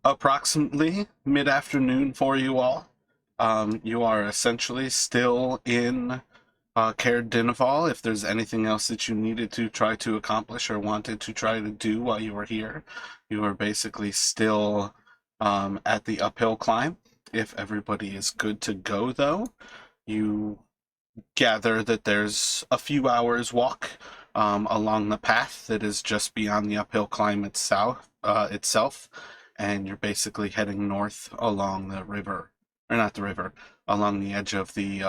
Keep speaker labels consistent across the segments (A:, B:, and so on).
A: approximately mid-afternoon for you all. You are essentially still in Caer-Konig. If there's anything else that you needed to try to accomplish or wanted to try to do while you were here, you are basically still at the uphill climb. If everybody is good to go, though, you gather that there's a few hours walk along the path that is just beyond the uphill climb itself, and you're basically heading north along the river, or not the river, along the edge of the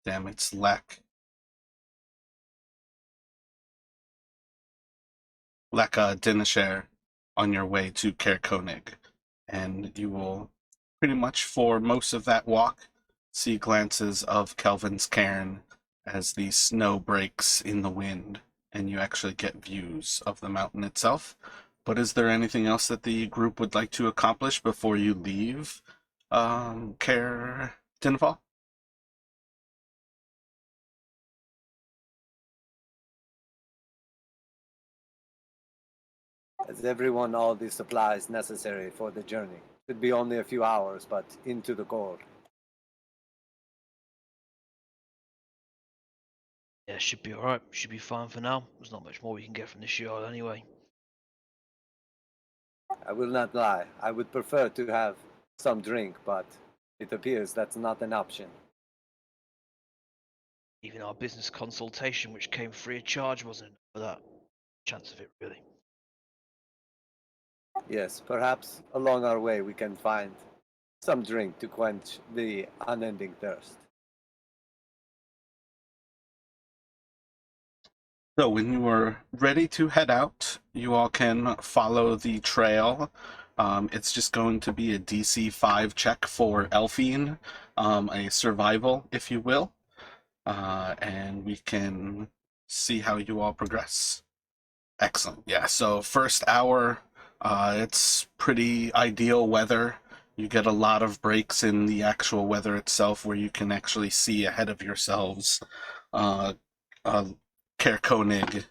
A: it's Leka Dinasher on your way to Caer-Konig, and you will pretty much for most of that walk see glances of Kelvin's cairn as the snow breaks in the wind and you actually get views of the mountain itself. But is there anything else that the group would like to accomplish before you leave Caer-Konig?
B: Has everyone all the supplies necessary for the journey? Should be only a few hours, but into the cold.
C: Yeah, should be alright. Should be fine for now. There's not much more we can get from this yard anyway.
B: I will not lie. I would prefer to have some drink, but it appears that's not an option.
C: Even our business consultation, which came free of charge, wasn't enough for that. Chance of it, really.
B: Yes, perhaps along our way we can find some drink to quench the unending thirst.
A: So when you are ready to head out, you all can follow the trail. It's just going to be a DC 5 check for Elfine, a survival, if you will. And we can see how you all progress. Excellent. Yeah, so first hour, it's pretty ideal weather. You get a lot of breaks in the actual weather itself where you can actually see ahead of yourselves. Caer-Konig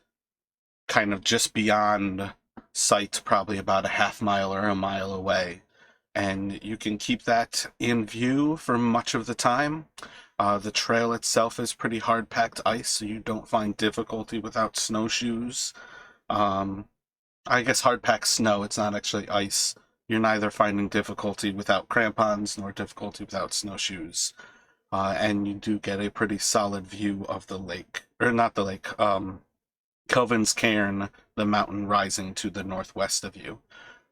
A: kind of just beyond sight, probably about a half mile or a mile away. And you can keep that in view for much of the time. The trail itself is pretty hard-packed ice, so you don't find difficulty without snowshoes. I guess hard-packed snow, it's not actually ice. You're neither finding difficulty without crampons nor difficulty without snowshoes. And you do get a pretty solid view of the lake, or not the lake, Kelvin's Cairn, the mountain rising to the northwest of you.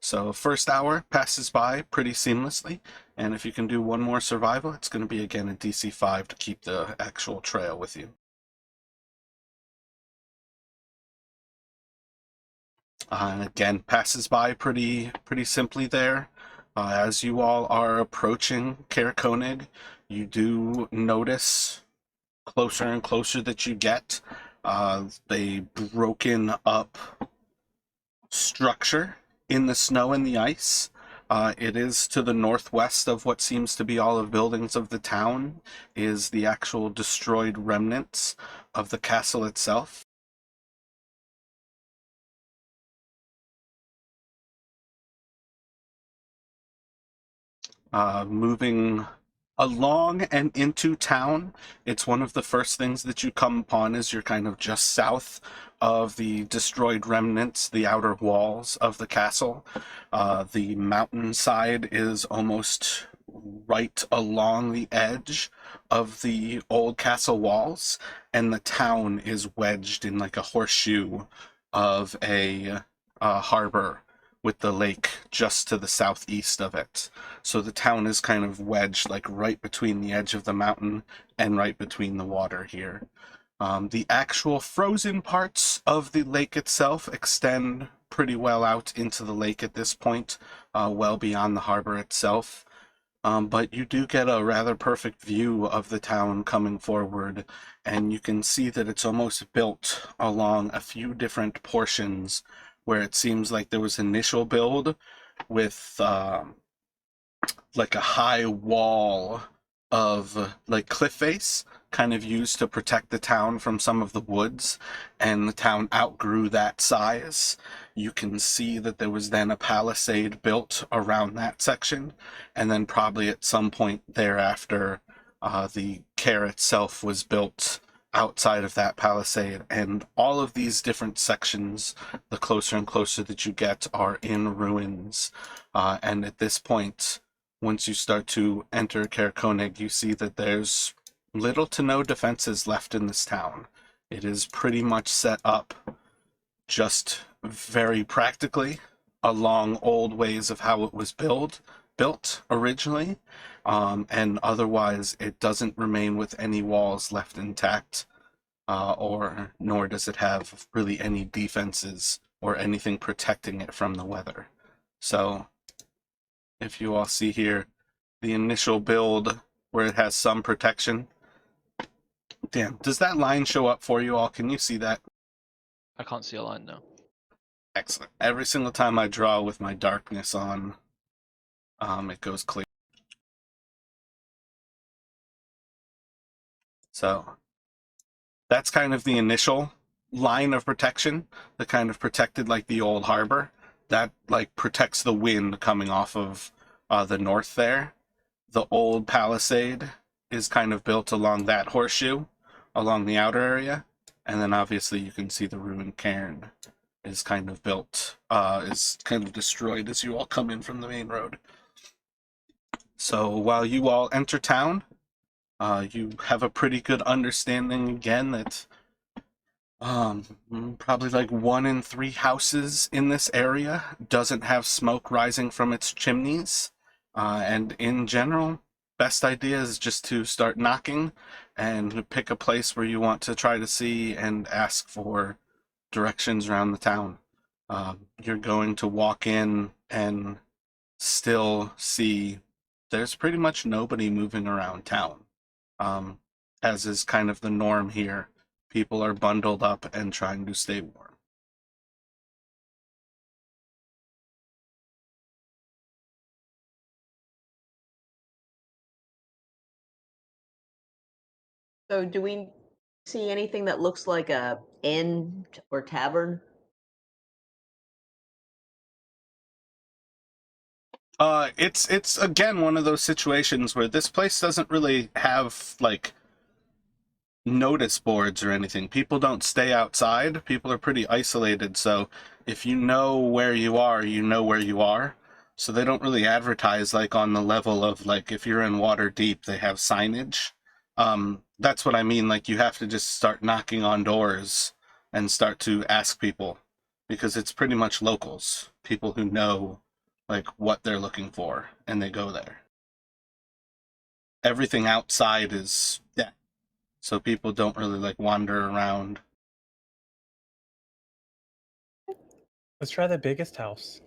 A: So first hour passes by pretty seamlessly, and if you can do one more survival, it's going to be again a DC 5 to keep the actual trail with you. And again, passes by pretty simply there. As you all are approaching Caer-Konig, you do notice closer and closer that you get a broken up structure in the snow and the ice. It is to the northwest of what seems to be all of buildings of the town, is the actual destroyed remnants of the castle itself. Moving along and into town, it's one of the first things that you come upon as you're kind of just south of the destroyed remnants, the outer walls of the castle. The mountainside is almost right along the edge of the old castle walls, and the town is wedged in like a horseshoe of a harbor with the lake just to the southeast of it. So the town is kind of wedged like right between the edge of the mountain and right between the water here. The actual frozen parts of the lake itself extend pretty well out into the lake at this point, well beyond the harbor itself. But you do get a rather perfect view of the town coming forward, and you can see that it's almost built along a few different portions where it seems like there was initial build with like a high wall of like cliff face kind of used to protect the town from some of the woods, and the town outgrew that size. You can see that there was then a palisade built around that section, and then probably at some point thereafter, the Caer itself was built outside of that palisade, and all of these different sections, the closer and closer that you get, are in ruins. And at this point, once you start to enter Caer-Konig, you see that there's little to no defenses left in this town. It is pretty much set up just very practically along old ways of how it was built originally, and otherwise it doesn't remain with any walls left intact, or nor does it have really any defenses or anything protecting it from the weather. So if you all see here, the initial build where it has some protection. Damn, does that line show up for you all? Can you see that?
D: I can't see a line now.
A: Excellent. Every single time I draw with my darkness on, it goes clear. So that's kind of the initial line of protection, that kind of protected like the old harbor. That like protects the wind coming off of the north there. The old palisade is kind of built along that horseshoe, along the outer area. And then obviously you can see the ruined cairn is kind of built, is kind of destroyed as you all come in from the main road. So while you all enter town, you have a pretty good understanding again that probably like 1 in 3 houses in this area doesn't have smoke rising from its chimneys. And in general, best idea is just to start knocking and pick a place where you want to try to see and ask for directions around the town. You're going to walk in and still see there's pretty much nobody moving around town, as is kind of the norm here. People are bundled up and trying to stay warm.
E: So do we see anything that looks like a inn or tavern?
A: It's again one of those situations where this place doesn't really have like notice boards or anything. People don't stay outside. People are pretty isolated, so if you know where you are, you know where you are. So they don't really advertise like on the level of like if you're in water deep, they have signage. That's what I mean, like you have to just start knocking on doors and start to ask people, because it's pretty much locals, people who know like what they're looking for, and they go there. Everything outside is dead, so people don't really like wander around.
F: Let's try the biggest house.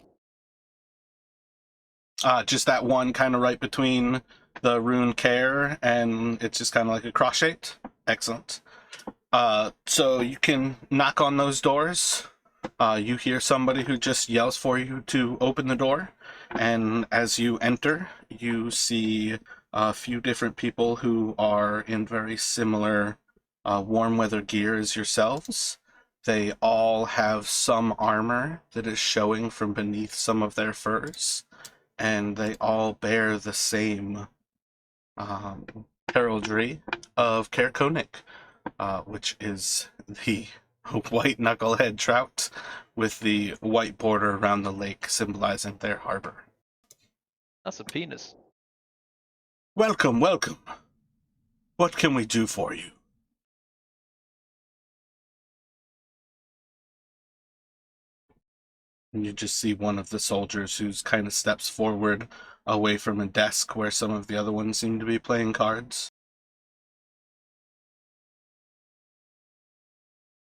A: Just that one kind of right between the rune Caer, and it's just kind of like a cross shaped. Excellent. So you can knock on those doors. You hear somebody who just yells for you to open the door, and as you enter, you see a few different people who are in very similar warm weather gear as yourselves. They all have some armor that is showing from beneath some of their furs, and they all bear the same heraldry of Caer-Konig, which is the white knucklehead trout with the white border around the lake symbolizing their harbor.
D: That's a penis.
A: Welcome, welcome. What can we do for you? And you just see one of the soldiers who's kind of steps forward away from a desk where some of the other ones seem to be playing cards.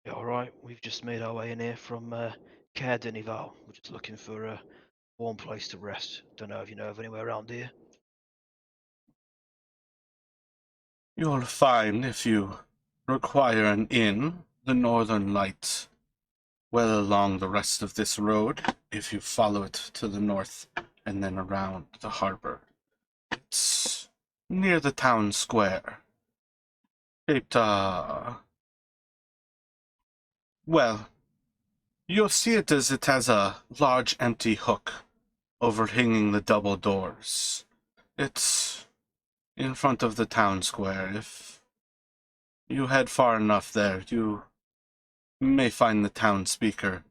C: Yeah, all right. We've just made our way in here from Caer-Konig. We're just looking for a warm place to rest. Don't know if you know of anywhere around here.
A: You'll find, if you require an inn, the Northern Light, well along the rest of this road, if you follow it to the north and then around the harbor. It's near the town square. Well, you'll see it as it has a large empty hook overhanging the double doors. It's in front of the town square. If you head far enough there, you may find the town speaker.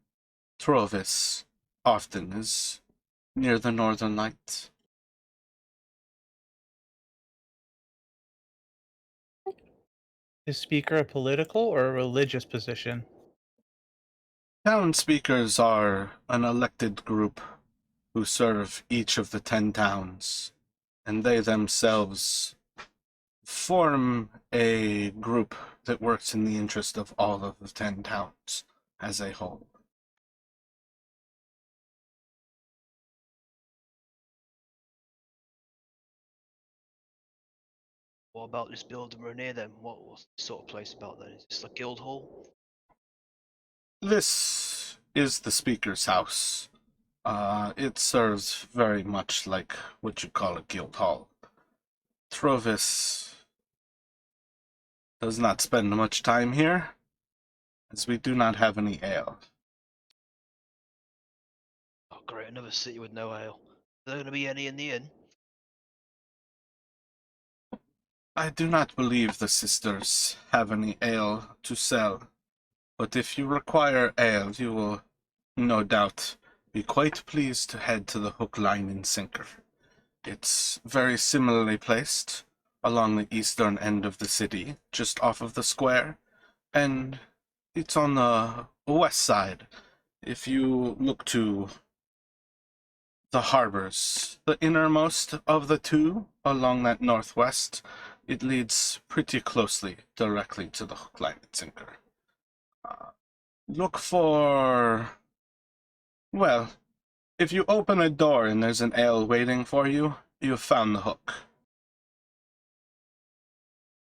A: Trovis often is near the northern light.
F: Is speaker a political or a religious position?
A: Town speakers are an elected group who serve each of the 10 towns, and they themselves form a group that works in the interest of all of the 10 towns as a whole.
C: What about this building we're near then? What's the sort of place about then? Is this a guild hall?
A: This is the speaker's house. It serves very much like what you call a guild hall. Trovis does not spend much time here, as we do not have any ale.
C: Oh great, another city with no ale. Are there going to be any in the inn?
A: I do not believe the sisters have any ale to sell, but if you require ale, you will no doubt be quite pleased to head to the Hook, Line, and Sinker. It's very similarly placed along the eastern end of the city, just off of the square, and it's on the west side. If you look to the harbors, the innermost of the two along that northwest, it leads pretty closely directly to the Hook, Line, and Sinker. Look for... Well, if you open a door and there's an ale waiting for you, you've found the hook.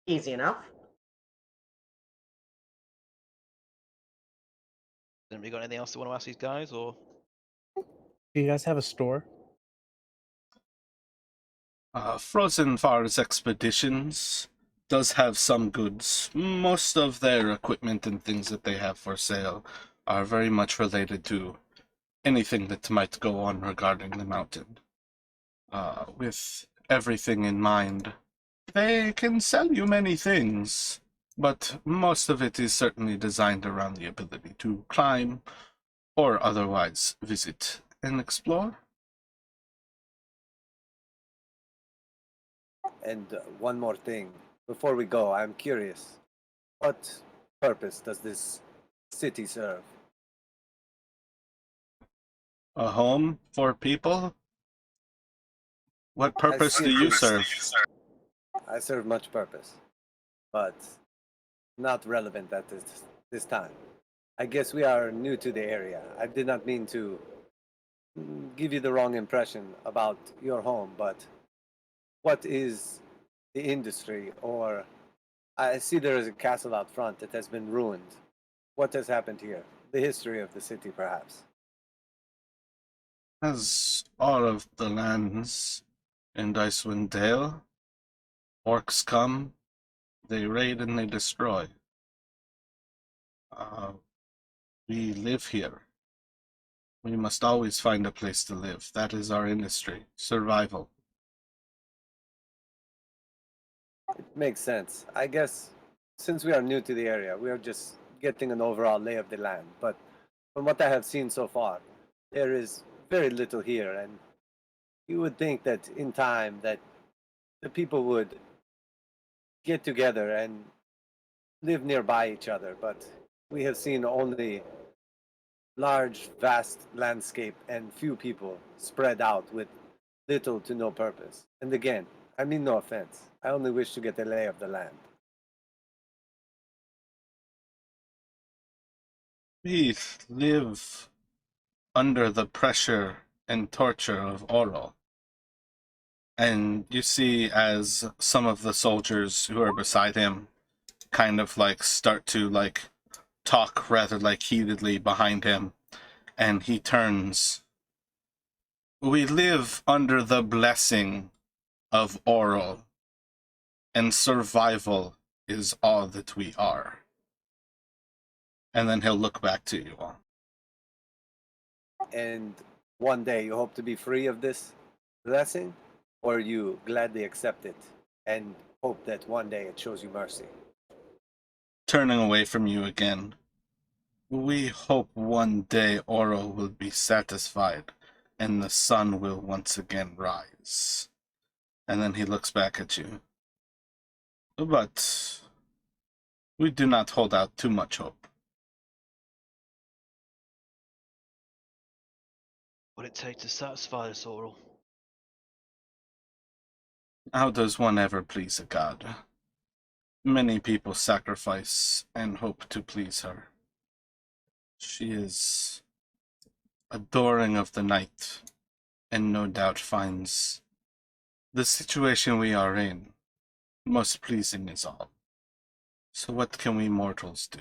E: Easy enough.
D: Then we got anything else you want to ask these guys, or?
F: Do you guys have a store?
A: Frozen Far's Expeditions does have some goods. Most of their equipment and things that they have for sale are very much related to anything that might go on regarding the mountain. With everything in mind, they can sell you many things, but most of it is certainly designed around the ability to climb or otherwise visit and explore.
B: And one more thing. Before we go, I'm curious. What purpose does this city serve?
A: A home for people? What purpose do you serve?
B: I serve much purpose, but not relevant at this time. I guess we are new to the area. I did not mean to give you the wrong impression about your home, but what is the industry? Or I see there is a castle out front that has been ruined. What has happened here? The history of the city, perhaps.
A: As all of the lands in Icewind Dale, orcs come, they raid and they destroy. We live here. We must always find a place to live. That is our industry. Survival.
B: It makes sense. I guess since we are new to the area, we are just getting an overall lay of the land. But from what I have seen so far, there is very little here, and you would think that in time that the people would get together and live nearby each other, but we have seen only large, vast landscape and few people spread out with little to no purpose. And again, I mean no offense. I only wish to get a lay of the land.
A: We live under the pressure and torture of Oral. And you see as some of the soldiers who are beside him kind of start to talk rather heatedly behind him, and he turns. We live under the blessing of Oral, and survival is all that we are. And then he'll look back to you all.
B: And one day you hope to be free of this blessing, or you gladly accept it and hope that one day it shows you mercy?
A: Turning away from you again. We hope one day Oro will be satisfied and the sun will once again rise. And then he looks back at you. But we do not hold out too much hope.
C: What it take to satisfy us, Oral?
A: How does one ever please a god? Many people sacrifice and hope to please her. She is adoring of the night, and no doubt finds the situation we are in most pleasing is all. So what can we mortals do?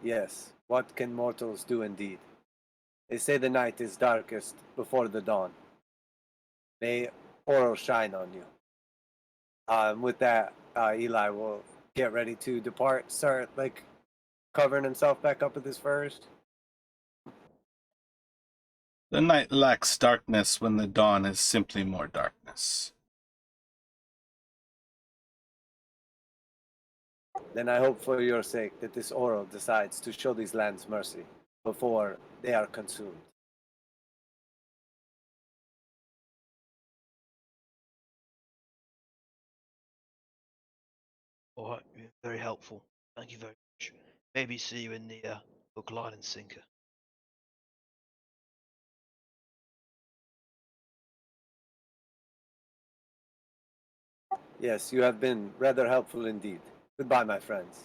B: Yes, what can mortals do indeed? They say the night is darkest before the dawn. May Oro shine on you. With that, Eli will get ready to depart, start covering himself back up with his furs.
A: The night lacks darkness when the dawn is simply more darkness.
B: Then I hope for your sake that this Oro decides to show these lands mercy before they are consumed.
C: All right, you're very helpful. Thank you very much. Maybe see you in the hook, line, and sinker.
B: Yes, you have been rather helpful indeed. Goodbye, my friends.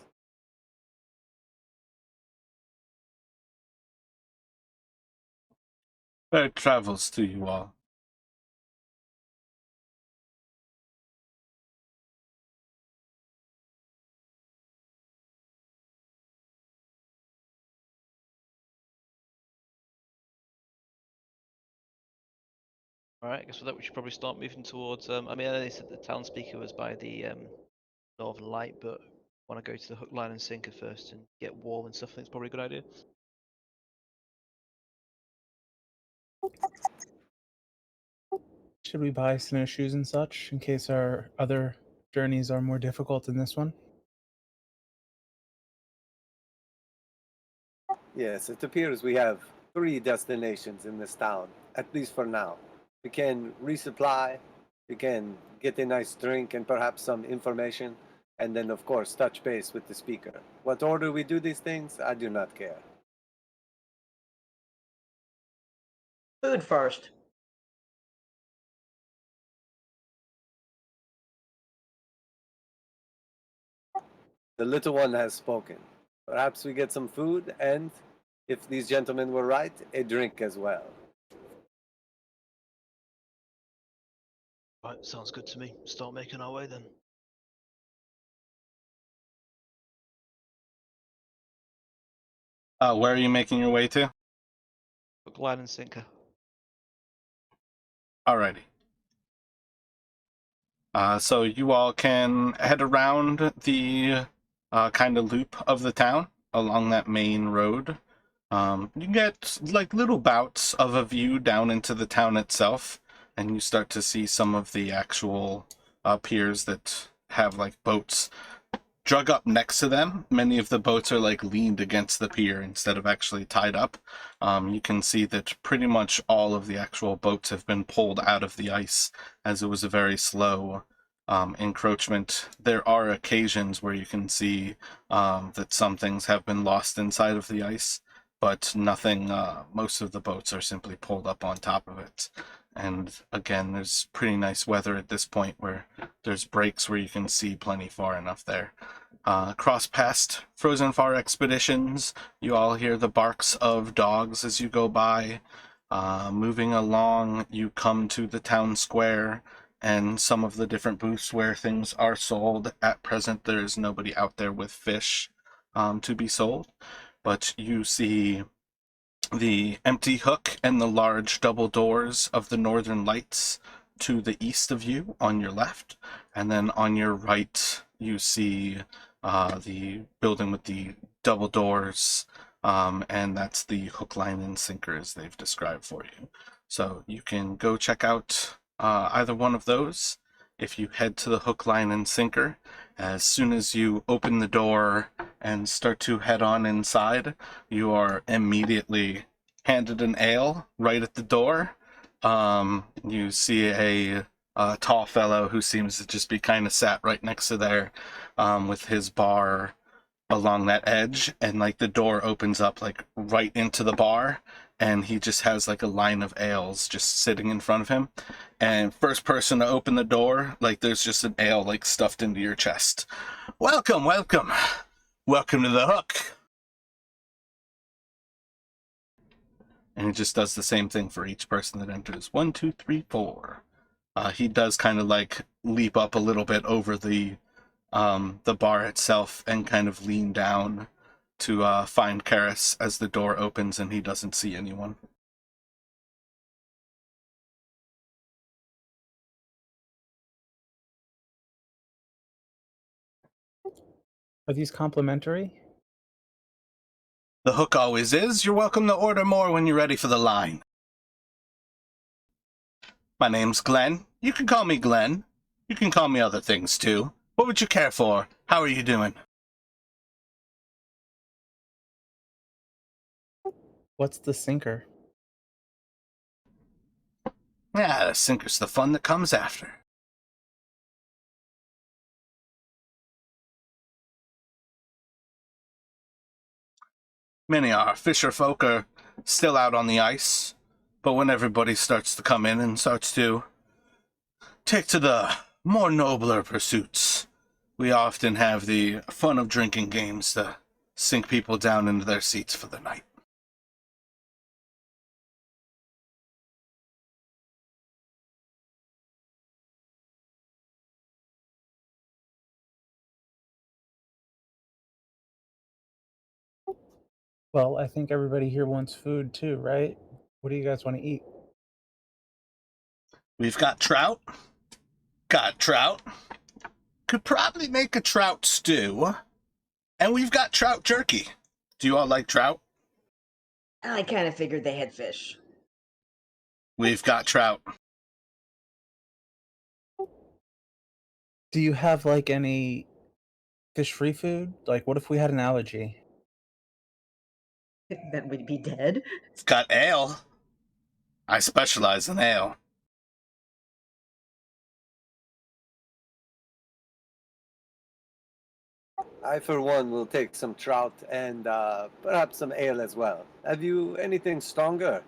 A: Fair travels to you all.
D: Alright, I guess with that we should probably start moving towards I mean I know they said the town speaker was by the Northern Light, but want to go to the hook, line and sinker first and get wall and stuff. I think it's probably a good idea.
F: Should we buy snowshoes and such in case our other journeys are more difficult than this one?
B: Yes, it appears we have 3 destinations in this town, at least for now. We can resupply, we can get a nice drink and perhaps some information, and then, of course, touch base with the speaker. What order we do these things, I do not care.
E: Food first.
B: The little one has spoken. Perhaps we get some food and, if these gentlemen were right, a drink as well.
C: Right, sounds good to me. Start making our way then.
A: Where are you making your way to?
D: Hook, line and sinker.
A: Alrighty. So you all can head around the kind of loop of the town along that main road. You get like little bouts of a view down into the town itself, and you start to see some of the actual piers that have like boats drug up next to them. Many of the boats are like leaned against the pier instead of actually tied up. You can see that pretty much all of the actual boats have been pulled out of the ice, as it was a very slow encroachment. There are occasions where you can see that some things have been lost inside of the ice, but nothing, most of the boats are simply pulled up on top of it. And again, there's pretty nice weather at this point where there's breaks where you can see plenty far enough there. Cross past Frozen Far expeditions, you all hear the barks of dogs as you go by. Moving along, you come to the town square and some of the different booths where things are sold. At present, there is nobody out there with fish to be sold, but you see the empty hook and the large double doors of the Northern Lights to the east of you on your left, and then on your right you see the building with the double doors, and that's the hook, line, and sinker as they've described for you. So you can go check out either one of those. If you head to the hook, line, and sinker, as soon as you open the door and start to head on inside, you are immediately handed an ale right at the door. You see a tall fellow who seems to just be kind of sat right next to there, with his bar along that edge, and like the door opens up like right into the bar, and he just has like a line of ales just sitting in front of him. And first person to open the door, like there's just an ale like stuffed into your chest. Welcome, welcome. Welcome to the Hook. And he just does the same thing for each person that enters. 1, 2, 3, 4. He does kind of like leap up a little bit over the bar itself and kind of lean down to find Karis as the door opens and he doesn't see anyone.
F: Are these complimentary?
A: The Hook always is. You're welcome to order more when you're ready for the line. My name's Glenn. You can call me Glenn. You can call me other things too. What would you care for? How are you doing?
F: What's the sinker?
A: Yeah, the sinker's the fun that comes after. Many of our fisher folk are still out on the ice, but when everybody starts to come in and starts to take to the more nobler pursuits, we often have the fun of drinking games to sink people down into their seats for the night.
F: Well, I think everybody here wants food too, right? What do you guys want to eat?
A: We've got trout. Got trout. Could probably make a trout stew. And we've got trout jerky. Do you all like trout?
E: I kind of figured they had fish.
A: We've got trout.
F: Do you have like any fish-free food? Like, what if we had an allergy?
E: Then we'd be dead.
A: We've got ale. I specialize in ale.
B: I, for one, will take some trout and perhaps some ale as well. Have you anything stronger?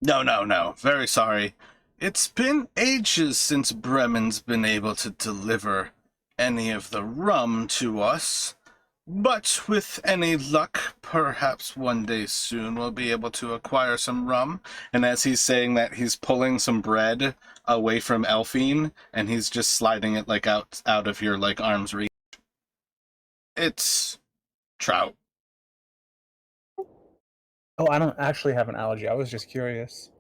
A: No. Very sorry. It's been ages since Bremen's been able to deliver any of the rum to us. But with any luck, perhaps one day soon we'll be able to acquire some rum. And as he's saying that, he's pulling some bread away from Elfine, and he's just sliding it like out of your like arm's reach. It's trout.
F: Oh, I don't actually have an allergy. I was just curious.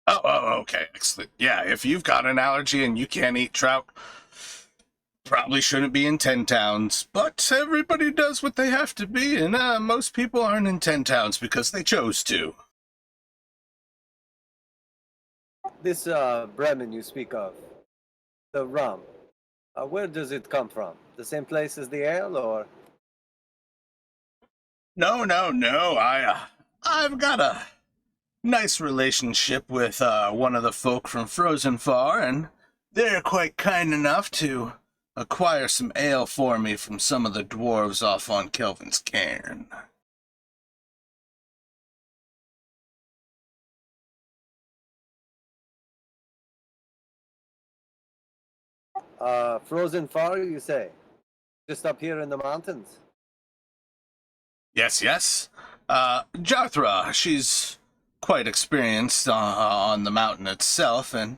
A: Oh, okay, excellent. Yeah, if you've got an allergy and you can't eat trout, probably shouldn't be in 10 towns, but everybody does what they have to be, and most people aren't in 10 towns because they chose to.
B: This Bremen you speak of, the rum, where does it come from? The same place as the ale, or?
A: No. I've got a nice relationship with one of the folk from Frozen Far, and they're quite kind enough to acquire some ale for me from some of the dwarves off on Kelvin's Cairn.
B: Frozen Far, you say? Just up here in the mountains?
A: Yes. Jarthra, she's quite experienced on the mountain itself, and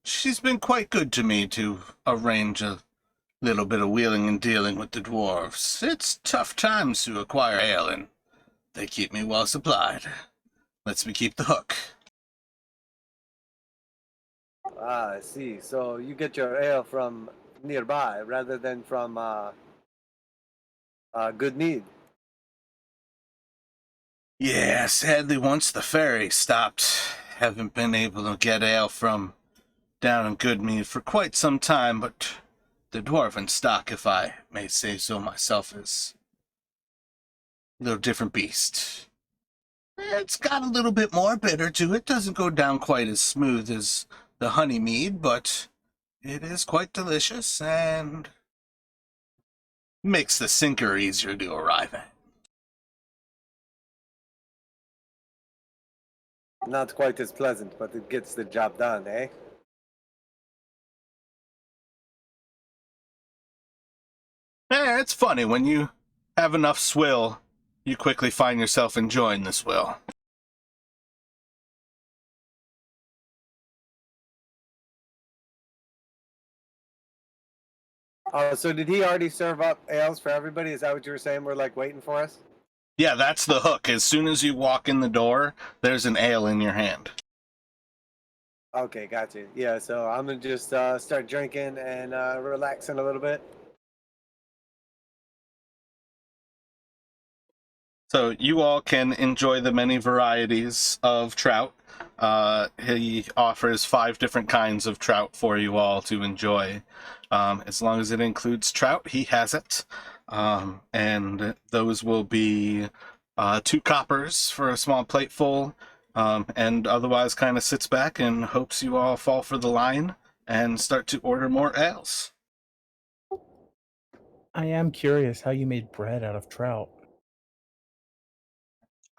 A: she's been quite good to me to arrange a little bit of wheeling and dealing with the dwarves. It's tough times to acquire ale in They keep me well supplied. Lets me keep the hook.
B: Ah, I see. So you get your ale from nearby rather than from Good Need.
A: Yeah, sadly, once the ferry stopped, haven't been able to get ale from down in Goodmead for quite some time, but the dwarven stock, if I may say so myself, is a little different beast. It's got a little bit more bitter to it. Doesn't go down quite as smooth as the honey mead, but it is quite delicious and makes the sinker easier to arrive at.
B: Not quite as pleasant, but it gets the job done, eh?
A: It's funny, when you have enough swill, you quickly find yourself enjoying the swill.
B: So did he already serve up ales for everybody? Is that what you were saying? We're like waiting for us?
A: Yeah, that's the hook. As soon as you walk in the door, there's an ale in your hand.
B: Okay, got you. Yeah, so I'm gonna just start drinking and relaxing a little bit.
A: So you all can enjoy the many varieties of trout. He offers 5 different kinds of trout for you all to enjoy. As long as it includes trout, he has it. And those will be 2 coppers for a small plateful, and otherwise kind of sits back and hopes you all fall for the line and start to order more ales.
F: I am curious how you made bread out of trout.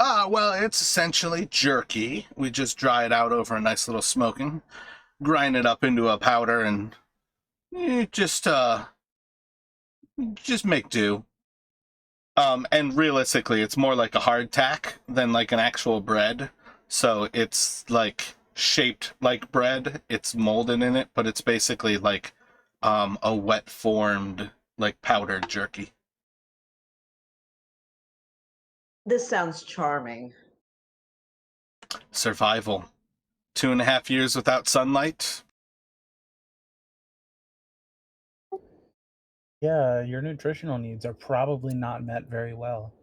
A: Well, it's essentially jerky. We just dry it out over a nice little smoking, grind it up into a powder, and just make do. And realistically, it's more like a hardtack than like an actual bread. So it's like shaped like bread. It's molded in it, but it's basically like a wet formed, like powdered jerky.
E: This sounds charming.
A: Survival. 2.5 years without sunlight.
F: Yeah, your nutritional needs are probably not met very well.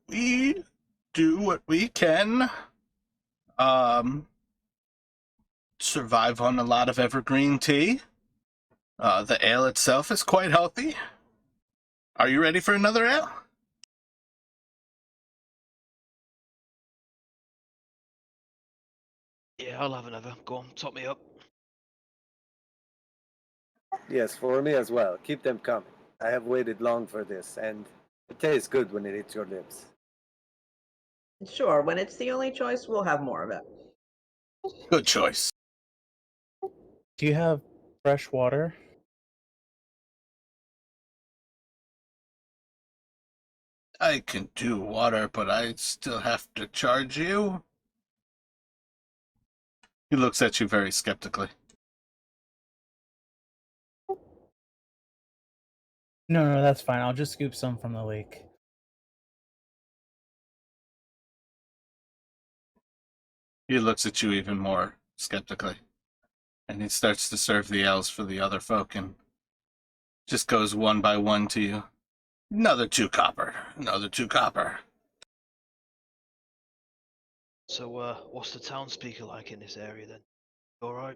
A: We do what we can. Survive on a lot of evergreen tea. The ale itself is quite healthy. Are you ready for another ale?
C: Yeah, I'll have another. Go on, top me up.
B: Yes, for me as well. Keep them coming. I have waited long for this, and it tastes good when it hits your lips.
E: Sure, when it's the only choice, we'll have more of it.
A: Good choice.
F: Do you have fresh water?
A: I can do water, but I still have to charge you. He looks at you very skeptically.
F: No, that's fine. I'll just scoop some from the lake.
A: He looks at you even more skeptically. And he starts to serve the ales for the other folk and just goes one by one to you. Another 2 copper. Another 2 copper.
C: So, what's the townspeople like in this area then? All right.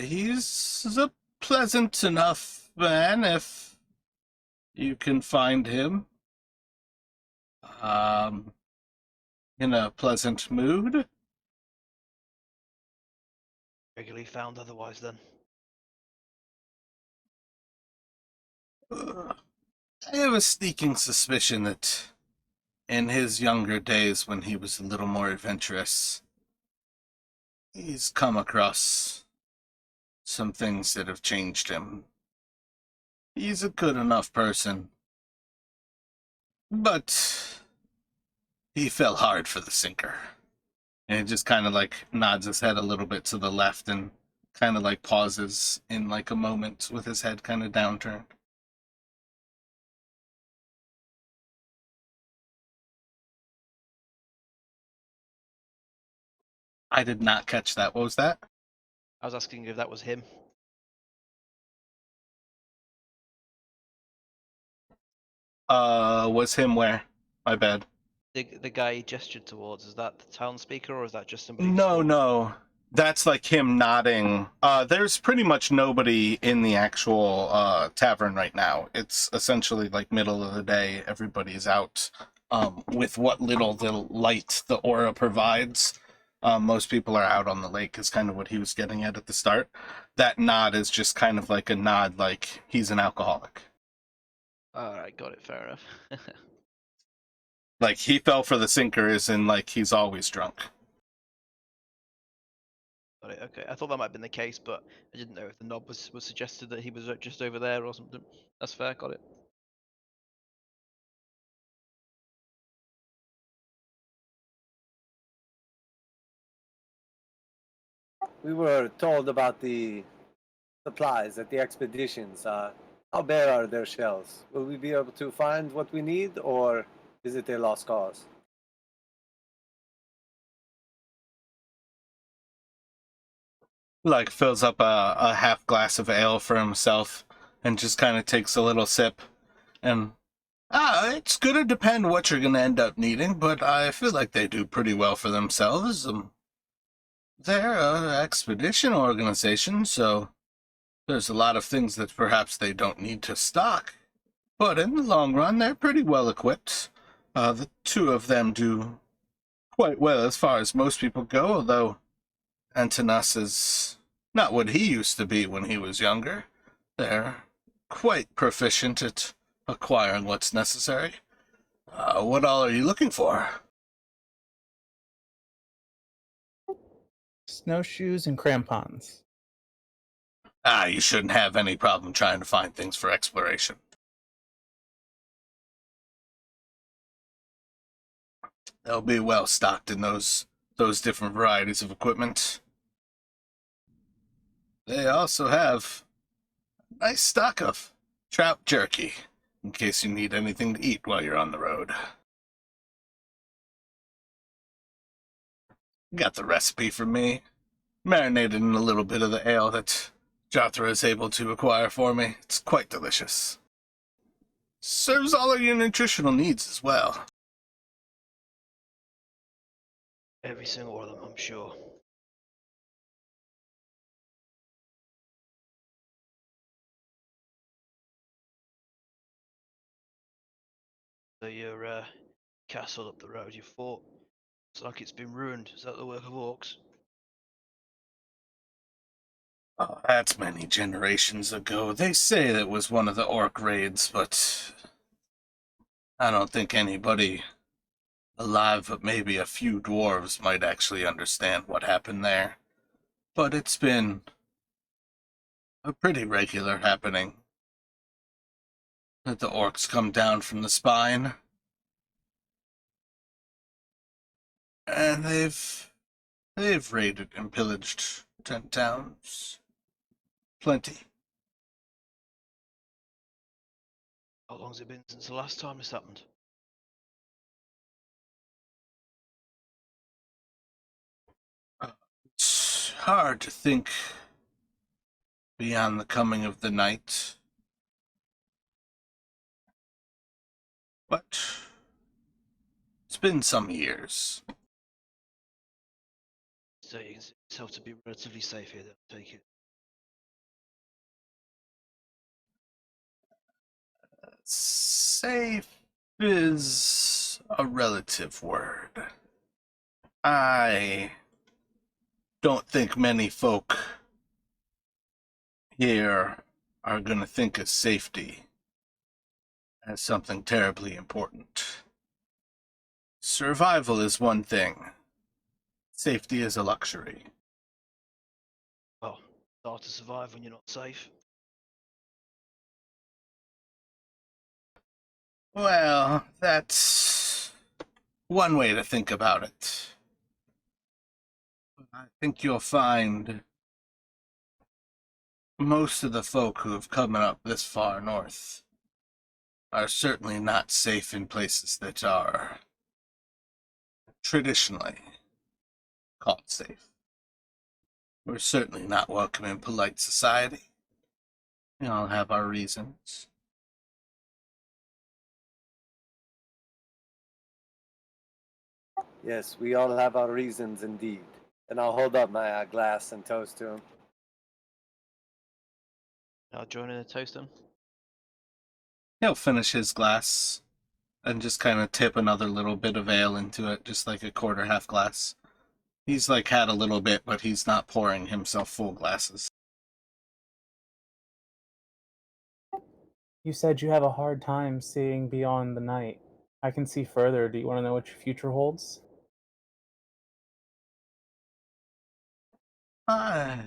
A: He's a pleasant enough man if you can find him. In a pleasant mood.
C: Regularly found otherwise then.
A: I have a sneaking suspicion that in his younger days, when he was a little more adventurous, he's come across some things that have changed him. He's a good enough person, but he fell hard for the sinker. And he just kind of like nods his head a little bit to the left and kind of like pauses in like a moment with his head kind of downturned. I did not catch that. What was that?
D: I was asking if that was him.
A: Was him where? My bad.
D: The guy he gestured towards, is that the town speaker or is that just somebody who
A: No,
D: spoke?
A: no. That's like him nodding. There's pretty much nobody in the actual tavern right now. It's essentially like middle of the day. Everybody's out with what little the light the aura provides. Most people are out on the lake is kind of what he was getting at the start. That nod is just kind of like a nod like he's an alcoholic.
D: Alright, got it, fair enough.
A: Like he fell for the sinker is in like he's always drunk.
D: Got it, okay. I thought that might have been the case, but I didn't know if the nod was suggested that he was just over there or something. That's fair, got it.
B: We were told about the supplies at the expeditions. How bare are their shelves? Will we be able to find what we need, or is it a lost cause?
A: Like fills up a half glass of ale for himself and just kind of takes a little sip. And it's gonna depend what you're gonna end up needing, but I feel like they do pretty well for themselves. They're an expedition organization, so there's a lot of things that perhaps they don't need to stock. But in the long run, they're pretty well equipped. The two of them do quite well as far as most people go, although Antonas is not what he used to be when he was younger. They're quite proficient at acquiring what's necessary. What all are you looking for?
F: Snowshoes and crampons.
A: You shouldn't have any problem trying to find things for exploration. They'll be well stocked in those different varieties of equipment. They also have a nice stock of trout jerky, in case you need anything to eat while you're on the road. Got the recipe from me. Marinated in a little bit of the ale that Jothra is able to acquire for me. It's quite delicious. Serves all of your nutritional needs as well.
C: Every single one of them, I'm sure. So your castle up the road you fought, it's like it's been ruined. Is that the work of orcs?
A: Oh, that's many generations ago. They say that was one of the orc raids, but I don't think anybody alive but maybe a few dwarves might actually understand what happened there. But it's been a pretty regular happening that the orcs come down from the spine. And they've raided and pillaged 10 towns. Plenty.
C: How long's it been since the last time this happened?
A: It's hard to think beyond the coming of the night. But it's been some years.
C: So you consider yourself to be relatively safe here, then, take it.
A: Safe is a relative word. I don't think many folk here are going to think of safety as something terribly important. Survival is one thing. Safety is a luxury.
C: Well, it's hard to survive when you're not safe.
A: Well, that's one way to think about it. I think you'll find Most of the folk who have come up this far north are certainly not safe in places that are traditionally called safe. We're certainly not welcome in polite society. We all have our reasons.
B: Yes, we all have our reasons indeed. And I'll hold up my glass and toast to him.
D: I'll join in the toast then.
A: He'll finish his glass and just kind of tip another little bit of ale into it, just like a quarter half glass. He's like had a little bit, but he's not pouring himself full glasses.
F: You said you have a hard time seeing beyond the night. I can see further. Do you want to know what your future holds?
A: I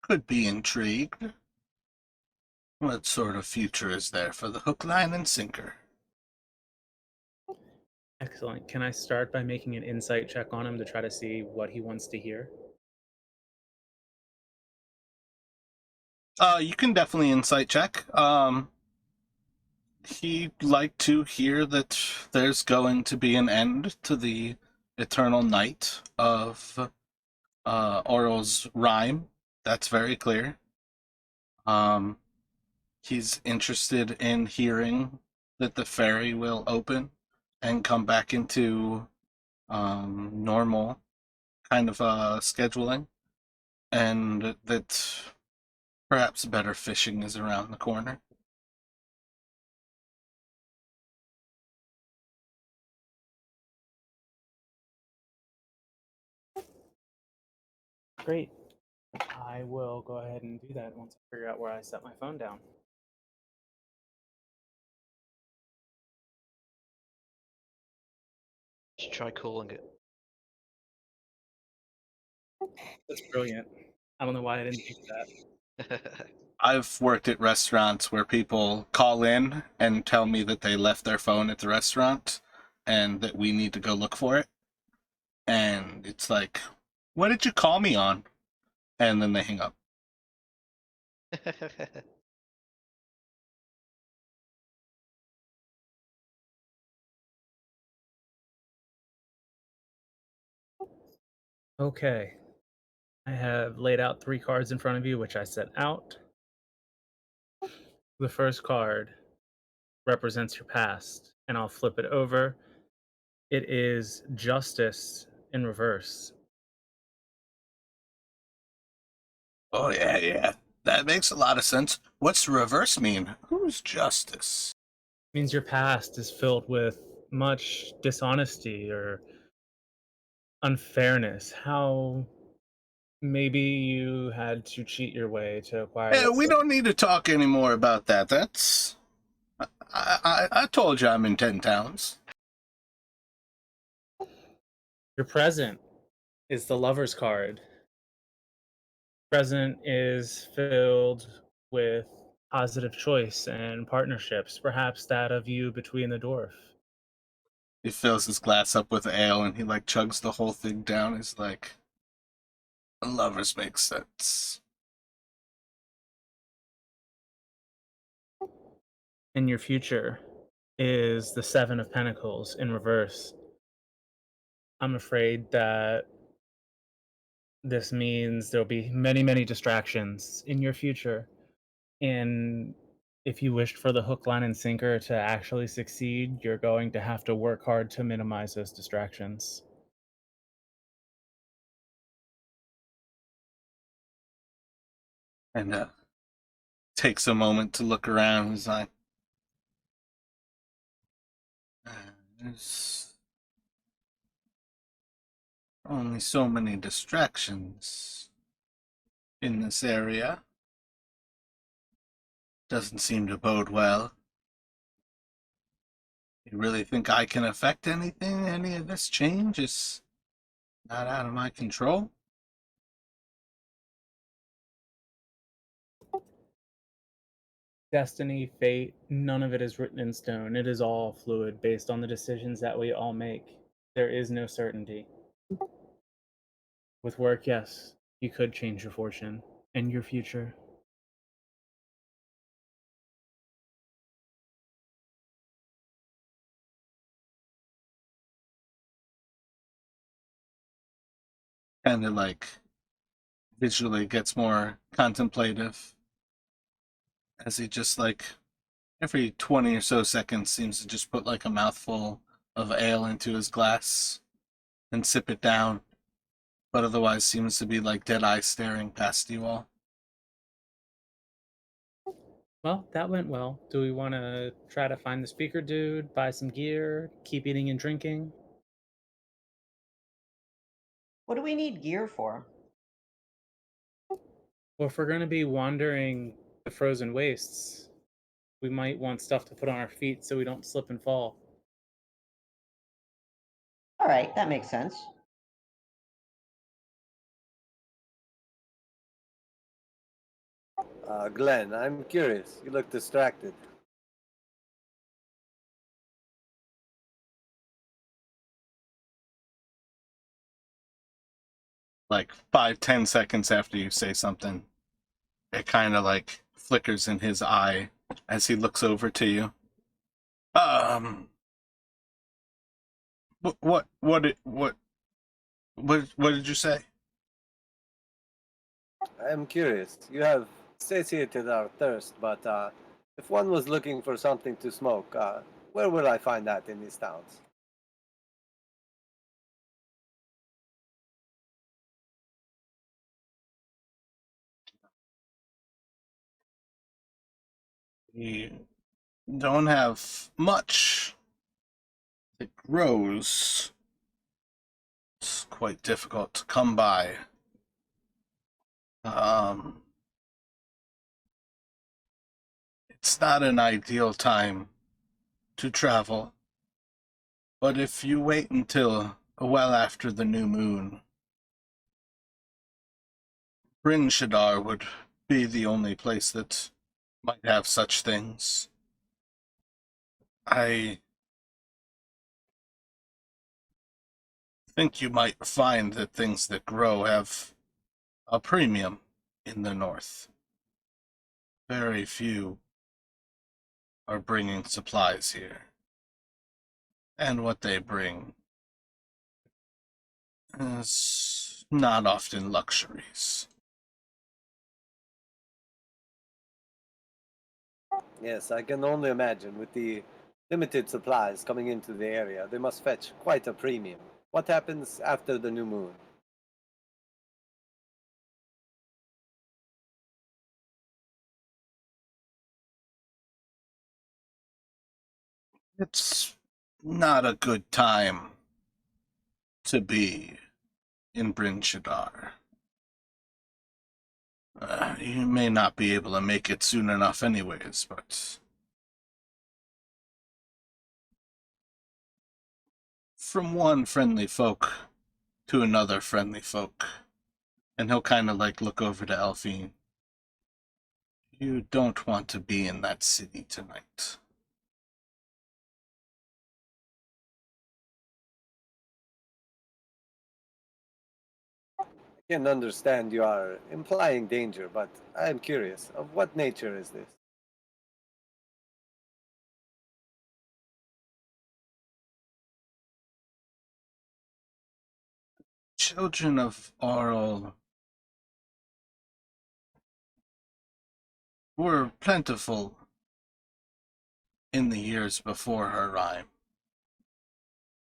A: could be intrigued. What sort of future is there for the hook, line, and sinker?
F: Excellent. Can I start by making an insight check on him to try to see what he wants to hear?
A: You can definitely insight check. He'd like to hear that there's going to be an end to the eternal night of Oral's rhyme. That's very clear. He's interested in hearing that the ferry will open and come back into normal kind of scheduling, and that perhaps better fishing is around the corner.
F: Great. I will go ahead and do that once I figure out where I set my phone down.
D: Just try calling it.
F: That's brilliant. I don't know why I didn't think of that.
A: I've worked at restaurants where people call in and tell me that they left their phone at the restaurant and that we need to go look for it. And it's like, what did you call me on? And then they hang up.
F: Okay. I have laid out 3 cards in front of you, which I set out. The first card represents your past, and I'll flip it over. It is Justice in reverse.
A: Oh, yeah. That makes a lot of sense. What's reverse mean? Who's Justice?
F: It means your past is filled with much dishonesty or unfairness. How maybe you had to cheat your way to acquire
A: Hey, we
F: this.
A: don't need to talk anymore about that. That's... I told you I'm in 10 towns.
F: Your present is the Lover's card. Present is filled with positive choice and partnerships, perhaps that of you between the dwarf.
A: He fills his glass up with ale and he like chugs the whole thing down. He's like, lovers make sense.
F: In your future is the Seven of Pentacles in reverse. I'm afraid that this means there'll be many, many distractions in your future. And if you wished for the hook, line, and sinker to actually succeed, you're going to have to work hard to minimize those distractions.
A: And takes a moment to look around. He's like, there's only so many distractions in this area. Doesn't seem to bode well. You really think I can affect anything? Any of this change is not out of my control?
F: Destiny, fate, none of it is written in stone. It is all fluid based on the decisions that we all make. There is no certainty. With work, yes, you could change your fortune. and your future.
A: Kind of like visually gets more contemplative as he just like every 20 or so seconds seems to just put like a mouthful of ale into his glass and sip it down, but otherwise seems to be like dead eye staring past you all.
F: Well, that went well. Do we want to try to find the speaker dude, buy some gear, keep eating and drinking?
E: What do we need gear for?
F: Well, if we're going to be wandering the frozen wastes, we might want stuff to put on our feet so we don't slip and fall.
E: All right, that makes sense.
B: Glenn, I'm curious. You look distracted.
A: Like 5-10 seconds after you say something, it kind of like flickers in his eye as he looks over to you. What did you say?
B: I'm curious. You have satiated our thirst, but if one was looking for something to smoke, where would I find that in these towns?
A: You don't have much. It grows. It's quite difficult to come by. It's not an ideal time to travel, but if you wait until well after the new moon, Bryn Shaddar would be the only place that might have such things. I think you might find that things that grow have a premium in the north. Very few are bringing supplies here. And what they bring is not often luxuries.
B: Yes, I can only imagine with the limited supplies coming into the area, they must fetch quite a premium. What happens after the new moon?
A: It's not a good time to be in Bryn Shaddar. You may not be able to make it soon enough anyways, but from one friendly folk to another friendly folk, and he'll kind of like look over to Elfine. You don't want to be in that city tonight.
B: I can understand you are implying danger, but I am curious. Of what nature is this?
A: Children of Aurel were plentiful in the years before her rhyme.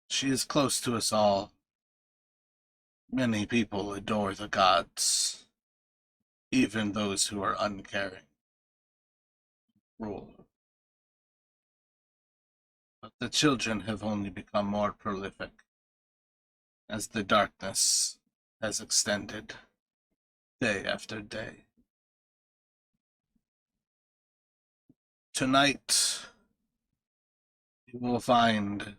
A: She is close to us all. Many people adore the gods, even those who are uncaring, cruel. But the children have only become more prolific as the darkness has extended day after day. Tonight, you will find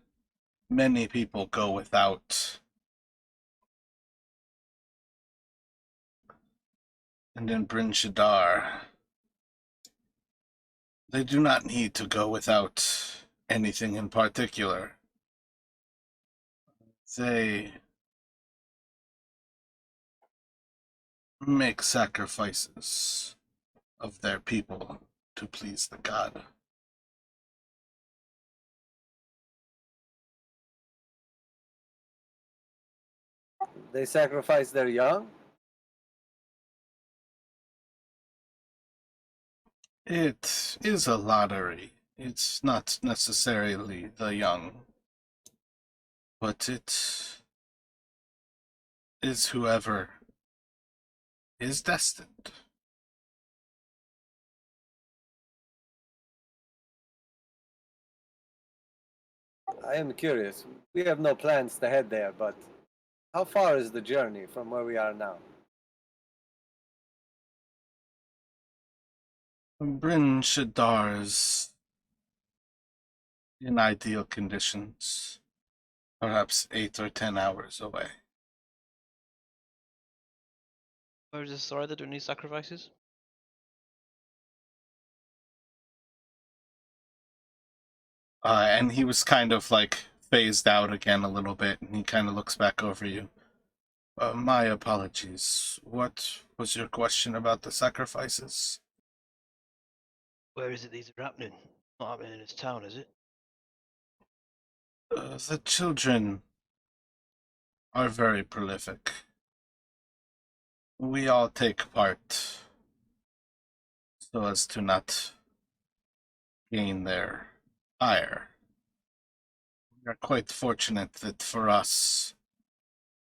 A: many people go without. And in Bryn Shaddar, they do not need to go without anything in particular. They make sacrifices of their people to please the god.
B: They sacrifice their young?
A: It is a lottery. It's not necessarily the young, but it is whoever is destined.
B: I am curious. We have no plans to head there, but how far is the journey from where we are now?
A: Bryn Shadar is in ideal conditions, perhaps 8 or 10 hours away.
D: Where is this? Sorry, they're doing these sacrifices?
A: And he was kind of like phased out again a little bit, and he kind of looks back over you. My apologies. What was your question about the sacrifices?
D: Where is it these are happening? Not happening in this town, is it?
A: The children are very prolific. We all take part so as to not gain their ire. We are quite fortunate that for us,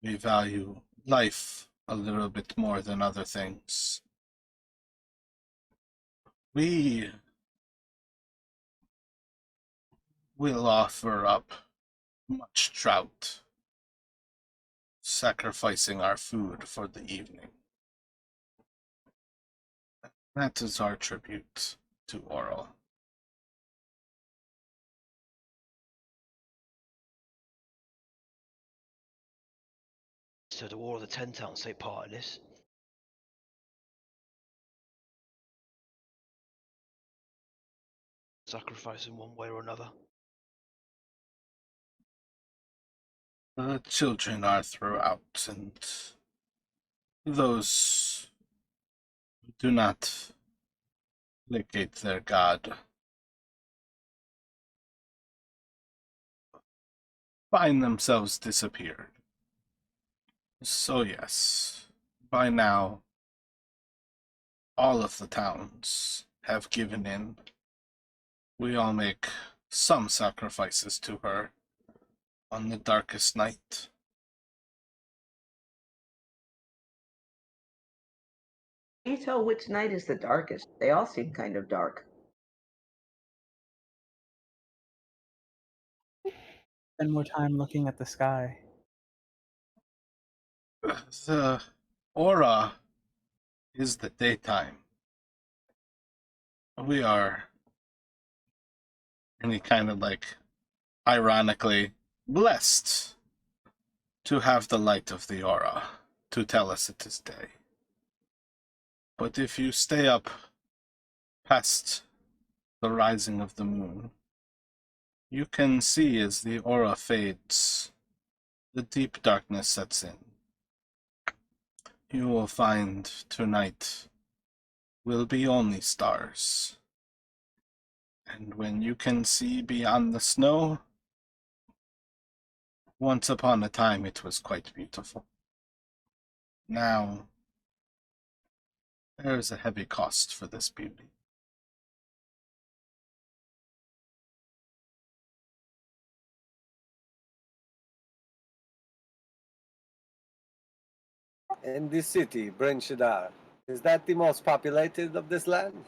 A: we value life a little bit more than other things. We will offer up much trout, sacrificing our food for the evening. That is our tribute to Oral.
D: So the War of the Ten Towns take part in this. Sacrifice in one way or another.
A: The children are throughout, and those who do not placate their god find themselves disappeared. So yes, by now, all of the towns have given in. We all make some sacrifices to her on the darkest night.
E: Can you tell which night is the darkest? They all seem kind of dark.
F: Spend more time looking at the sky.
A: The aura is the daytime. We are, any kind of like, ironically, blessed to have the light of the aura to tell us it is day. But if you stay up past the rising of the moon, you can see as the aura fades, the deep darkness sets in. You will find tonight will be only stars. And when you can see beyond the snow, once upon a time it was quite beautiful. Now, there is a heavy cost for this beauty.
B: And this city, Bryn Shadar, is that the most populated of this land?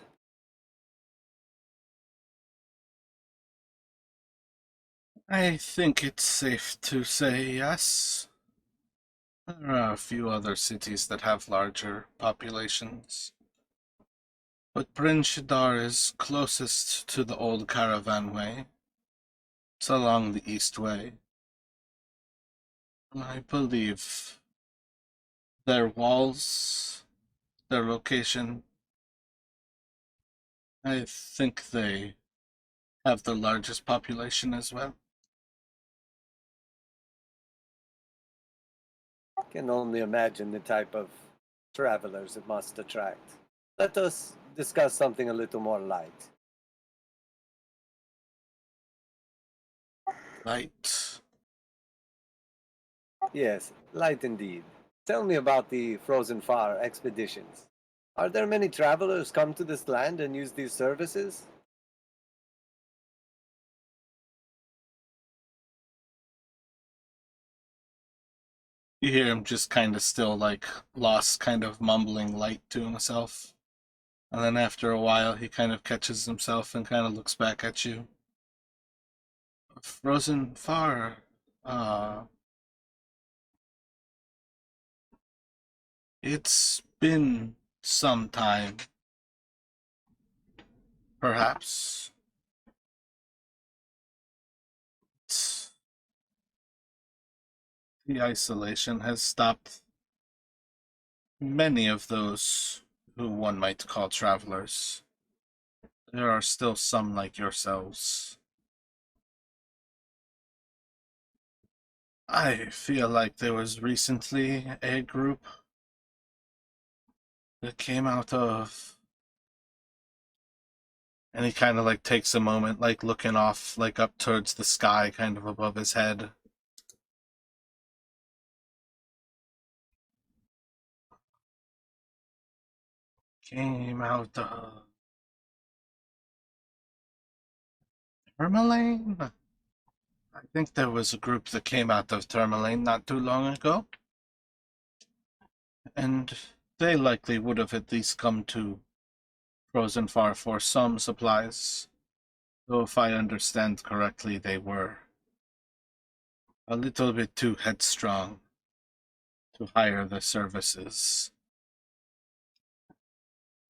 A: I think it's safe to say yes. There are a few other cities that have larger populations. But Bryn Shadar is closest to the old caravan way. It's along the east way. I believe their walls, their location, I think they have the largest population as well.
B: I can only imagine the type of travelers it must attract. Let us discuss something a little more light.
A: Right.
B: Yes, light indeed. Tell me about the Frozen Far expeditions. Are there many travelers come to this land and use these services?
A: You hear him just kind of still like lost, kind of mumbling light to himself. And then after a while, he kind of catches himself and kind of looks back at you. Frozen Far, it's been some time. Perhaps. The isolation has stopped many of those who one might call travelers. There are still some like yourselves. I feel like there was recently a group that came out of, and he kind of like takes a moment, like looking off, like up towards the sky, kind of above his head. Came out of Tourmaline? I think there was a group that came out of Tourmaline not too long ago. And they likely would have at least come to Frozen Far for some supplies. Though if I understand correctly, they were a little bit too headstrong to hire the services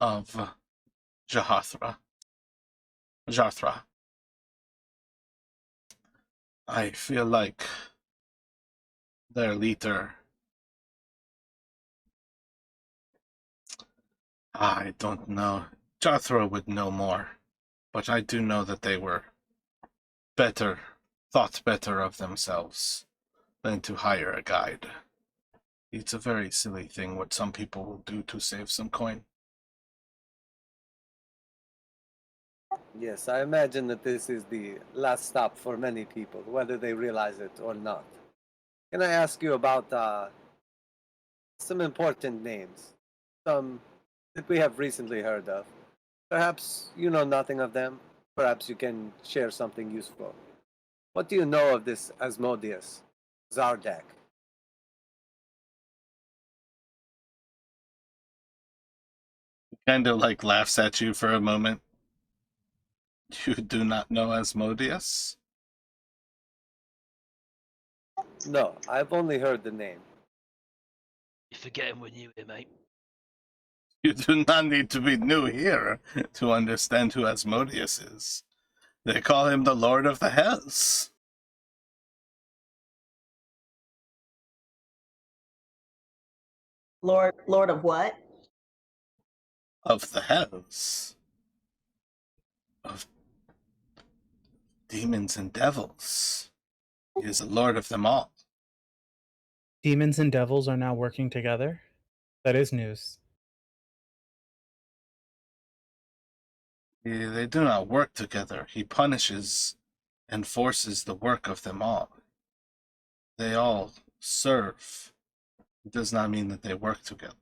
A: of Jathra. I feel like their leader, I don't know. Jathra would know more, but I do know that they were thought better of themselves than to hire a guide. It's a very silly thing what some people will do to save some coin.
B: Yes, I imagine that this is the last stop for many people, whether they realize it or not. Can I ask you about some important names? Some that we have recently heard of. Perhaps you know nothing of them. Perhaps you can share something useful. What do you know of this Asmodius, Zardak?
A: Kind of like laughs at you for a moment. You do not know Asmodius?
B: No, I've only heard the name.
C: You're forgetting we're new here, mate.
A: You do not need to be new here to understand who Asmodius is. They call him the Lord of the Hells.
E: Lord of what?
A: Of the Hells. Of demons and devils. He is the Lord of them all.
F: Demons and devils are now working together. That is news.
A: They do not work together. He punishes and forces the work of them all. They all serve. It does not mean that they work together.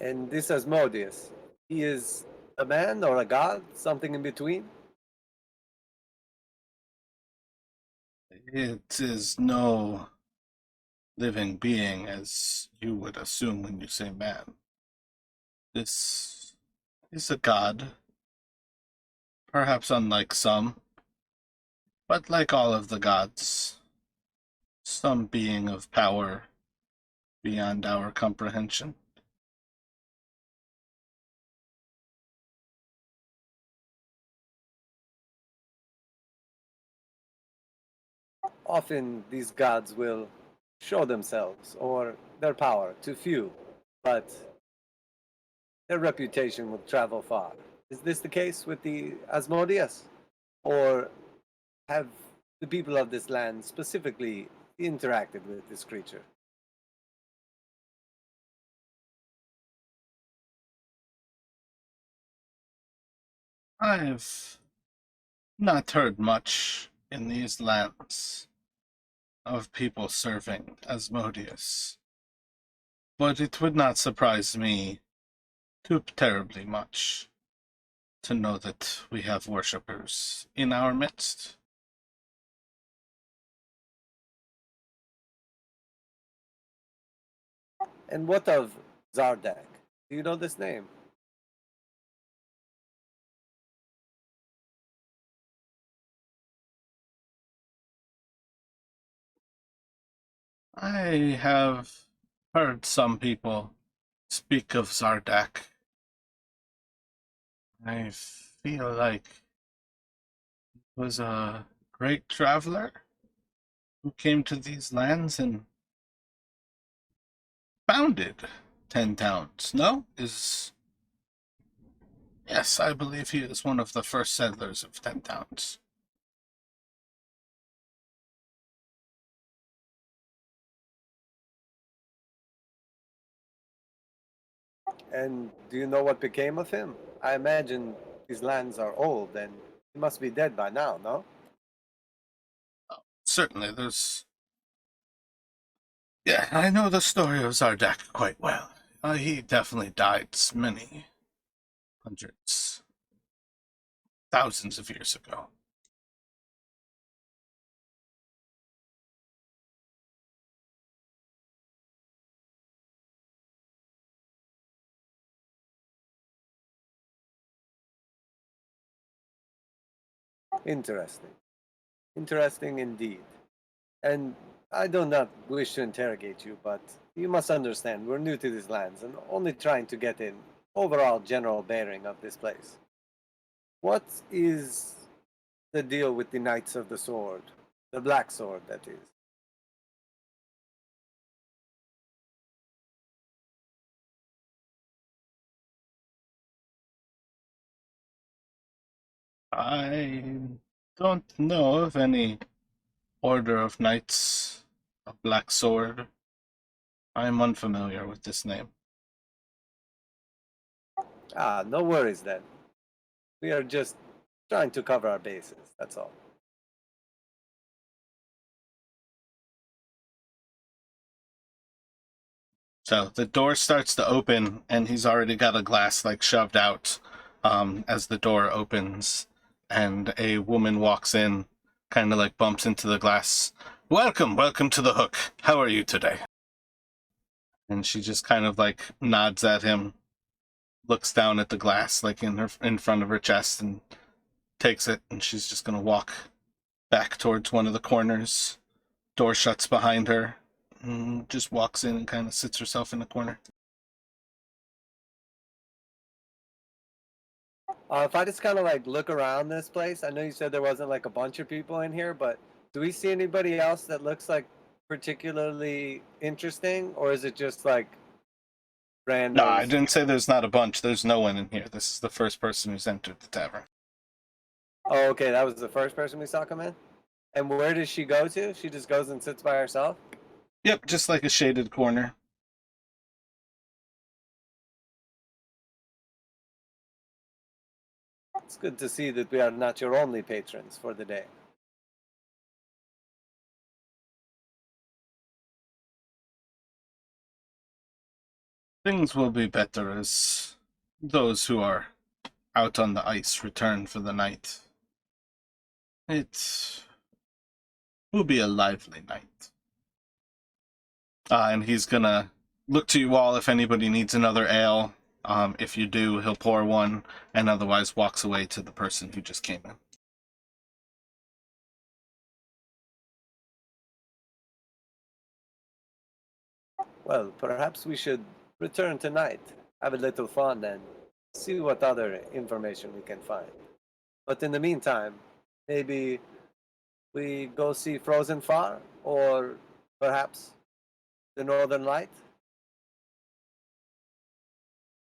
B: And this Asmodius, he is a man or a god? Something in between?
A: It is no living being as you would assume when you say man. This is a god, perhaps unlike some, but like all of the gods, some being of power beyond our comprehension.
B: Often these gods will show themselves or their power to few, but their reputation will travel far. Is this the case with the Asmodeus? Or have the people of this land specifically interacted with this creature?
A: I've not heard much in these lands of people serving Asmodius, but it would not surprise me too terribly much to know that we have worshippers in our midst.
B: And what of Zardak? Do you know this name?
A: I have heard some people speak of Zardak. I feel like he was a great traveler who came to these lands and founded 10 towns. No? Yes, I believe he is one of the first settlers of 10 towns.
B: And do you know what became of him? I imagine these lands are old and he must be dead by now, no?
A: Certainly, Yeah, I know the story of Zardak quite well. He definitely died many hundreds, thousands of years ago.
B: Interesting. Interesting indeed. And I do not wish to interrogate you, but you must understand we're new to these lands and only trying to get an overall general bearing of this place. What is the deal with the Knights of the Sword? The Black Sword, that is.
A: I don't know of any Order of Knights of Black Sword. I am unfamiliar with this name.
B: Ah, no worries then. We are just trying to cover our bases, that's all.
A: So the door starts to open, and he's already got a glass shoved out as the door opens, and a woman walks in, kind of bumps into the glass. Welcome to the Hook. How are you today? And she just kind of nods at him, looks down at the glass in front of her chest, and takes it, and she's just gonna walk back towards one of the corners. Door shuts behind her, and just walks in and kind of sits herself in the corner.
B: If I just kind of look around this place, I know you said there wasn't a bunch of people in here, but do we see anybody else that looks particularly interesting, or is it just
A: No, I
B: randos?
A: didn't say there's not a bunch. There's no one in here. This is the first person who's entered the tavern.
B: Oh, okay, that was the first person we saw come in. And where does she go to? She just goes and sits by herself?
A: Yep, just like a shaded corner.
B: It's good to see that we are not your only patrons for the day.
A: Things will be better as those who are out on the ice return for the night. It will be a lively night. And he's gonna look to you all if anybody needs another ale. If you do, he'll pour one, and otherwise walks away to the person who just came in.
B: Well, perhaps we should return tonight, have a little fun, and see what other information we can find. But in the meantime, maybe we go see Frozen Far, or perhaps the Northern Light?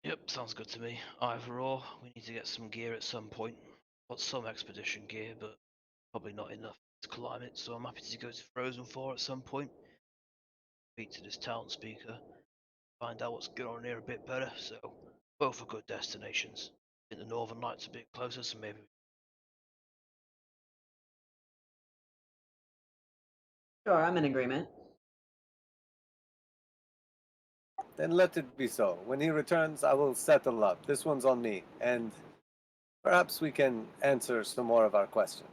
C: Yep, sounds good to me. Either or, we need to get some gear at some point. Got some expedition gear, but probably not enough to climb it, so I'm happy to go to Frozen 4 at some point. Speak to this town speaker, find out what's going on here a bit better, so both are good destinations. think the Northern Lights a bit closer, so maybe.
E: Sure, I'm in agreement.
B: Then let it be so. When he returns, I will settle up. This one's on me, and perhaps we can answer some more of our questions.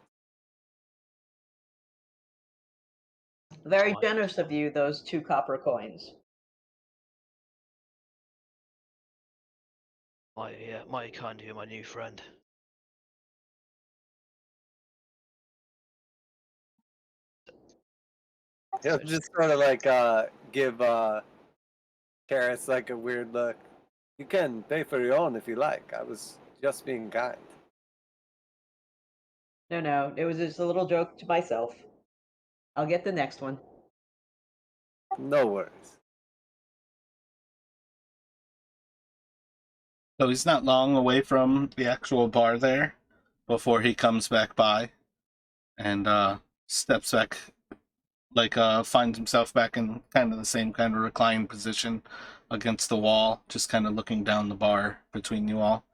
E: Very
C: Fine.
E: generous of you, those 2 copper coins.
C: Mighty kind of you, my new friend.
B: He'll just sort of like give Karis like a weird look. You can pay for your own if you like. I was just being kind.
E: No, it was just a little joke to myself. I'll get the next one.
B: No worries.
A: So he's not long away from the actual bar there before he comes back by and steps back, like finds himself back in kind of the same kind of reclined position against the wall, just kind of looking down the bar between you all.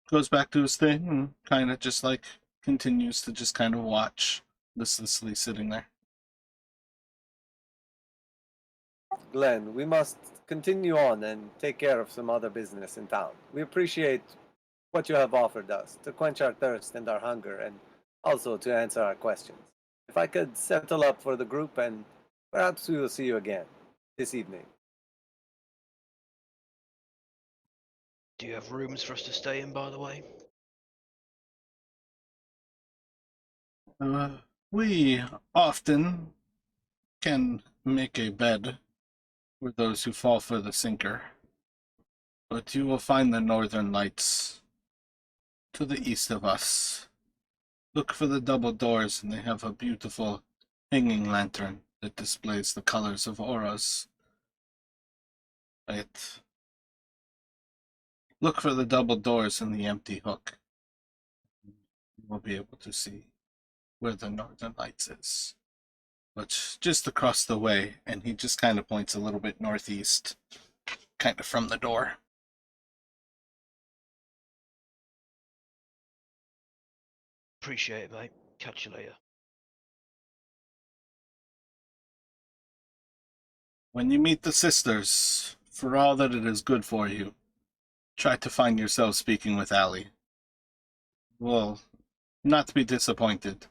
A: Goes back to his thing and kind of just like continues to just kind of watch, listlessly sitting there.
B: Glenn, we must continue on and take care of some other business in town. We appreciate what you have offered us to quench our thirst and our hunger, and also to answer our questions. If I could settle up for the group, and perhaps we will see you again this evening.
C: Do you have rooms for us to stay in, by the way?
A: We often can make a bed for those who fall for the sinker, but you will find the northern lights to the east of us. Look for the double doors, and they have a beautiful hanging lantern that displays the colors of auras. Look for the double doors and the empty hook. You will be able to see where the northern lights is. But just across the way, and he just kind of points a little bit northeast, kind of from the door.
C: Appreciate it, mate. Catch you later.
A: When you meet the sisters, for all that it is good for you, try to find yourself speaking with Allie. Well, not be disappointed.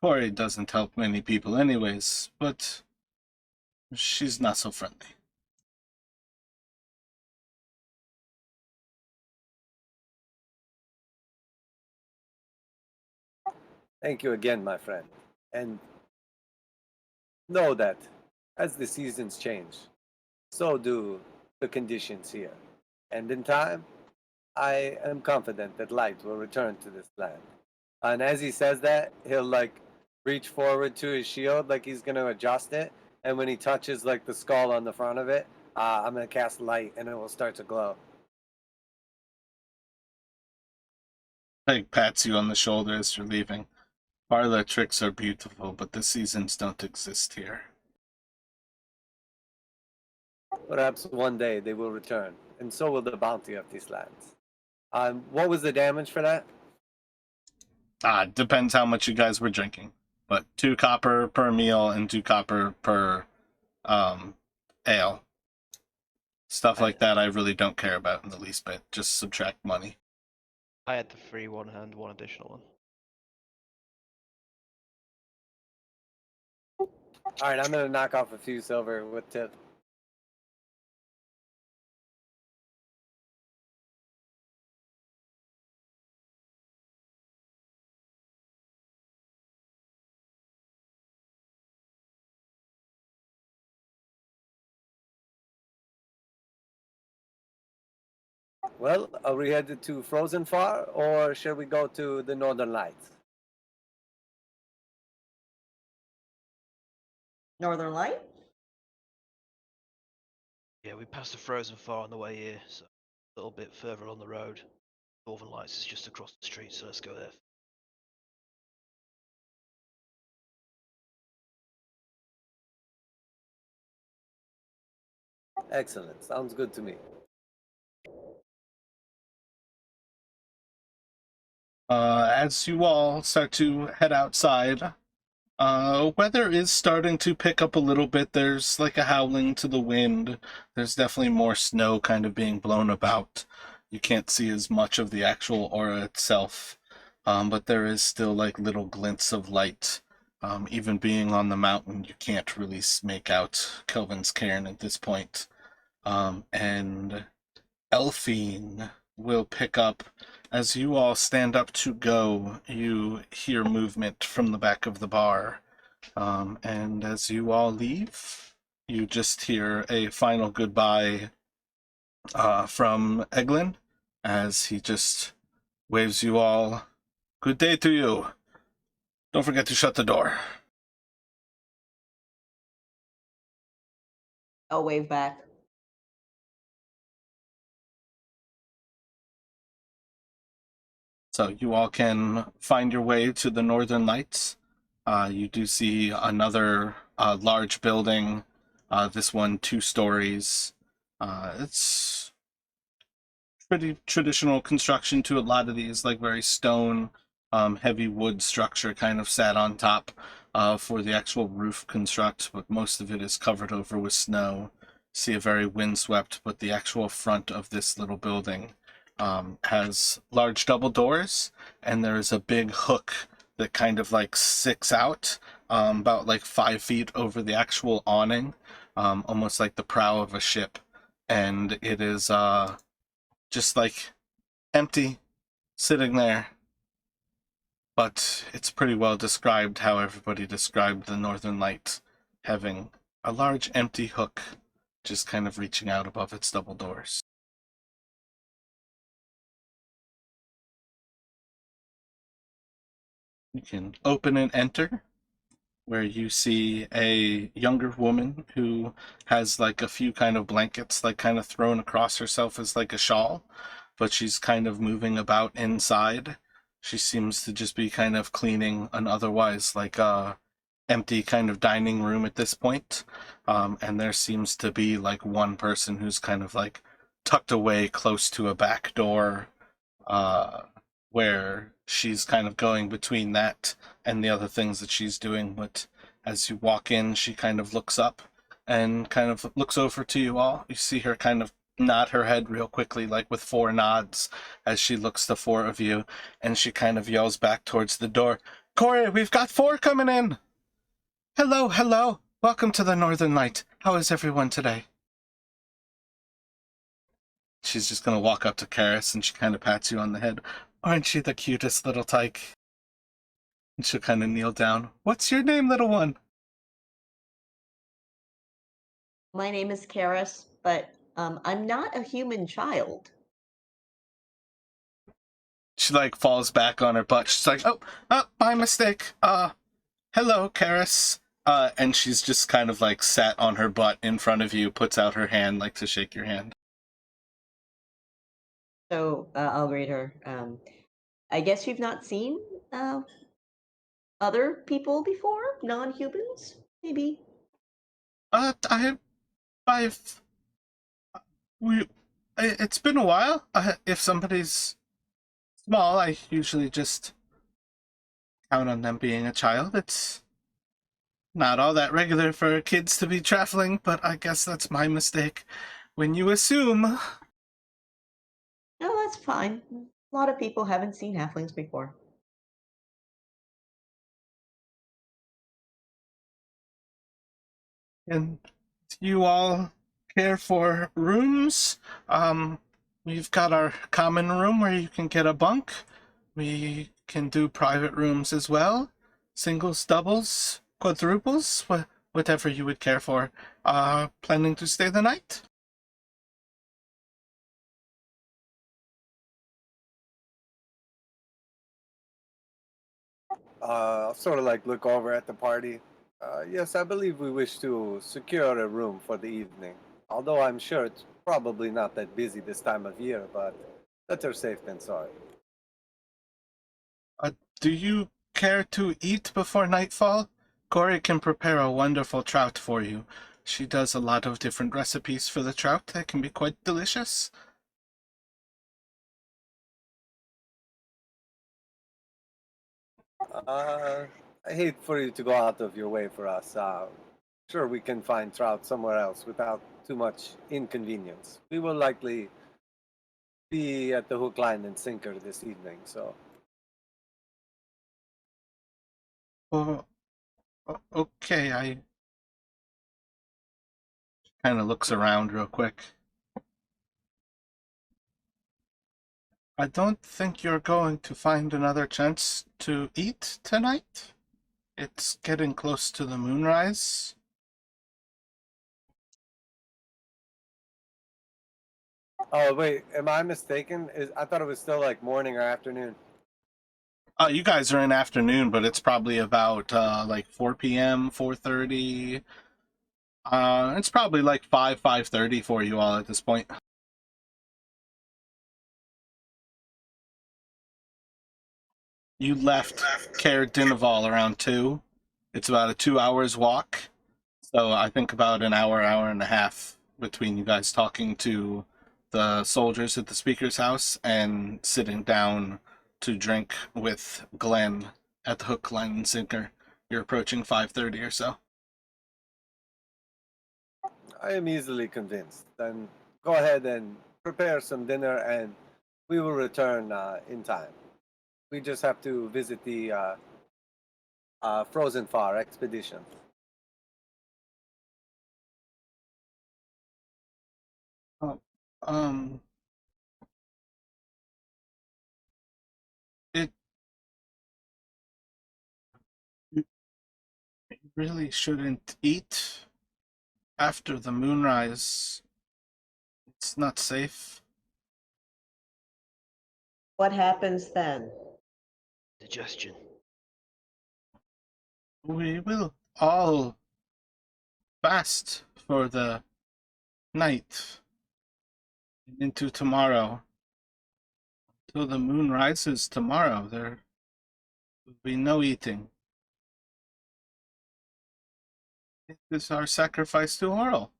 A: Corey doesn't help many people anyways, but she's not so friendly.
B: Thank you again, my friend. And know that as the seasons change, so do the conditions here. And in time, I am confident that light will return to this land. And as he says that, he'll like reach forward to his shield like he's gonna adjust it. And when he touches like the skull on the front of it, I'm gonna cast light and it will start to glow.
A: Peg pats you on the shoulder as you're leaving. Parlor tricks are beautiful, but the seasons don't exist here.
B: Perhaps one day they will return, and so will the bounty of these lands. What was the damage for that?
A: Depends how much you guys were drinking. But 2 copper per meal and 2 copper per ale. Stuff like that I really don't care about in the least bit. Just subtract money.
D: I had the free one and one additional one.
B: All right, I'm gonna knock off a few silver with tip. Well, are we headed to Frozen Far, or shall we go to the Northern Lights?
E: Northern Light?
C: Yeah, we passed the Frozen Far on the way here, so a little bit further on the road. Northern Lights is just across the street, so let's go there.
B: Excellent. Sounds good to me.
A: As you all start to head outside, weather is starting to pick up a little bit. There's like a howling to the wind. There's definitely more snow kind of being blown about. You can't see as much of the actual aura itself, but there is still like little glints of light. Even being on the mountain, you can't really make out Kelvin's cairn at this point. And Elfine will pick up. As you all stand up to go, you hear movement from the back of the bar. And as you all leave, you just hear a final goodbye from Eglin as he just waves you all, "Good day to you. Don't forget to shut the door."
E: I'll wave back.
A: So you all can find your way to the Northern Lights. You do see another large building, this one 2 stories. It's pretty traditional construction to a lot of these, like very stone, heavy wood structure kind of sat on top for the actual roof construct, but most of it is covered over with snow. See a very windswept, but the actual front of this little building has large double doors, and there is a big hook that kind of like sticks out about like 5 feet over the actual awning, almost like the prow of a ship. And it is just like empty, sitting there. But it's pretty well described how everybody described the Northern Light, having a large empty hook just kind of reaching out above its double doors. You can open and enter, where you see a younger woman who has like a few kind of blankets like kind of thrown across herself as like a shawl, but she's kind of moving about inside. She seems to just be kind of cleaning an otherwise like empty kind of dining room at this point. And there seems to be like one person who's kind of like tucked away close to a back door, where she's kind of going between that and the other things that she's doing. But as you walk in, she kind of looks up and kind of looks over to you all. You see her kind of nod her head real quickly, like with 4 nods, as she looks to 4 of you, and she kind of yells back towards the door, "Corey, we've got 4 coming in!" "Hello, hello! Welcome to the Northern Light. How is everyone today?" She's just going to walk up to Karis, and she kind of pats you on the head. "Aren't you the cutest little tyke?" And she'll kind of kneel down. "What's your name, little one?"
E: My name is Karis, but I'm not a human child.
A: She like falls back on her butt. She's like, oh, my mistake. Hello, Karis." And she's just kind of like sat on her butt in front of you, puts out her hand like to shake your hand.
E: So I'll greet her. I guess you've not seen other people before, non-humans, maybe.
A: I've, it's been a while. If somebody's small, I usually just count on them being a child. It's not all that regular for kids to be traveling, but I guess that's my mistake. When you assume.
E: No, that's fine. A lot of people haven't seen halflings before.
A: And do you all care for rooms? We've got our common room where you can get a bunk. We can do private rooms as well. Singles, doubles, quadruples, whatever you would care for. Planning to stay the night?
B: I'll sort of like look over at the party. Yes, I believe we wish to secure a room for the evening. Although I'm sure it's probably not that busy this time of year, but better safe than sorry.
A: Do you care to eat before nightfall? Corey can prepare a wonderful trout for you. She does a lot of different recipes for the trout that can be quite delicious.
B: I hate for you to go out of your way for us. Sure, we can find trout somewhere else without too much inconvenience. We will likely be at the hook, line, and sinker this evening, so.
A: Well, okay, I kind of looks around real quick. I don't think you're going to find another chance to eat tonight. It's getting close to the moonrise.
B: Oh, wait, am I mistaken? I thought it was still like morning or afternoon.
A: You guys are in afternoon, but it's probably about like 4 p.m., 4:30. It's probably like 5:30 for you all at this point. You left Caer-Konig around 2. It's about a 2 hours walk. So I think about an hour and a half between you guys talking to the soldiers at the speaker's house and sitting down to drink with Glenn at the hook, line, and sinker. You're approaching 5:30 or so.
B: I am easily convinced. Then go ahead and prepare some dinner, and we will return in time. We just have to visit the Frozen Far expedition.
A: Um, it you really shouldn't eat after the moonrise. It's not safe.
E: What happens then?
C: Digestion.
A: We will all fast for the night and into tomorrow. Till the moon rises tomorrow, there will be no eating. It is our sacrifice to Oral.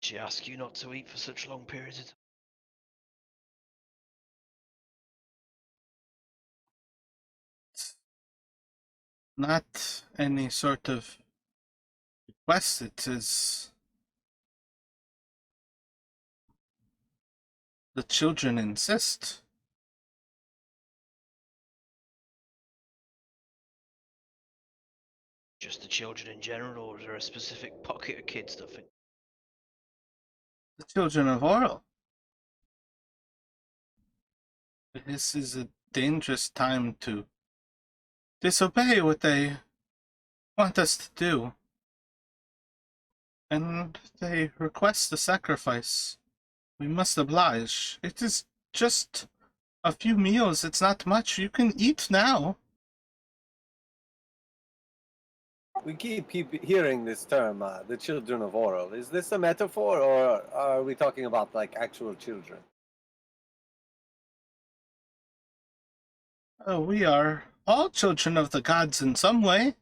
C: She asked you not to eat for such long periods of time.
A: It's not any sort of request, it is the children insist.
C: Just the children in general, or is there a specific pocket of kids that think?
A: The children of Oral. This is a dangerous time to disobey what they want us to do. And they request a sacrifice. We must oblige. It is just a few meals. It's not much. You can eat now.
B: We keep hearing this term, the children of Oral. Is this a metaphor, or are we talking about like actual children?
A: We are all children of the gods in some way.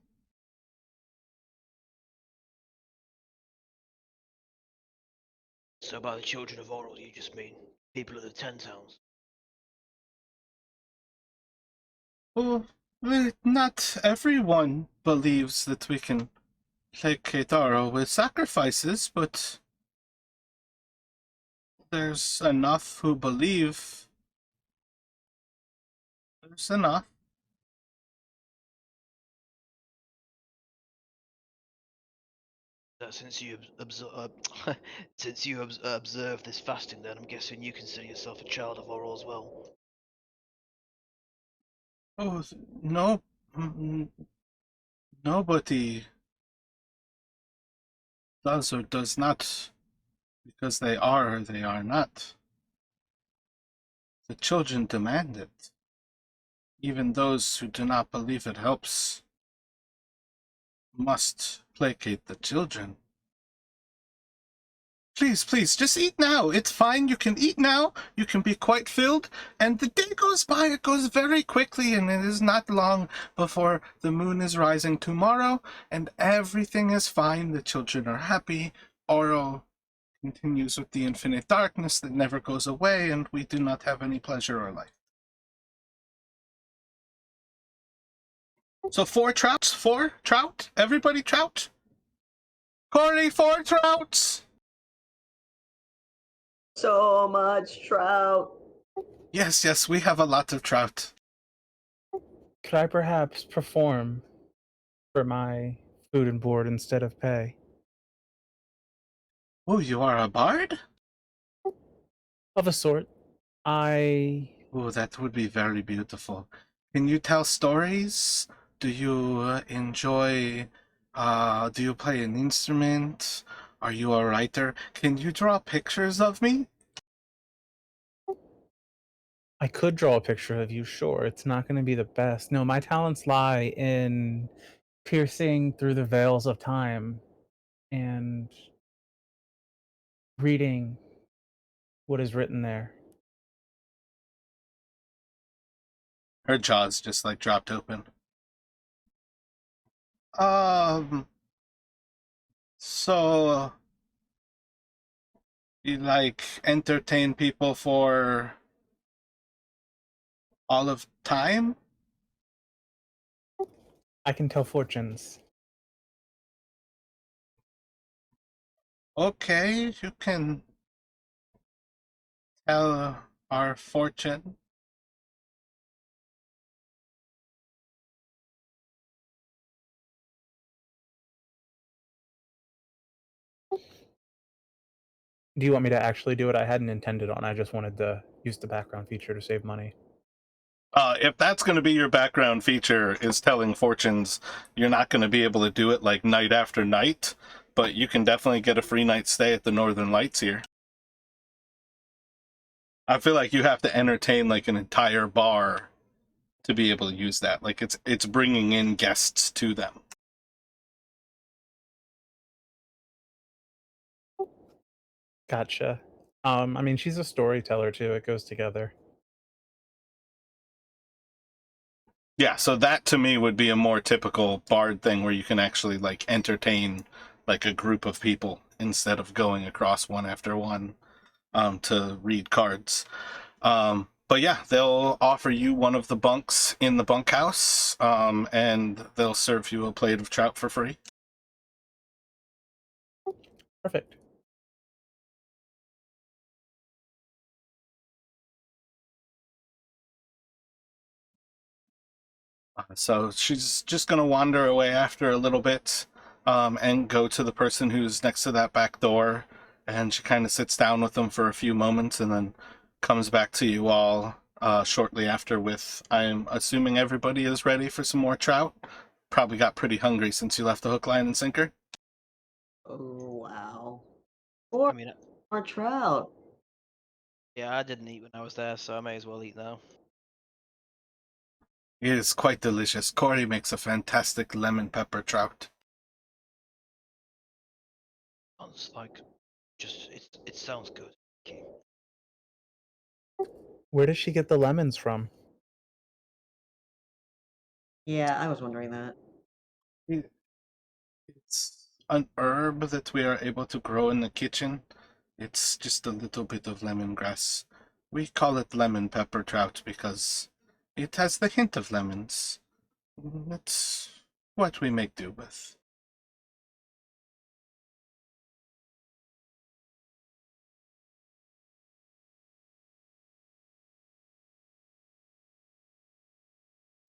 C: So by the children of Oral, you just mean people of the 10 towns?
A: Well, not everyone believes that we can placate Oro with sacrifices, but there's enough who believe. There's enough.
C: Since you observe this fasting, then I'm guessing you consider yourself a child of Oral as well.
A: Oh, no. Nobody does or does not because they are or they are not. The children demand it. Even those who do not believe it helps must placate the children. Please, please, just eat now. It's fine. You can eat now. You can be quite filled. And the day goes by. It goes very quickly, and it is not long before the moon is rising tomorrow, and everything is fine. The children are happy. Oro continues with the infinite darkness that never goes away, and we do not have any pleasure or life. So 4 trouts? 4 trout? Everybody trout? Corey, 4 trouts!
E: So much trout.
A: Yes, we have a lot of trout.
F: Could I perhaps perform for my food and board instead of pay?
A: Oh, you are a bard?
F: Of a sort.
A: Oh, that would be very beautiful. Can you tell stories? Do you do you play an instrument? Are you a writer? Can you draw pictures of me?
F: I could draw a picture of you, sure. It's not going to be the best. No, my talents lie in piercing through the veils of time and reading what is written there.
A: Her jaws just like dropped open. So you like entertain people for all of time?
F: I can tell fortunes.
A: Okay, you can tell our fortune.
F: Do you want me to actually do it? I hadn't intended on. I just wanted to use the background feature to save money.
A: If that's going to be your background feature, is telling fortunes, you're not going to be able to do it like night after night, but you can definitely get a free night stay at the Northern Lights here. I feel like you have to entertain like an entire bar to be able to use that. Like it's bringing in guests to them.
F: Gotcha. I mean, she's a storyteller too. It goes together.
A: Yeah, so that to me would be a more typical bard thing where you can actually like entertain like a group of people instead of going across one after one to read cards. But yeah, they'll offer you one of the bunks in the bunkhouse, and they'll serve you a plate of trout for free.
F: Perfect.
A: So she's just going to wander away after a little bit and go to the person who's next to that back door. And she kind of sits down with them for a few moments and then comes back to you all shortly after with, I'm assuming everybody is ready for some more trout. Probably got pretty hungry since you left the hook, line, and sinker.
E: Oh, wow.
C: I mean,
E: More trout.
C: yeah, I didn't eat when I was there, so I may as well eat now.
A: It is quite delicious. Corey makes a fantastic lemon pepper trout.
C: Sounds like it sounds good. Okay.
F: Where does she get the lemons from?
E: Yeah, I was wondering that.
A: It's an herb that we are able to grow in the kitchen. It's just a little bit of lemongrass. We call it lemon pepper trout because it has the hint of lemons. It's what we make do with.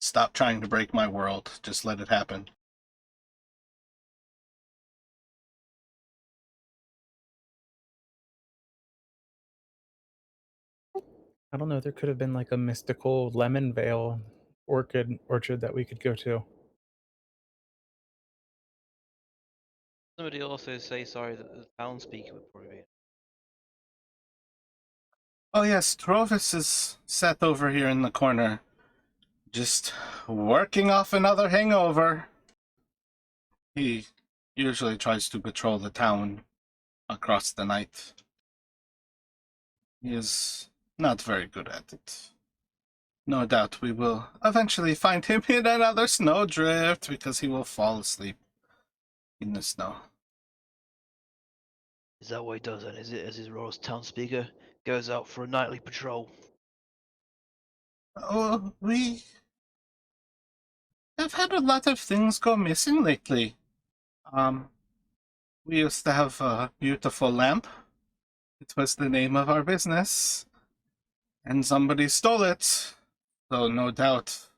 A: Stop trying to break my world. Just let it happen.
F: I don't know. There could have been like a mystical lemon veil orchard that we could go to.
D: Somebody also say sorry that the townspeaker would probably be.
A: Oh yes, Trovis is sat over here in the corner, just working off another hangover. He usually tries to patrol the town across the night. He is not very good at it. No doubt we will eventually find him in another snowdrift because he will fall asleep in the snow.
C: Is that what he does then? Is it as his role as town speaker goes out for a nightly patrol?
A: Oh, we have had a lot of things go missing lately. We used to have a beautiful lamp. It was the name of our business. And somebody stole it. So no doubt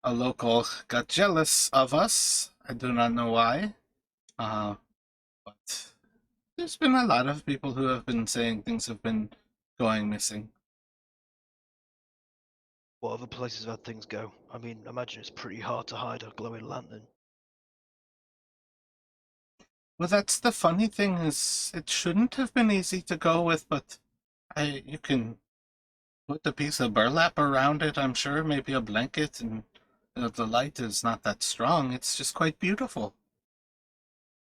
A: a local got jealous of us. I do not know why. But there's been a lot of people who have been saying things have been going missing.
C: What other places have had things go? I mean, imagine it's pretty hard to hide a glowing lantern.
A: Well, that's the funny thing is it shouldn't have been easy to go with, but you can put a piece of burlap around it, I'm sure, maybe a blanket, and the light is not that strong. It's just quite beautiful.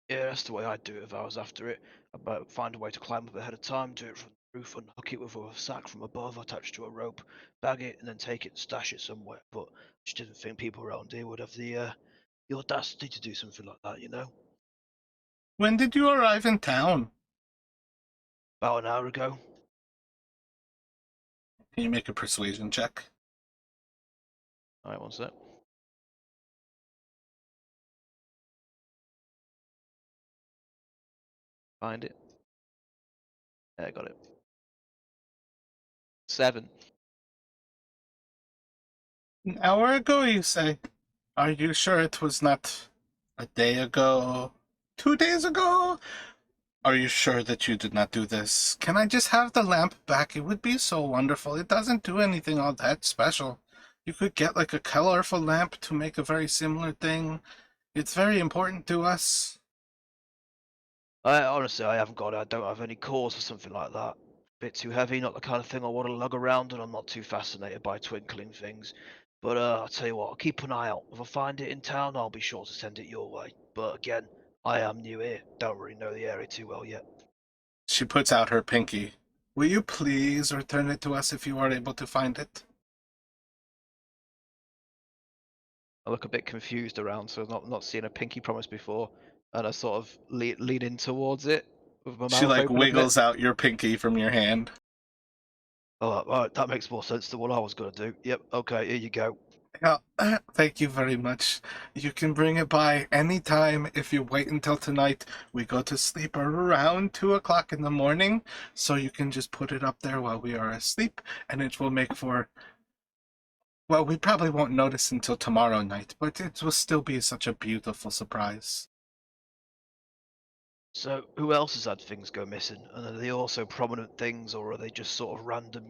C: Yeah, that's the way I'd do it if I was after it. I'd find a way to climb up ahead of time, do it from the roof, and hook it with a sack from above attached to a rope, bag it, and then take it and stash it somewhere. But I just didn't think people around here would have the audacity to do something like that, you know?
A: When did you arrive in town?
C: About an hour ago.
A: Can you make a persuasion check?
D: Alright, one sec. Find it. Yeah, I got it. 7.
A: An hour ago, you say? Are you sure it was not a day ago? 2 days ago? Are you sure that you did not do this? Can I just have the lamp back? It would be so wonderful. It doesn't do anything all that special. You could get like a colorful lamp to make a very similar thing. It's very important to us.
C: Honestly, I haven't got it. I don't have any cause for something like that. Bit too heavy, not the kind of thing I want to lug around, and I'm not too fascinated by twinkling things. But I'll tell you what, I'll keep an eye out. If I find it in town, I'll be sure to send it your way. But again, I am new here. Don't really know the area too well yet.
A: She puts out her pinky. Will you please return it to us if you are able to find it?
D: I look a bit confused around, so not seeing a pinky promise before, and I sort of lean in towards it with my
A: She
D: mouth
A: like
D: open a bit.
A: wiggles out your pinky from your hand.
C: All right, that makes more sense than what I was going to do. Yep, okay, here you go.
A: Yeah, thank you very much. You can bring it by any time if you wait until tonight. We go to sleep around 2 o'clock in the morning, so you can just put it up there while we are asleep, and it will make for... Well, we probably won't notice until tomorrow night, but it will still be such a beautiful surprise.
C: So, who else has had things go missing? And are they also prominent things, or are they just sort of random,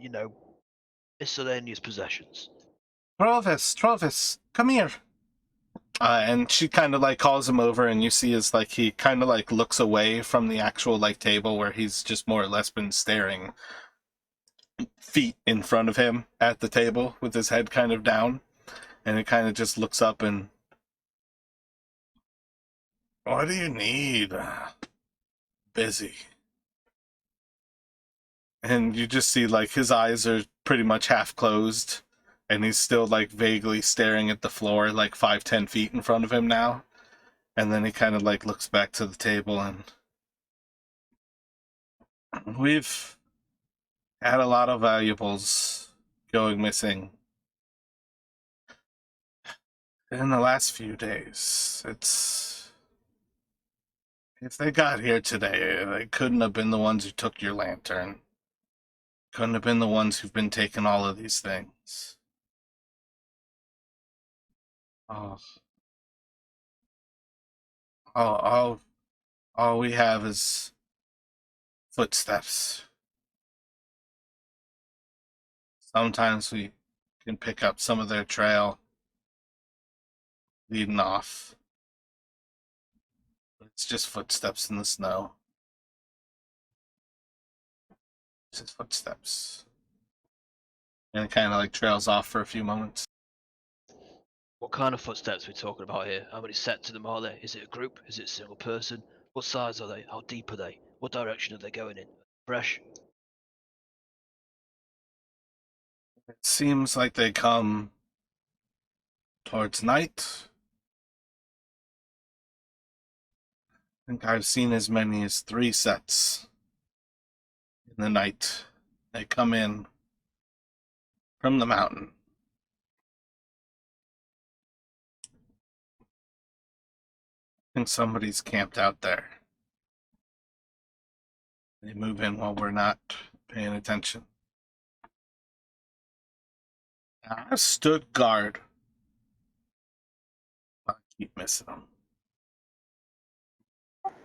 C: miscellaneous possessions?
A: Trovis, come here. And she kind of like calls him over, and you see is like he kind of like looks away from the actual like table where he's just more or less been staring feet in front of him at the table with his head kind of down, and he kind of just looks up and, what do you need? Busy. And you just see like his eyes are pretty much half closed, and he's still like vaguely staring at the floor like 5-10 feet in front of him now. And then he kind of like looks back to the table, and we've had a lot of valuables going missing in the last few days. If they got here today, they couldn't have been the ones who took your lantern. Couldn't have been the ones who've been taking all of these things. Oh. All we have is footsteps. Sometimes we can pick up some of their trail leading off. It's just footsteps in the snow. It's just footsteps. And it kind of like trails off for a few moments.
C: What kind of footsteps are we talking about here? How many sets of them are there? Is it a group? Is it a single person? What size are they? How deep are they? What direction are they going in? Fresh?
A: It seems like they come towards night. I think I've seen as many as 3 sets in the night. They come in from the mountain. I think somebody's camped out there. They move in while we're not paying attention. I stood guard. I keep missing them.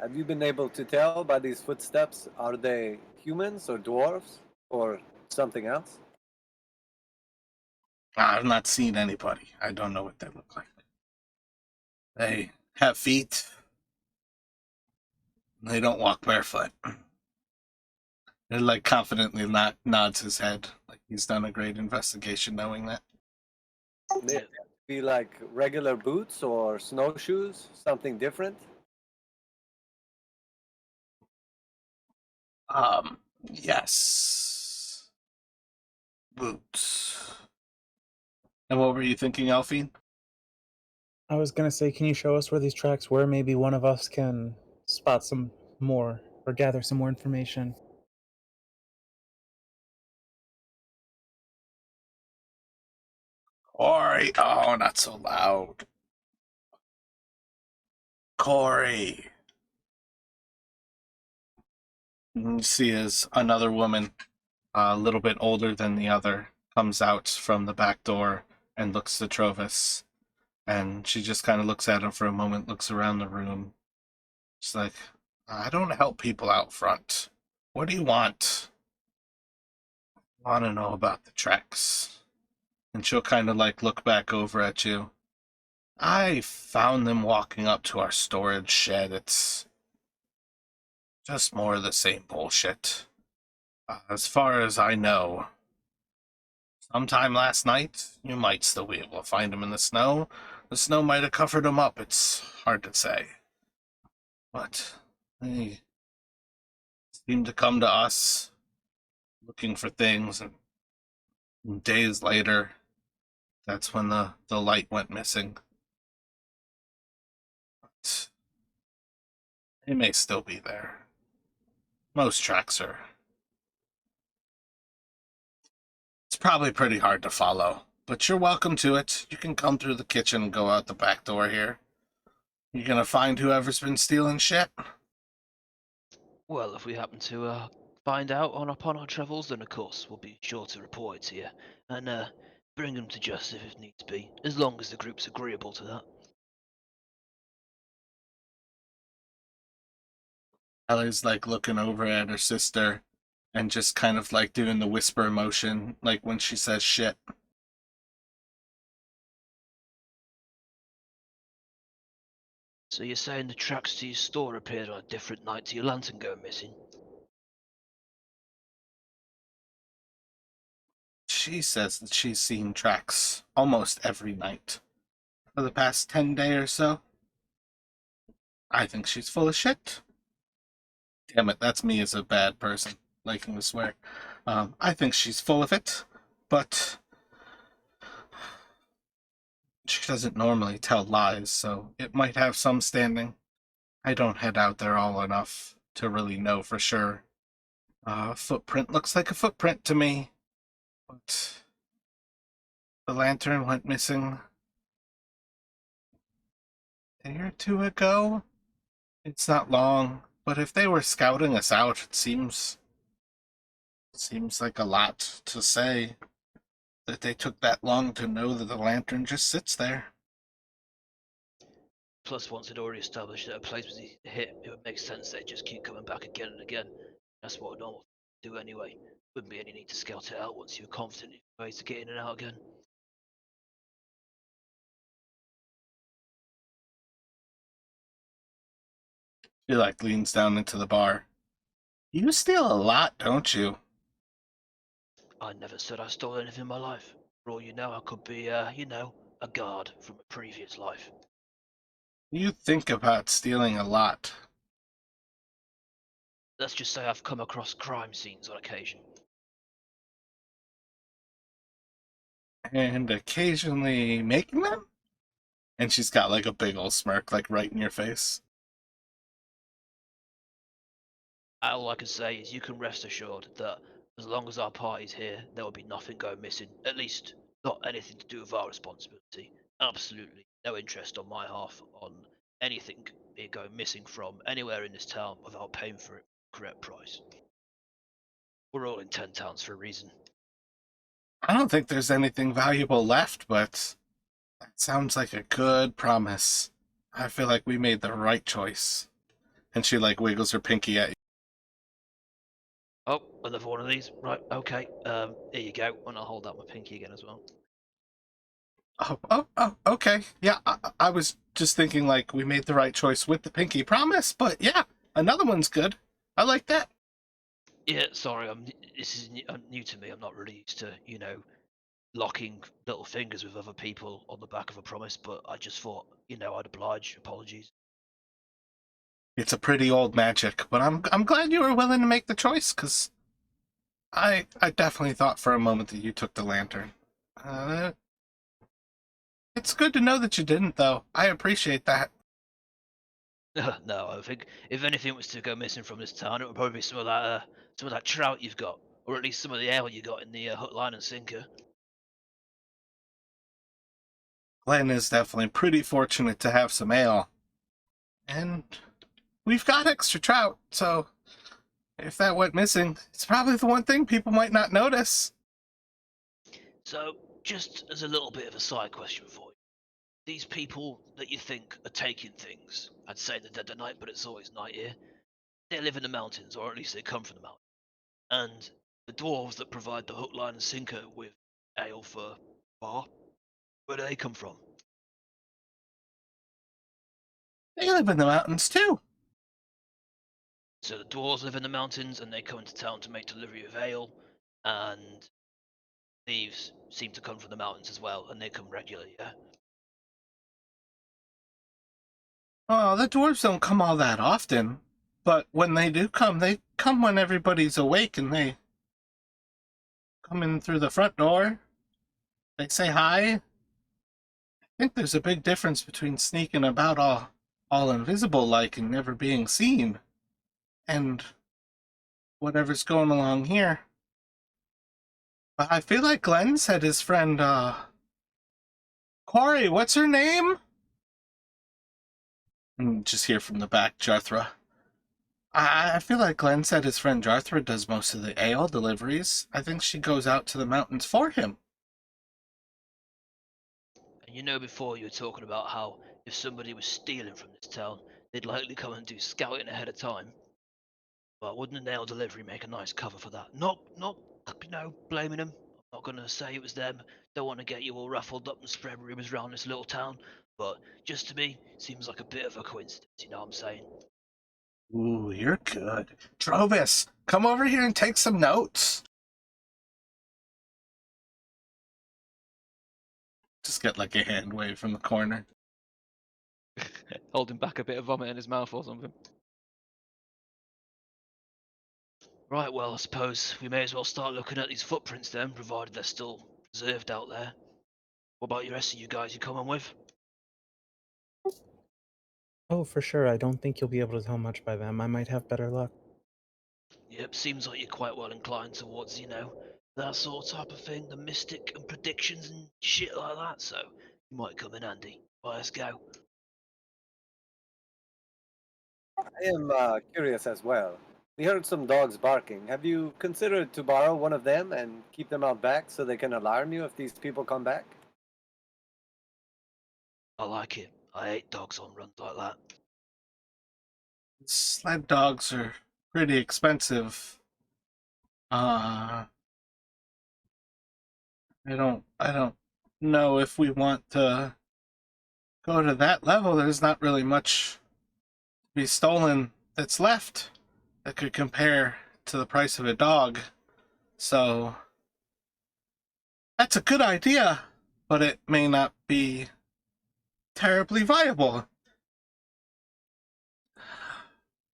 B: Have you been able to tell by these footsteps, are they humans or dwarves or something else?
A: I've not seen anybody. I don't know what they look like. They have feet. They don't walk barefoot. It like confidently nods his head, like he's done a great investigation knowing that.
B: They
C: Yeah.
B: tend to be like regular boots or snowshoes, something different.
A: Yes. Boots. And what were you thinking, Elfie?
F: I was gonna say, can you show us where these tracks were? Maybe one of us can spot some more or gather some more information.
A: Corey. Oh, not so loud. Corey. And you see as another woman, a little bit older than the other, comes out from the back door and looks to Trovis. And she just kind of looks at him for a moment, looks around the room. She's like, I don't help people out front. What do you want? I want to know about the tracks. And she'll kind of like look back over at you. I found them walking up to our storage shed. It's just more of the same bullshit. As far as I know, sometime last night, you might still be able to find them in the snow. The snow might have covered them up. It's hard to say. But they seem to come to us looking for things, and days later, that's when the light went missing. But they may still be there. Most tracks are. It's probably pretty hard to follow, but you're welcome to it. You can come through the kitchen and go out the back door here. You gonna find whoever's been stealing shit?
C: Well, if we happen to find out upon our travels, then of course we'll be sure to report it to you and bring them to justice if needs be, as long as the group's agreeable to that.
A: Ellie's like looking over at her sister and just kind of like doing the whisper motion, like when she says shit.
C: So you're saying the tracks to your store appeared on a different night to your lantern going missing?
A: She says that she's seen tracks almost every night for the past 10 days or so. I think she's full of shit. Damn it, that's me as a bad person, liking to swear. I think she's full of it, but she doesn't normally tell lies, so it might have some standing. I don't head out there all enough to really know for sure. Footprint looks like a footprint to me, but the lantern went missing a day or two ago. It's not long, but if they were scouting us out, it seems like a lot to say that they took that long to know that the lantern just sits there.
C: Plus, once they'd already established that a place was a hit, it would make sense they'd just keep coming back again and again. That's what a normal thing would do anyway. Wouldn't be any need to scout it out once you were confident in your ways to get in and out again.
A: She like leans down into the bar. You steal a lot, don't you?
C: I never said I stole anything in my life. For all you know, I could be, a guard from a previous life.
A: You think about stealing a lot.
C: Let's just say I've come across crime scenes on occasion.
A: And occasionally making them? And she's got like a big old smirk like right in your face.
C: All I can say is you can rest assured that as long as our party's here, there will be nothing going missing. At least, not anything to do with our responsibility. Absolutely no interest on my half on anything being going missing from anywhere in this town without paying for it the correct price. We're all in 10 towns for a reason.
A: I don't think there's anything valuable left, but that sounds like a good promise. I feel like we made the right choice. And she, like, wiggles her pinky at you.
C: Oh, another one of these. Right, okay. Here you go. And I'll hold out my pinky again as well.
A: Oh, okay. Yeah, I was just thinking, like, we made the right choice with the pinky promise, but yeah, another one's good. I like that.
C: Yeah, sorry, this is new to me. I'm not really used to, locking little fingers with other people on the back of a promise, but I just thought, I'd oblige. Apologies.
A: It's a pretty old magic, but I'm glad you were willing to make the choice, because I definitely thought for a moment that you took the lantern. It's good to know that you didn't, though. I appreciate that.
C: No, I think if anything was to go missing from this town, it would probably be some of that trout you've got, or at least some of the ale you got in the hook, line, and sinker.
A: Glenn is definitely pretty fortunate to have some ale. And we've got extra trout, so if that went missing, it's probably the one thing people might not notice.
C: So, just as a little bit of a side question for you, these people that you think are taking things, I'd say they're dead at night, but it's always night here. They live in the mountains, or at least they come from the mountains. And the dwarves that provide the hook, line, and sinker with ale for bar, where do they come from?
A: They live in the mountains, too.
C: So the dwarves live in the mountains, and they come into town to make delivery of ale, and thieves seem to come from the mountains as well, and they come regularly, yeah?
A: Oh, the dwarves don't come all that often, but when they come when everybody's awake, and they come in through the front door. They say hi. I think there's a big difference between sneaking about all invisible like and never being seen, and whatever's going along here. But I feel like Glenn said his friend, Corey, what's her name? And just hear from the back, Jarthra. I feel like Glenn said his friend Jarthra does most of the ale deliveries. I think she goes out to the mountains for him.
C: And before you were talking about how if somebody was stealing from this town, they'd likely come and do scouting ahead of time. But wouldn't an ale delivery make a nice cover for that? Not, blaming them. I'm not gonna say it was them. Don't want to get you all ruffled up and spread rumors around this little town. But just to me, seems like a bit of a coincidence. You know what I'm saying?
A: Ooh, you're good. Drovis, come over here and take some notes. Just get like a hand wave from the corner.
D: Holding back a bit of vomit in his mouth or something.
C: Right, well, I suppose we may as well start looking at these footprints then, provided they're still preserved out there. What about the rest of you guys you coming with?
G: Oh, for sure. I don't think you'll be able to tell much by them. I might have better luck.
C: Yep, seems like you're quite well inclined towards, that sort of type of thing, the mystic and predictions and shit like that, so you might come in handy. Right, let's go.
B: I am curious as well. We heard some dogs barking. Have you considered to borrow one of them and keep them out back so they can alarm you if these people come back?
C: I like it. I hate dogs on runs like that.
A: Sled dogs are pretty expensive. I don't know if we want to go to that level. There's not really much to be stolen that's left that could compare to the price of a dog. So that's a good idea, but it may not be terribly viable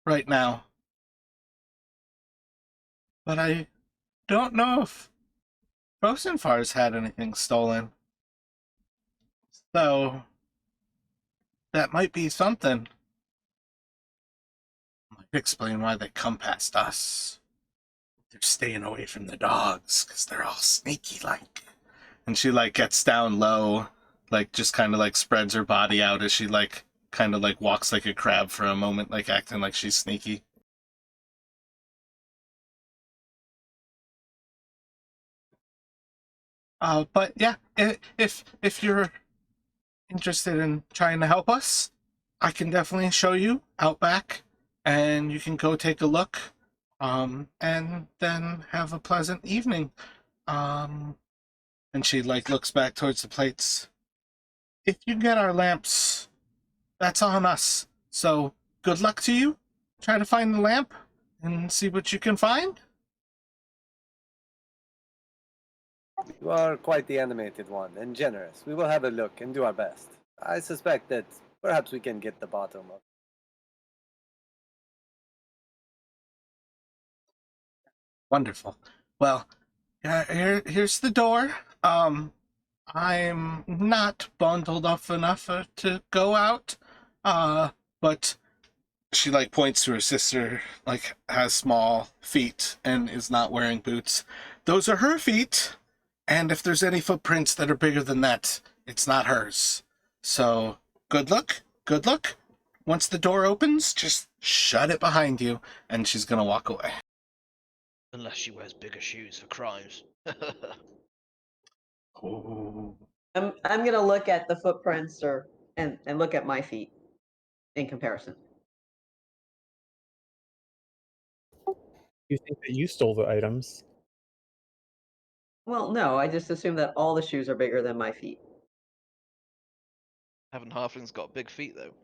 A: right now. But I don't know if Rosenfar's had anything stolen. So that might be something. Oh my explain why they come past us. They're staying away from the dogs because they're all sneaky like. And she like gets down low, like just kind of like spreads her body out as she like kind of like walks like a crab for a moment, like acting like she's sneaky. But yeah, if you're interested in trying to help us, I can definitely show you out back, and you can go take a look, and then have a pleasant evening. And she like looks back towards the plates. If you get our lamps, that's on us. So good luck to you. Try to find the lamp and see what you can find.
B: You are quite the animated one and generous. We will have a look and do our best. I suspect that perhaps we can get the bottom of.
A: Wonderful. Well, here's the door. I'm not bundled up enough to go out. But she like points to her sister, like has small feet and is not wearing boots. Those are her feet, and if there's any footprints that are bigger than that, it's not hers. So good luck. Good luck. Once the door opens, just shut it behind you, and she's gonna walk away.
C: Unless she wears bigger shoes for crimes.
A: Oh.
E: I'm gonna look at the footprints and look at my feet in comparison.
G: You think that you stole the items?
E: Well, no, I just assume that all the shoes are bigger than my feet.
D: Haven't halflings got big feet though?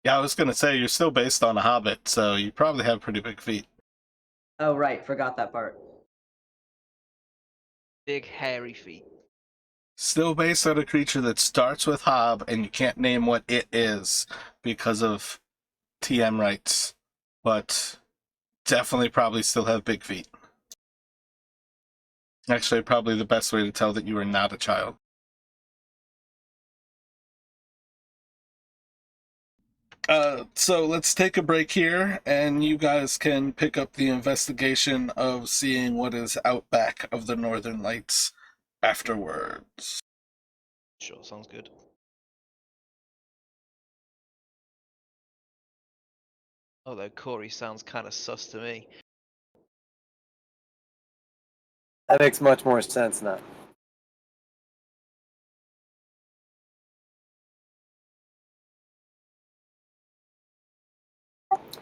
A: Yeah, I was gonna say you're still based on a hobbit, so you probably have pretty big feet.
E: Oh, right, forgot that part.
D: Big hairy feet.
A: Still based on a creature that starts with Hob, and you can't name what it is because of TM rights, but definitely probably still have big feet. Actually, probably the best way to tell that you are not a child. So let's take a break here, and you guys can pick up the investigation of seeing what is out back of the Northern Lights afterwards.
D: Sure, sounds good. Although Corey sounds kind of sus to me.
B: That makes much more sense now.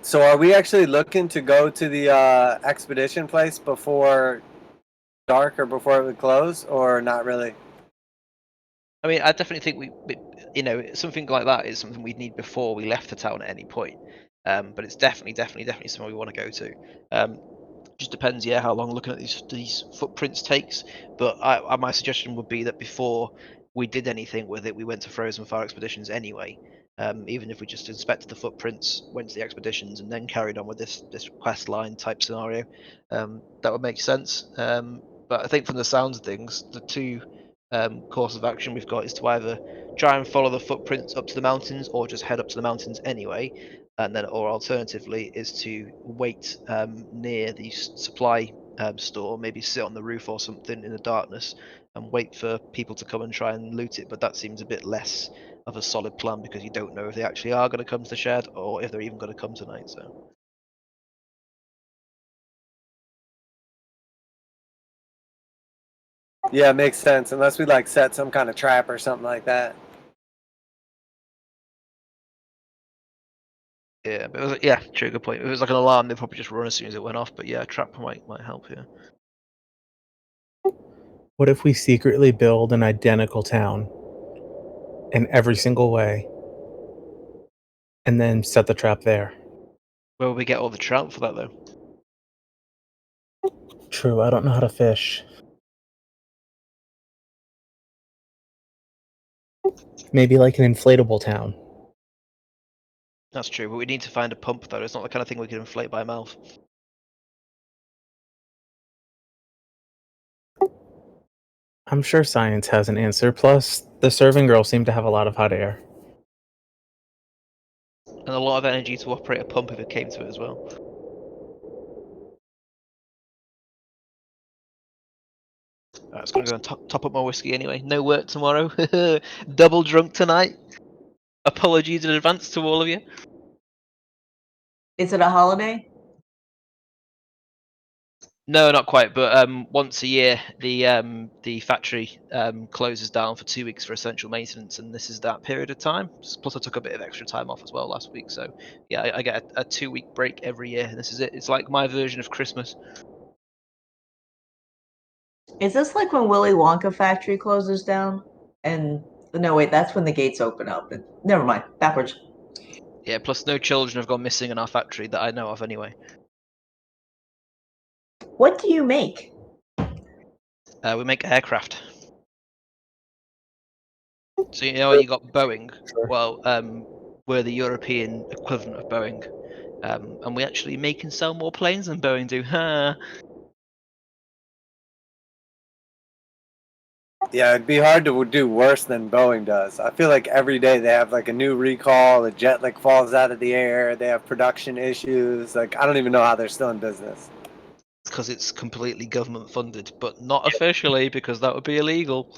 B: So are we actually looking to go to the expedition place before dark or before it would close, or not really?
D: I mean, I definitely think we something like that is something we'd need before we left the town at any point. But it's definitely something we want to go to. Just depends, yeah, how long looking at these footprints takes. But my suggestion would be that before we did anything with it, we went to Frozen Fire expeditions anyway. Even if we just inspected the footprints, went to the expeditions, and then carried on with this quest line type scenario, that would make sense. But I think from the sounds of things, the two course of action we've got is to either try and follow the footprints up to the mountains, or just head up to the mountains anyway, and then, or alternatively, is to wait near the supply store, maybe sit on the roof or something in the darkness, and wait for people to come and try and loot it. But that seems a bit less of a solid plan because you don't know if they actually are going to come to the shed or if they're even going to come tonight. So.
B: Yeah, it makes sense. Unless we like set some kind of trap or something like that.
D: Yeah, but it was, yeah, true, good point. If it was like an alarm, they'd probably just run as soon as it went off. But yeah, a trap might help here.
G: What if we secretly build an identical town in every single way and then set the trap there?
D: Where will we get all the trout for that though?
G: True, I don't know how to fish. Maybe like an inflatable town.
D: That's true, but we need to find a pump though. It's not the kind of thing we can inflate by mouth.
G: I'm sure science has an answer. Plus, the serving girl seemed to have a lot of hot air.
D: And a lot of energy to operate a pump if it came to it as well. I was gonna go and top up my whiskey anyway. No work tomorrow. Double drunk tonight. Apologies in advance to all of you.
E: Is it a holiday?
D: No, not quite. But once a year, the factory closes down for 2 weeks for essential maintenance, and this is that period of time. Plus, I took a bit of extra time off as well last week, so yeah, I get a 2-week break every year. This is it. It's like my version of Christmas.
E: Is this like when Willy Wonka factory closes down? And no, wait, that's when the gates open up. Never mind, backwards.
D: Yeah. Plus, no children have gone missing in our factory that I know of, anyway.
E: What do you make?
D: We make aircraft. So you know you got Boeing.
G: Sure.
D: Well, we're the European equivalent of Boeing, and we actually make and sell more planes than Boeing do.
B: Yeah, it'd be hard to do worse than Boeing does. I feel like every day they have like a new recall, a jet like falls out of the air, they have production issues. Like I don't even know how they're still in business.
D: Because it's completely government funded, but not officially because that would be illegal.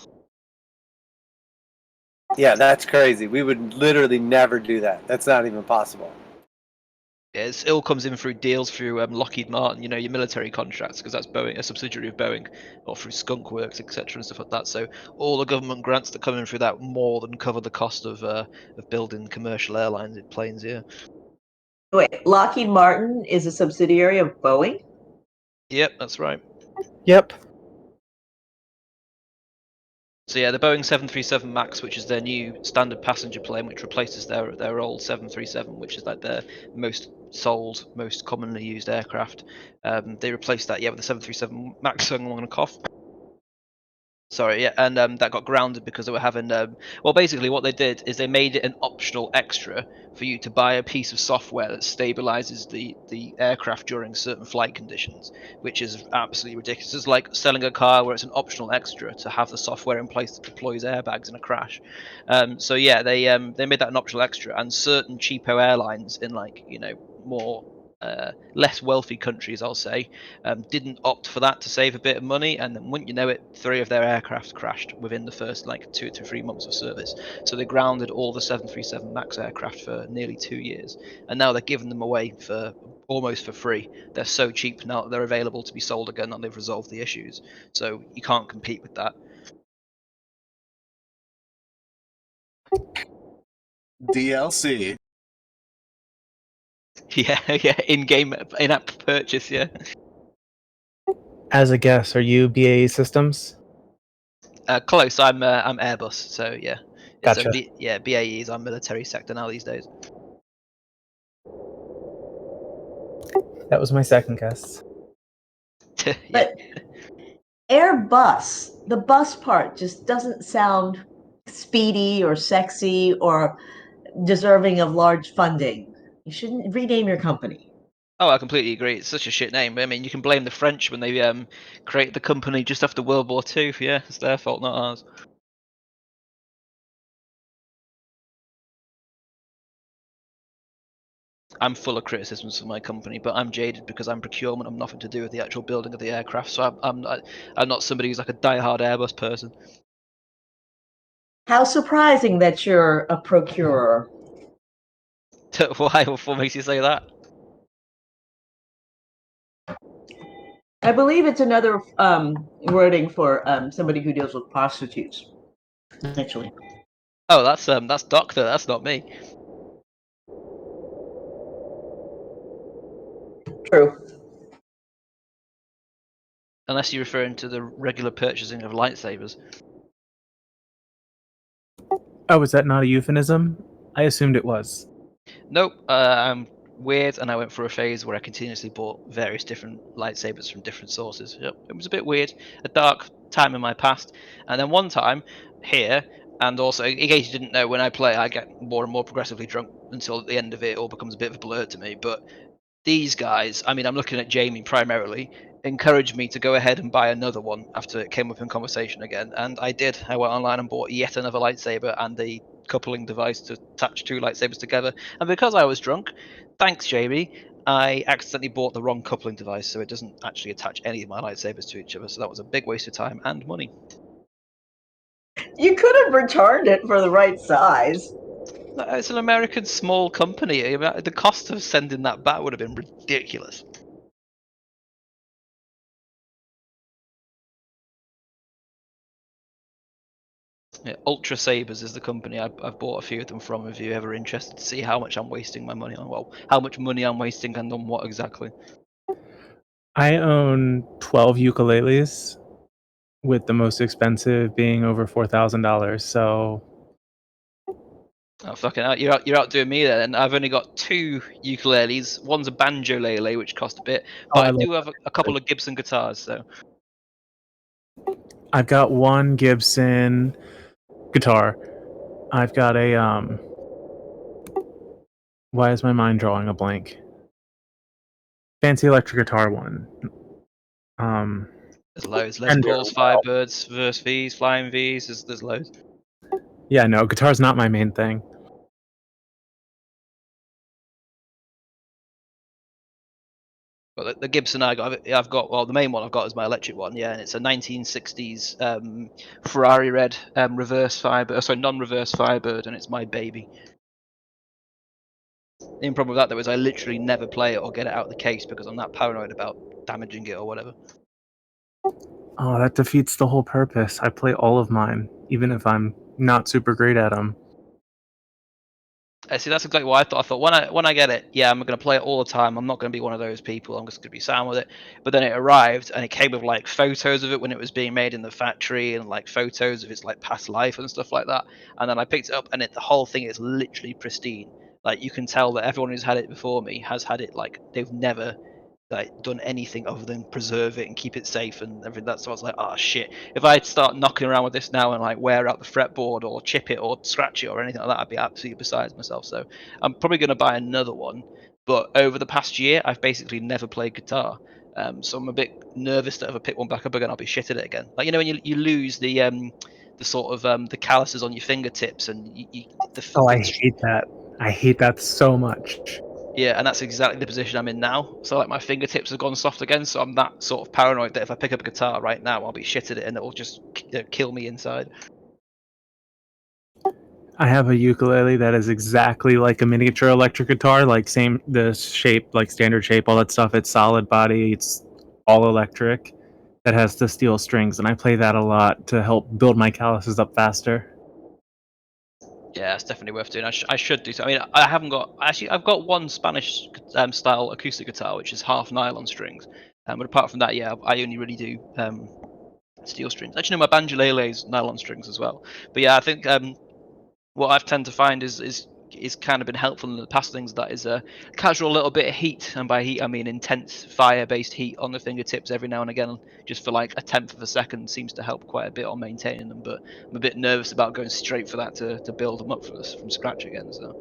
B: Yeah, that's crazy. We would literally never do that. That's not even possible.
D: Yeah, it all comes in through deals through Lockheed Martin, you know, your military contracts, because that's Boeing, a subsidiary of Boeing, or through Skunk Works, etc., and stuff like that. So all the government grants that come in through that more than cover the cost of building commercial airlines planes. Yeah.
E: Wait, Lockheed Martin is a subsidiary of Boeing?
D: Yep, that's right.
G: Yep.
D: So yeah, the Boeing 737 MAX, which is their new standard passenger plane, which replaces their old 737, which is like their most sold, most commonly used aircraft. They replaced that, yeah, with the 737 MAX. I'm going to cough. Sorry, yeah, and that got grounded because they were having. Well, basically, what they did is they made it an optional extra for you to buy a piece of software that stabilizes the aircraft during certain flight conditions, which is absolutely ridiculous. It's like selling a car where it's an optional extra to have the software in place that deploys airbags in a crash. So yeah, they made that an optional extra, and certain cheapo airlines in more less wealthy countries, I'll say, didn't opt for that to save a bit of money, and then wouldn't you know it, 3 of their aircraft crashed within the first 2 to 3 months of service. So they grounded all the 737 MAX aircraft for nearly 2 years, and now they're giving them away for almost for free. They're so cheap now that they're available to be sold again, and they've resolved the issues. So you can't compete with that.
A: DLC.
D: Yeah, in-app purchase, yeah.
G: As a guess, are you BAE Systems?
D: Close. I'm Airbus, so yeah.
G: Gotcha.
D: BAE is our military sector now these days.
G: That was my second guess.
D: Yeah.
E: But Airbus, the bus part just doesn't sound speedy or sexy or deserving of large funding. You shouldn't rename your company.
D: Oh, I completely agree. It's such a shit name. I mean, you can blame the French when they created the company just after World War II. Yeah, it's their fault, not ours. I'm full of criticisms for my company, but I'm jaded because I'm procurement. I'm nothing to do with the actual building of the aircraft, so I'm not somebody who's like a die-hard Airbus person.
E: How surprising that you're a procurer.
D: Why? What makes you say that?
E: I believe it's another wording for somebody who deals with prostitutes. Actually,
D: Oh, that's doctor. That's not me.
E: true.
D: Unless you're referring to the regular purchasing of lightsabers.
G: Oh, is that not a euphemism? I assumed it was.
D: Nope, I'm weird, and I went through a phase where I continuously bought various different lightsabers from different sources. Yep, it was a bit weird, a dark time in my past. And then one time here, and also in case you didn't know, when I play, I get more and more progressively drunk until at the end of it all becomes a bit of a blur to me. But these guys, I mean, I'm looking at Jamie primarily, encouraged me to go ahead and buy another one after it came up in conversation again, and I did. I went online and bought yet another lightsaber and the coupling device to attach 2 lightsabers together. And because I was drunk, thanks Jamie, I accidentally bought the wrong coupling device, so it doesn't actually attach any of my lightsabers to each other. So that was a big waste of time and money.
E: You could have returned it for the right size.
D: No, it's an American small company. I mean, the cost of sending that back would have been ridiculous. Yeah, Ultra Sabers is the company I've bought a few of them from. If you're ever interested to see how much I'm wasting my money on, well, how much money I'm wasting and on what exactly.
G: I own 12 ukuleles, with the most expensive being over $4,000. So
D: Oh fucking hell, you're outdoing me there. And I've only got 2 ukuleles. One's a banjolele, which cost a bit, but
G: I
D: I
G: love
D: do have a couple of Gibson guitars. So
G: I've got one Gibson guitar. I've got a why is my mind drawing a blank? Fancy electric guitar one.
D: there's loads. Les
G: Fender.
D: Pauls, Firebirds, Verse V's, Flying V's. There's loads.
G: Yeah, no, guitar's not my main thing.
D: But the Gibson I've got, well, the main one I've got is my electric one, yeah, and it's a 1960s Ferrari red reverse Firebird, sorry, non-reverse Firebird, and it's my baby. The only problem with that though is I literally never play it or get it out of the case because I'm that paranoid about damaging it or whatever.
G: Oh, that defeats the whole purpose. I play all of mine, even if I'm not super great at them.
D: See, that's exactly what I thought. I thought when I get it, yeah, I'm going to play it all the time. I'm not going to be one of those people. I'm just going to be sound with it. But then it arrived, and it came with like photos of it when it was being made in the factory, and like photos of its like past life and stuff like that. And then I picked it up, and the whole thing is literally pristine. Like you can tell that everyone who's had it before me has had it like they've never like done anything other than preserve it and keep it safe and everything. That's so I was like, oh shit. If I start knocking around with this now and like wear out the fretboard or chip it or scratch it or anything like that, I'd be absolutely beside myself. So I'm probably going to buy another one. But over the past year, I've basically never played guitar. So I'm a bit nervous that if I pick one back up again, I'll be shit at it again. Like, you know, when you lose the sort of the calluses on your fingertips and
G: Oh, I hate that. I hate that so much.
D: yeah, and that's exactly the position I'm in now. So like my fingertips have gone soft again, so I'm that sort of paranoid that if I pick up a guitar right now, I'll be shit at it and it will just kill me inside.
G: I have a ukulele that is exactly like a miniature electric guitar, like the shape, like standard shape, all that stuff. It's solid body, it's all electric. That has the steel strings, and I play that a lot to help build my calluses up faster.
D: Yeah, it's definitely worth doing. I should do so. I mean, I haven't got I've got one Spanish style acoustic guitar which is half nylon strings, but apart from that, yeah, I only really do steel strings. Actually, no, my banjolele is nylon strings as well. But yeah, I think what I've tend to find is kind of been helpful in the past things that is a casual little bit of heat, and by heat I mean intense fire-based heat on the fingertips every now and again, just for like a tenth of a second, seems to help quite a bit on maintaining them. But I'm a bit nervous about going straight for that to build them up from scratch again. So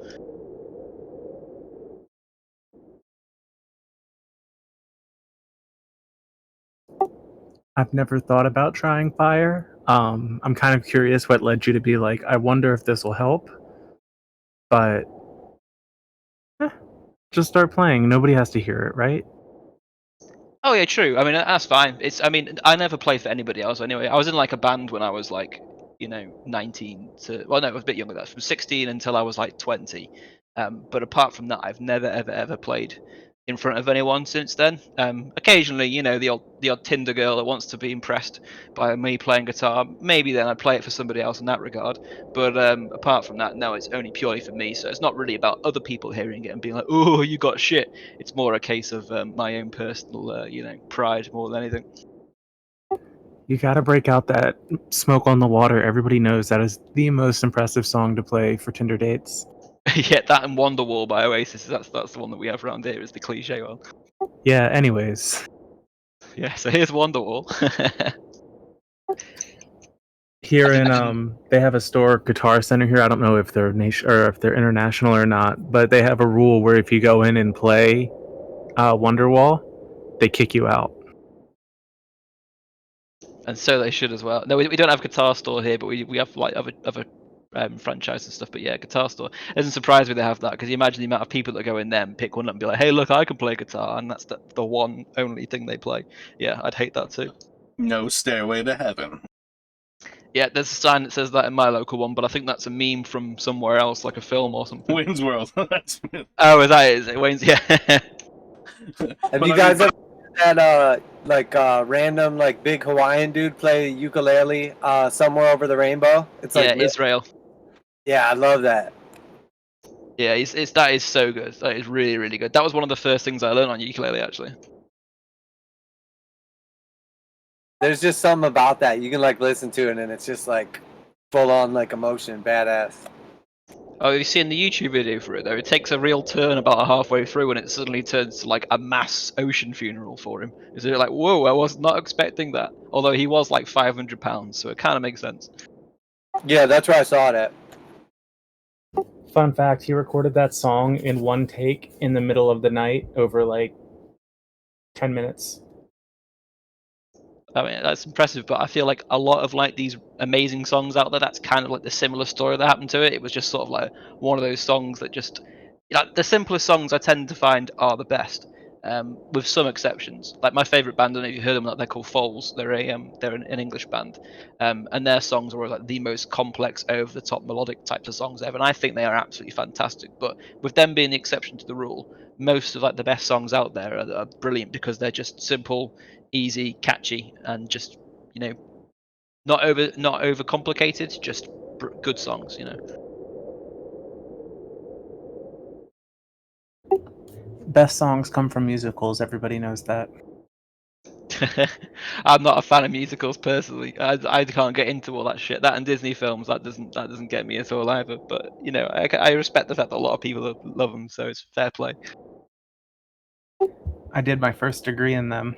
G: I've never thought about trying fire. I'm kind of curious what led you to be like, I wonder if this will help. But just start playing. Nobody has to hear it, right?
D: oh yeah, true. I mean that's fine. I mean I never played for anybody else anyway. I was in like a band when I was like 19 to, well no, I was a bit younger than that, from 16 until I was like 20. But apart from that, I've never ever played in front of anyone since then. Occasionally, the odd Tinder girl that wants to be impressed by me playing guitar, maybe then I'd play it for somebody else in that regard. But apart from that, no, it's only purely for me. So it's not really about other people hearing it and being like, oh, you got shit. It's more a case of my own personal, pride more than anything.
G: You gotta break out that Smoke on the Water. Everybody knows that is the most impressive song to play for Tinder dates.
D: Yeah, that and Wonderwall by Oasis. That's the one that we have around here. Is the cliche one.
G: Yeah, anyways.
D: Yeah, so here's Wonderwall.
G: Here they have a store, Guitar Center here. I don't know if they're if they're international or not, but they have a rule where if you go in and play Wonderwall, they kick you out.
D: And so they should as well. No, we don't have Guitar Store here, but we have like other franchise and stuff. But yeah, Guitar Store. It doesn't surprise me they have that, because you imagine the amount of people that go in there and pick one up and be like, "Hey, look, I can play guitar," and that's the one only thing they play. Yeah, I'd hate that too.
A: No stairway to heaven.
D: Yeah, there's a sign that says that in my local one, but I think that's a meme from somewhere else, like a film or something.
A: Wayne's World. That's it.
D: Oh, is it Wayne's? Yeah.
B: Have
A: But
B: you
A: I
B: guys
A: mean,
B: ever had random like big Hawaiian dude play ukulele somewhere over the rainbow? It's
D: Yeah,
B: like
D: Israel.
B: yeah, I love that.
D: Yeah, that is so good. That is really, really good. That was one of the first things I learned on ukulele, actually.
B: There's just something about that you can like listen to it and it's just like full on like emotion, badass.
D: Oh, you've seen the YouTube video for it though. It takes a real turn about halfway through, and it suddenly turns to like a mass ocean funeral for him. Is it like, whoa? I was not expecting that. Although he was like 500 pounds, so it kind of makes sense.
B: Yeah, that's where I saw it at.
G: Fun fact: he recorded that song in one take in the middle of the night over like 10 minutes.
D: I mean, that's impressive, but I feel like a lot of like these amazing songs out there, that's kind of like the similar story that happened to it. It was just sort of like one of those songs that just, like, the simplest songs I tend to find are the best, with some exceptions. Like my favorite band, I don't know if you heard them, they're called Foals. They're an English band, and their songs are like the most complex, over the top melodic types of songs ever, and I think they are absolutely fantastic. But with them being the exception to the rule, most of like the best songs out there are brilliant because they're just simple, easy, catchy, and just, you know, not over complicated, just good songs, you know.
G: Best songs come from musicals. Everybody knows that.
D: I'm not a fan of musicals personally. I can't get into all that shit. That and Disney films, that doesn't get me at all either. But you know, I respect the fact that a lot of people love them, so it's fair play.
G: I did my first degree in them.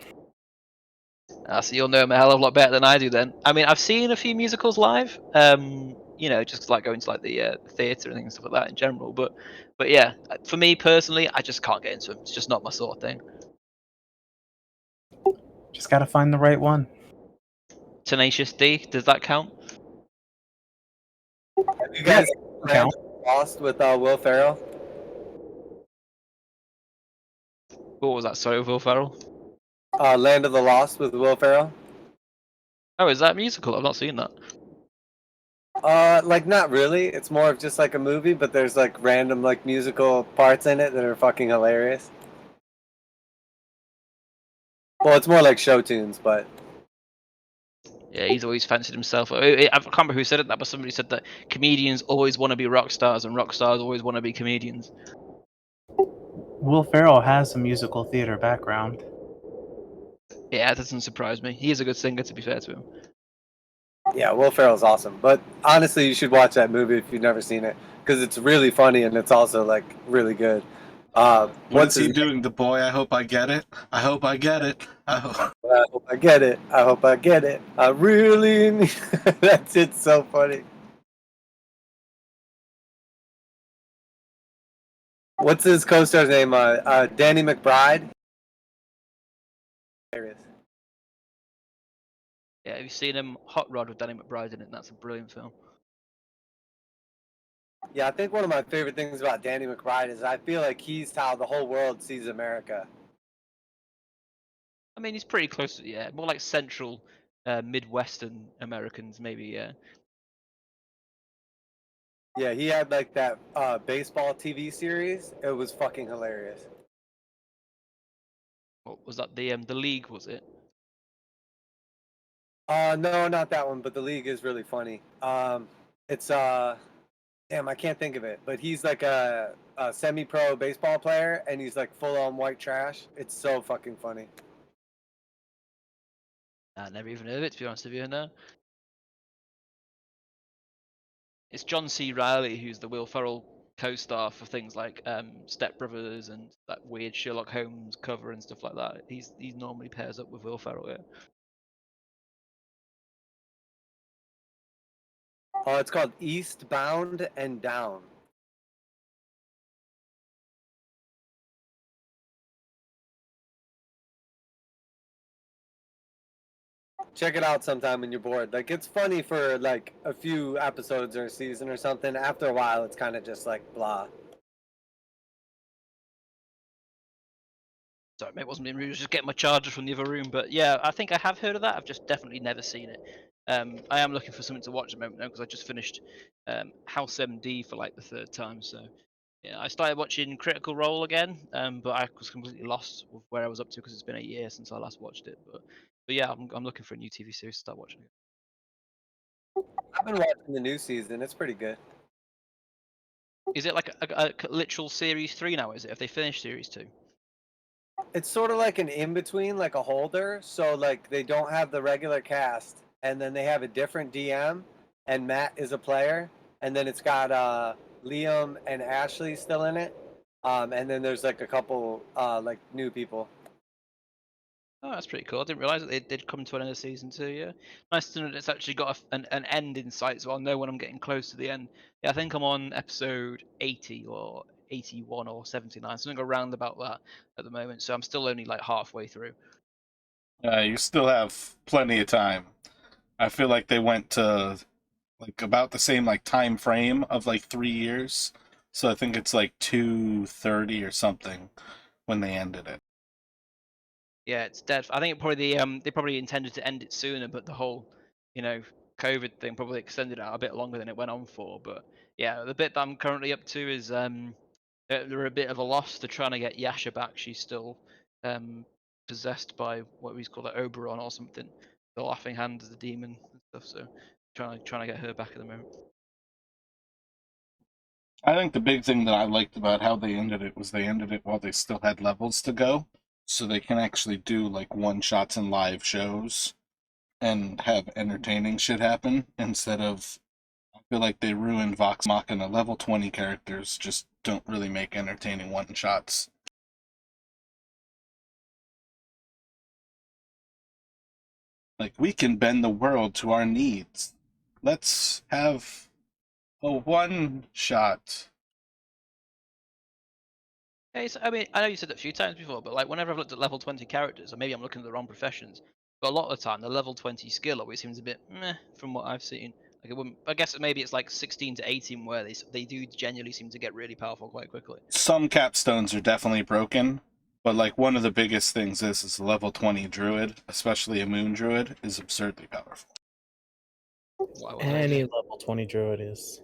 D: So you'll know them a hell of a lot better than I do then. I mean, I've seen a few musicals live. You know, just like going to like the theatre and things and stuff like that in general. But yeah, for me personally, I just can't get into them. It's just not my sort of thing.
G: Just gotta find the right one.
D: Tenacious D, does that count?
B: Have you guys
G: Count.
B: Lost with Will Ferrell?
D: What was that? Sorry, Will Ferrell.
B: Land of the Lost with Will Ferrell?
D: Oh, is that musical? I've not seen that.
B: Like not really. It's more of just like a movie, but there's like random like musical parts in it that are fucking hilarious. Well, it's more like show tunes, but
D: Yeah, he's always fancied himself. I can't remember who said it, that, but somebody said that comedians always want to be rock stars, and rock stars always want to be comedians.
G: Will Ferrell has a musical theater background.
D: Yeah, that doesn't surprise me. He is a good singer, to be fair to him.
B: yeah, Will Ferrell's awesome. But honestly, you should watch that movie if you've never seen it because it's really funny and it's also like really good.
A: what
B: What's
A: is he
B: his
A: doing? The boy, I hope I get it. I hope I get it. I hope.
B: I hope I get it. I hope I get it. I really need. That's it's so funny. What's his co-star's name? Danny McBride. Hilarious.
D: Yeah, have you seen him Hot Rod with Danny McBride in it? That's a brilliant film.
B: Yeah, I think one of my favorite things about Danny McBride is I feel like he's how the whole world sees America.
D: I mean, he's pretty close to, yeah, more like central, Midwestern Americans, maybe, yeah.
B: Yeah, he had like that baseball TV series. It was fucking hilarious.
D: What was that? The League, was it?
B: No, not that one, but the league is really funny. It's damn, I can't think of it, but he's like a semi-pro baseball player, and he's like full-on white trash. It's so fucking funny.
D: I never even heard of it, to be honest with you, no. It's John C. Reilly who's the Will Ferrell co-star for things like Step Brothers and that weird Sherlock Holmes cover and stuff like that. He normally pairs up with Will Ferrell. Yeah.
B: Oh, it's called Eastbound and Down. Check it out sometime when you're bored. Like, it's funny for like a few episodes or a season or something. After a while, it's kind of just like blah.
D: Sorry, mate, wasn't being rude. I was just getting my charger from the other room. But yeah, I think I have heard of that. I've just definitely never seen it. I am looking for something to watch at the moment though, because I just finished House MD for like the 3rd time. So yeah, I started watching Critical Role again, but I was completely lost with where I was up to because it's been a year since I last watched it. But yeah, I'm looking for a new TV series to start watching.
B: I've been watching the new season. It's pretty good.
D: Is it like a literal series 3 now? Is it? Have they finished series 2?
B: It's sort of like an in between, like a holder. So like they don't have the regular cast, and then they have a different DM, and Matt is a player, and then it's got Liam and Ashley still in it, and then there's like a couple like new people.
D: Oh, that's pretty cool. I didn't realize that they did come to an end of season 2. Yeah, nice to know that it's actually got an end in sight, so I'll know when I'm getting close to the end. Yeah, I think I'm on episode 80 or 81 or 79, something around about that at the moment. So I'm still only like halfway through.
A: You still have plenty of time. I feel like they went to like about the same like time frame of like 3 years. So I think it's like 230 or something when they ended it.
D: Yeah, it's dead. I think they probably intended to end it sooner, but the whole, COVID thing probably extended it out a bit longer than it went on for. But yeah, the bit that I'm currently up to is they're a bit of a loss. They're trying to get Yasha back. She's still possessed by what we call it Oberon or something. The Laughing Hand is the demon and stuff. So trying to get her back at the moment.
A: I think the big thing that I liked about how they ended it was they ended it while they still had levels to go. So they can actually do like one shots and live shows and have entertaining shit happen instead of I feel like they ruined Vox Machina. Level 20 characters just don't really make entertaining one shots. Like, we can bend the world to our needs. Let's have a one shot.
D: Hey, so, I mean, I know you said it a few times before, but like whenever I've looked at level 20 characters, or maybe I'm looking at the wrong professions, but a lot of the time the level 20 skill always seems a bit meh from what I've seen. Like it wouldn't. I guess maybe it's like 16 to 18 where they do genuinely seem to get really powerful quite quickly.
A: Some capstones are definitely broken, but like one of the biggest things is a level 20 druid, especially a moon druid, is absurdly powerful.
D: Why was
G: Any level 20 druid is.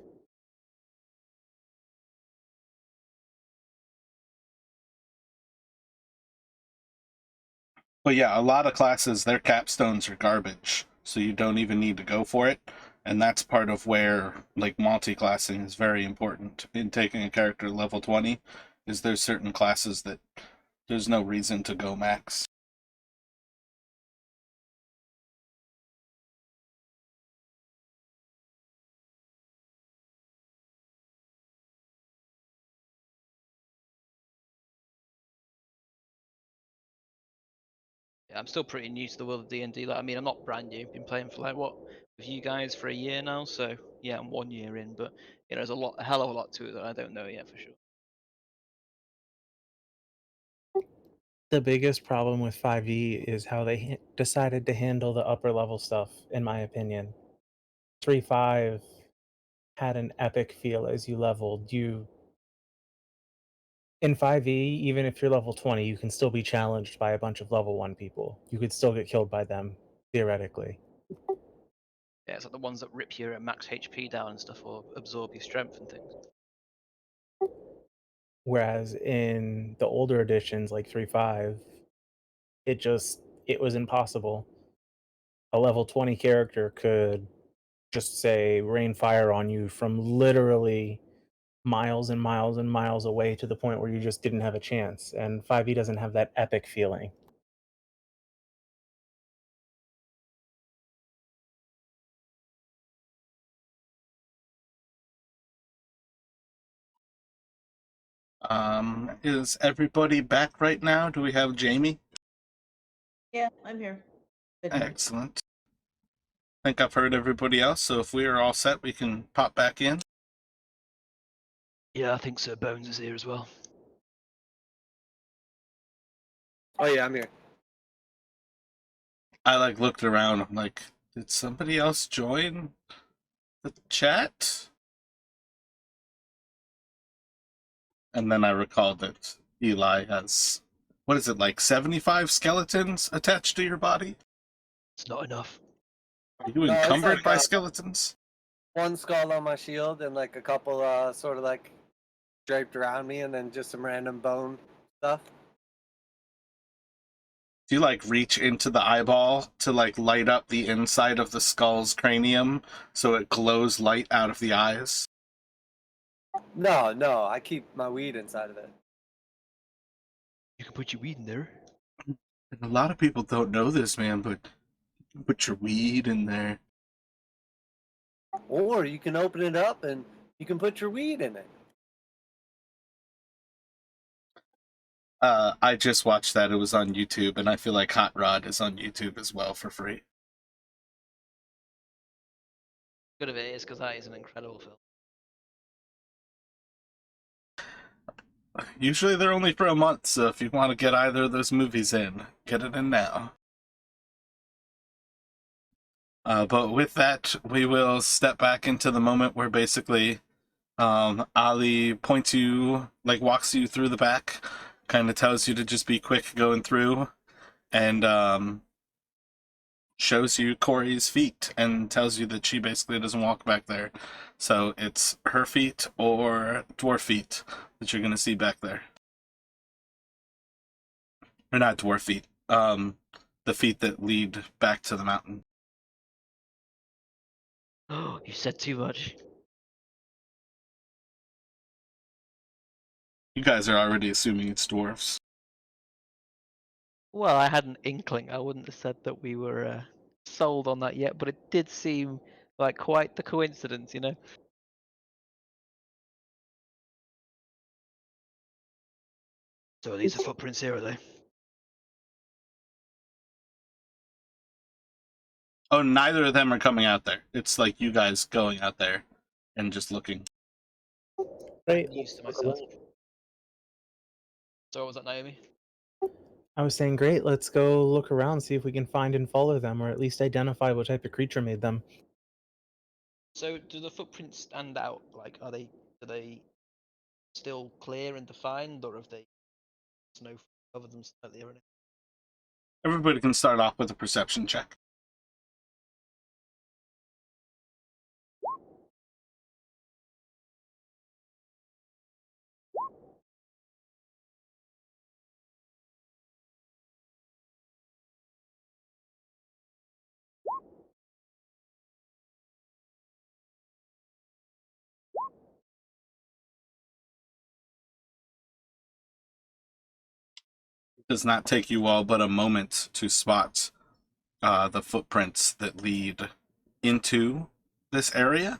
A: But yeah, a lot of classes, their capstones are garbage, so you don't even need to go for it. And that's part of where like multi-classing is very important in taking a character to level 20, is there's certain classes that there's no reason to go max.
D: Yeah, I'm still pretty new to the world of D&D. Like, I mean, I'm not brand new. Been playing for like what with you guys for a year now. So yeah, I'm 1 year in, but there's a hell of a lot to it that I don't know yet for sure.
G: The biggest problem with 5e is how they decided to handle the upper level stuff, in my opinion. 3.5 had an epic feel as you leveled. In 5e, even if you're level 20, you can still be challenged by a bunch of level 1 people. You could still get killed by them, theoretically.
D: Yeah, it's like the ones that rip your max HP down and stuff, or absorb your strength and things.
G: Whereas in the older editions, like 3.5, it was impossible. A level 20 character could just say rain fire on you from literally miles and miles and miles away to the point where you just didn't have a chance. And 5e doesn't have that epic feeling.
A: Is everybody back right now? Do we have Jamie?
E: Yeah, I'm here. Good night.
A: Excellent. I think I've heard everybody else, so if we are all set, we can pop back in.
D: Yeah, I think Sir Bones is here as well.
B: Oh yeah, I'm here.
A: I like looked around. I'm like, did somebody else join the chat? And then I recalled that Eli has, what is it, like 75 skeletons attached to your body?
C: It's not enough.
A: Are you
B: No, it's
A: encumbered
B: like,
A: by skeletons?
B: one skull on my shield and like a couple sort of like draped around me, and then just some random bone stuff.
A: Do you like reach into the eyeball to like light up the inside of the skull's cranium so it glows light out of the eyes?
B: No, I keep my weed inside of it.
C: You can put your weed in there.
A: And a lot of people don't know this, man, but you can put your weed in there.
B: Or you can open it up and you can put your weed in it.
A: I just watched that. It was on YouTube, and I feel like Hot Rod is on YouTube as well for free.
D: Good of it is because that is an incredible film.
A: Usually they're only for a month, so if you want to get either of those movies in, get it in now. But with that, we will step back into the moment where basically Ali points you, like walks you through the back, kind of tells you to just be quick going through, and shows you Corey's feet and tells you that she basically doesn't walk back there. So it's her feet or dwarf feet that you're going to see back there. Or not dwarf feet, the feet that lead back to the mountain.
D: Oh, you said too much.
A: You guys are already assuming it's dwarfs.
D: Well, I had an inkling. I wouldn't have said that we were sold on that yet, but it did seem like quite the coincidence, you know?
C: So are these the footprints here, are they?
A: Oh, neither of them are coming out there. It's like you guys going out there and just looking.
G: Great.
D: I'm used to myself. So what was that, Naomi?
G: I was saying, great, let's go look around, see if we can find and follow them, or at least identify what type of creature made them.
D: So do the footprints stand out? Like, are they still clear and defined, or have they snow covered them slightly or anything?
A: Everybody can start off with a perception check. It does not take you all but a moment to spot the footprints that lead into this area.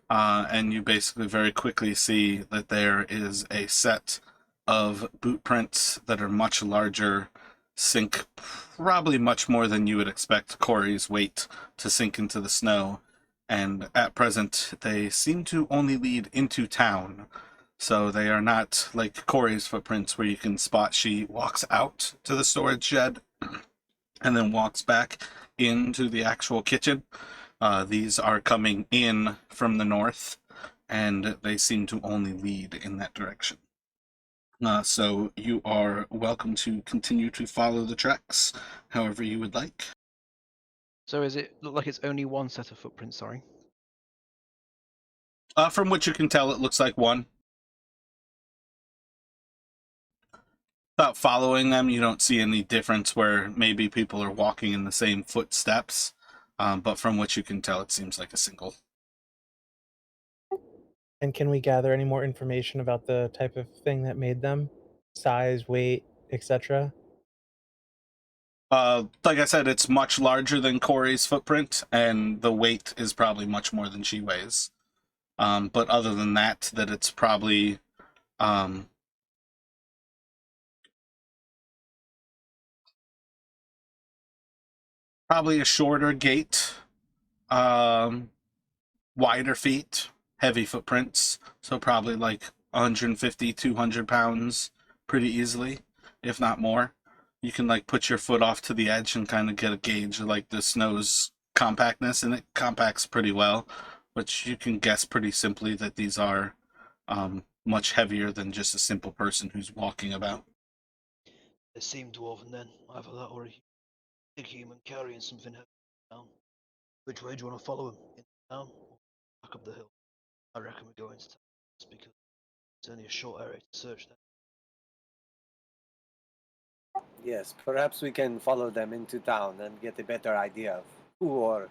A: And you basically very quickly see that there is a set of boot prints that are much larger, sink probably much more than you would expect Corey's weight to sink into the snow. And at present, they seem to only lead into town. So they are not like Corey's footprints where you can spot she walks out to the storage shed and then walks back into the actual kitchen. These are coming in from the north, and they seem to only lead in that direction. So you are welcome to continue to follow the tracks however you would like.
D: So is it look like it's only one set of footprints, sorry?
A: From what you can tell, it looks like one. Without following them, you don't see any difference where maybe people are walking in the same footsteps. But from what you can tell, it seems like a single.
G: And can we gather any more information about the type of thing that made them? Size, weight, etc.?
A: Like I said, it's much larger than Corey's footprint, and the weight is probably much more than she weighs. But other than that, it's probably probably a shorter gait, wider feet, heavy footprints, so probably like 150, 200 pounds pretty easily, if not more. You can like put your foot off to the edge and kind of get a gauge of like the snow's compactness, and it compacts pretty well. But you can guess pretty simply that these are much heavier than just a simple person who's walking about.
C: They seem dwarven then, either that or a big human carrying something heavy down. Which way do you want to follow him? In town or back up the hill? I reckon we go into town just because it's only a short area to search there.
B: Yes, perhaps we can follow them into town and get a better idea of who or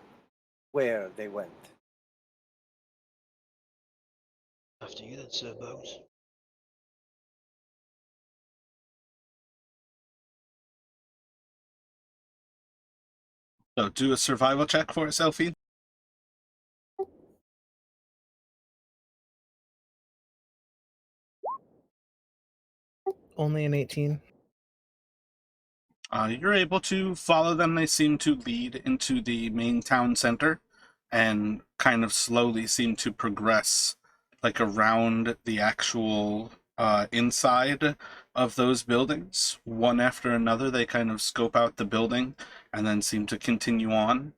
B: where they went.
C: After you then, Sir Bones.
A: So do a survival check for us, Elfie.
F: Only an 18.
A: You're able to follow them. They seem to lead into the main town center and kind of slowly seem to progress like around the actual inside of those buildings. One after another, they kind of scope out the building and then seem to continue on.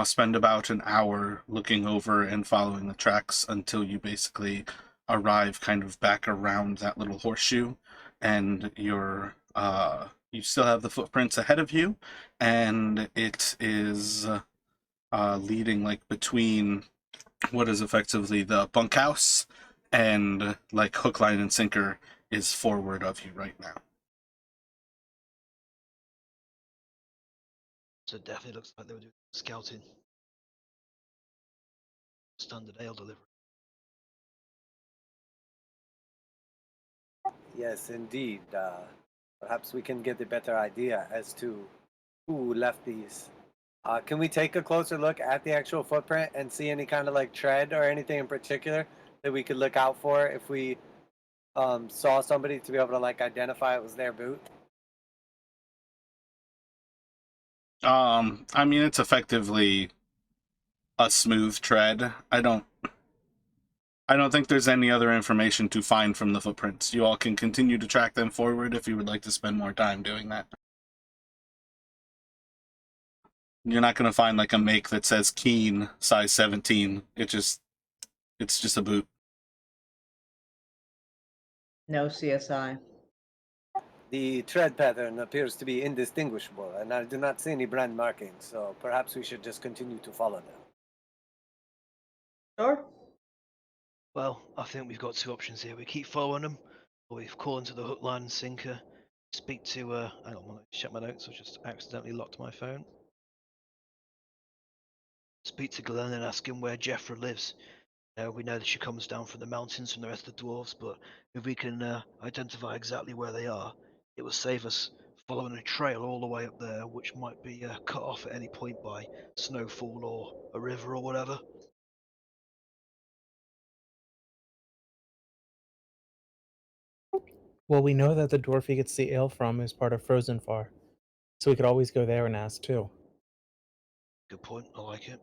A: Spend about an hour looking over and following the tracks until you basically arrive kind of back around that little horseshoe, and you still have the footprints ahead of you, and it is leading like between what is effectively the bunkhouse and like hook, line, and sinker is forward of you right now.
C: So it definitely looks like they were doing scouting. Standard ale delivery.
B: Yes, indeed. Perhaps we can get a better idea as to who left these. Can we take a closer look at the actual footprint and see any kind of like tread or anything in particular that we could look out for if we saw somebody to be able to like identify it was their boot?
A: I mean, it's effectively a smooth tread. I don't think there's any other information to find from the footprints. You all can continue to track them forward if you would like to spend more time doing that. You're not going to find like a make that says Keen size 17. It's just a boot.
E: No CSI.
B: The tread pattern appears to be indistinguishable, and I do not see any brand markings, so perhaps we should just continue to follow them.
E: Sure.
C: Well, I think we've got two options here. We keep following them, or we call into the hook, line, and sinker. Speak to, hang on, let me check my notes. I just accidentally locked my phone. Speak to Glenn and ask him where Jeffra lives. We know that she comes down from the mountains from the rest of the dwarves, but if we can identify exactly where they are, it will save us following a trail all the way up there, which might be cut off at any point by snowfall or a river or whatever.
F: Well, we know that the dwarf he gets the ale from is part of Frozen Far, so we could always go there and ask too.
C: Good point. I like it.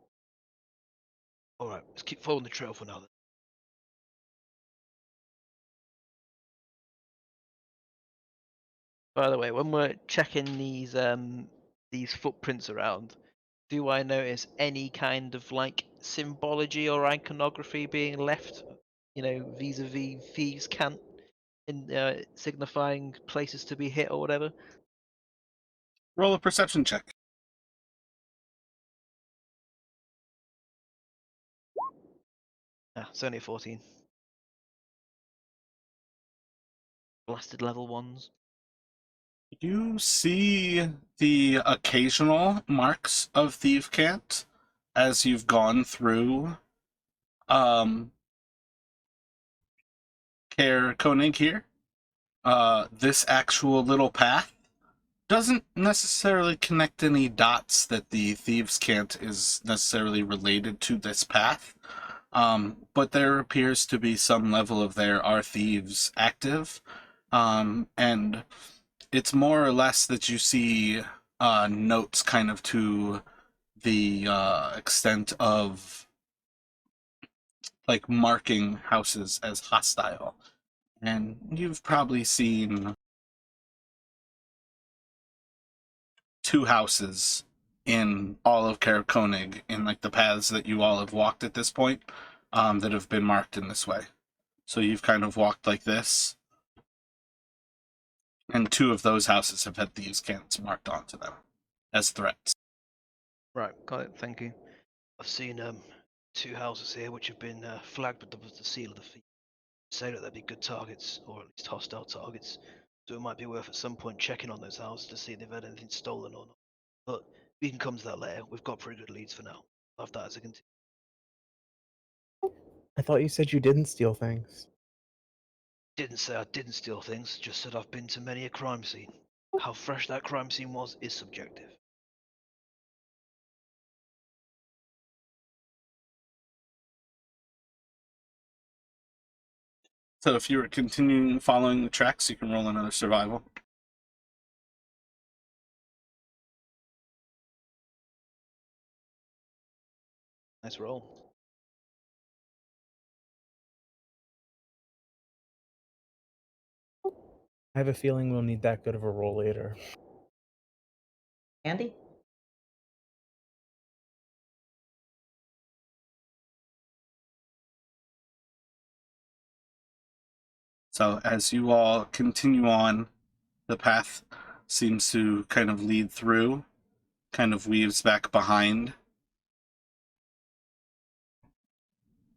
C: All right, let's keep following the trail for now then.
D: By the way, when we're checking these footprints around, do I notice any kind of like symbology or iconography being left? Vis-a-vis thieves' cant, in signifying places to be hit or whatever.
A: Roll a perception check.
D: It's only a 14. Blasted level ones.
A: You see the occasional marks of thief cant as you've gone through Caer-Konig here. This actual little path doesn't necessarily connect any dots that the thieves' cant is necessarily related to this path. But there appears to be some level of there are thieves active. And it's more or less that you see notes kind of to the extent of like marking houses as hostile. And you've probably seen 2 houses in all of Caer-Konig, in like the paths that you all have walked at this point, that have been marked in this way. So you've kind of walked like this, and 2 of those houses have had these cans marked onto them as threats.
D: Right, got it. Thank you.
C: I've seen 2 houses here which have been flagged with the seal of the thief. Say that they'd be good targets, or at least hostile targets. So it might be worth at some point checking on those houses to see if they've had anything stolen or not. But we can come to that later. We've got pretty good leads for now. I'll have that as a continue.
G: I thought you said you didn't steal things.
C: Didn't say I didn't steal things, just said I've been to many a crime scene. How fresh that crime scene was is subjective.
A: So if you were continuing following the tracks, you can roll another survival.
D: Nice roll.
G: I have a feeling we'll need that good of a roll later.
E: Andy?
A: So as you all continue on, the path seems to kind of lead through, kind of weaves back behind,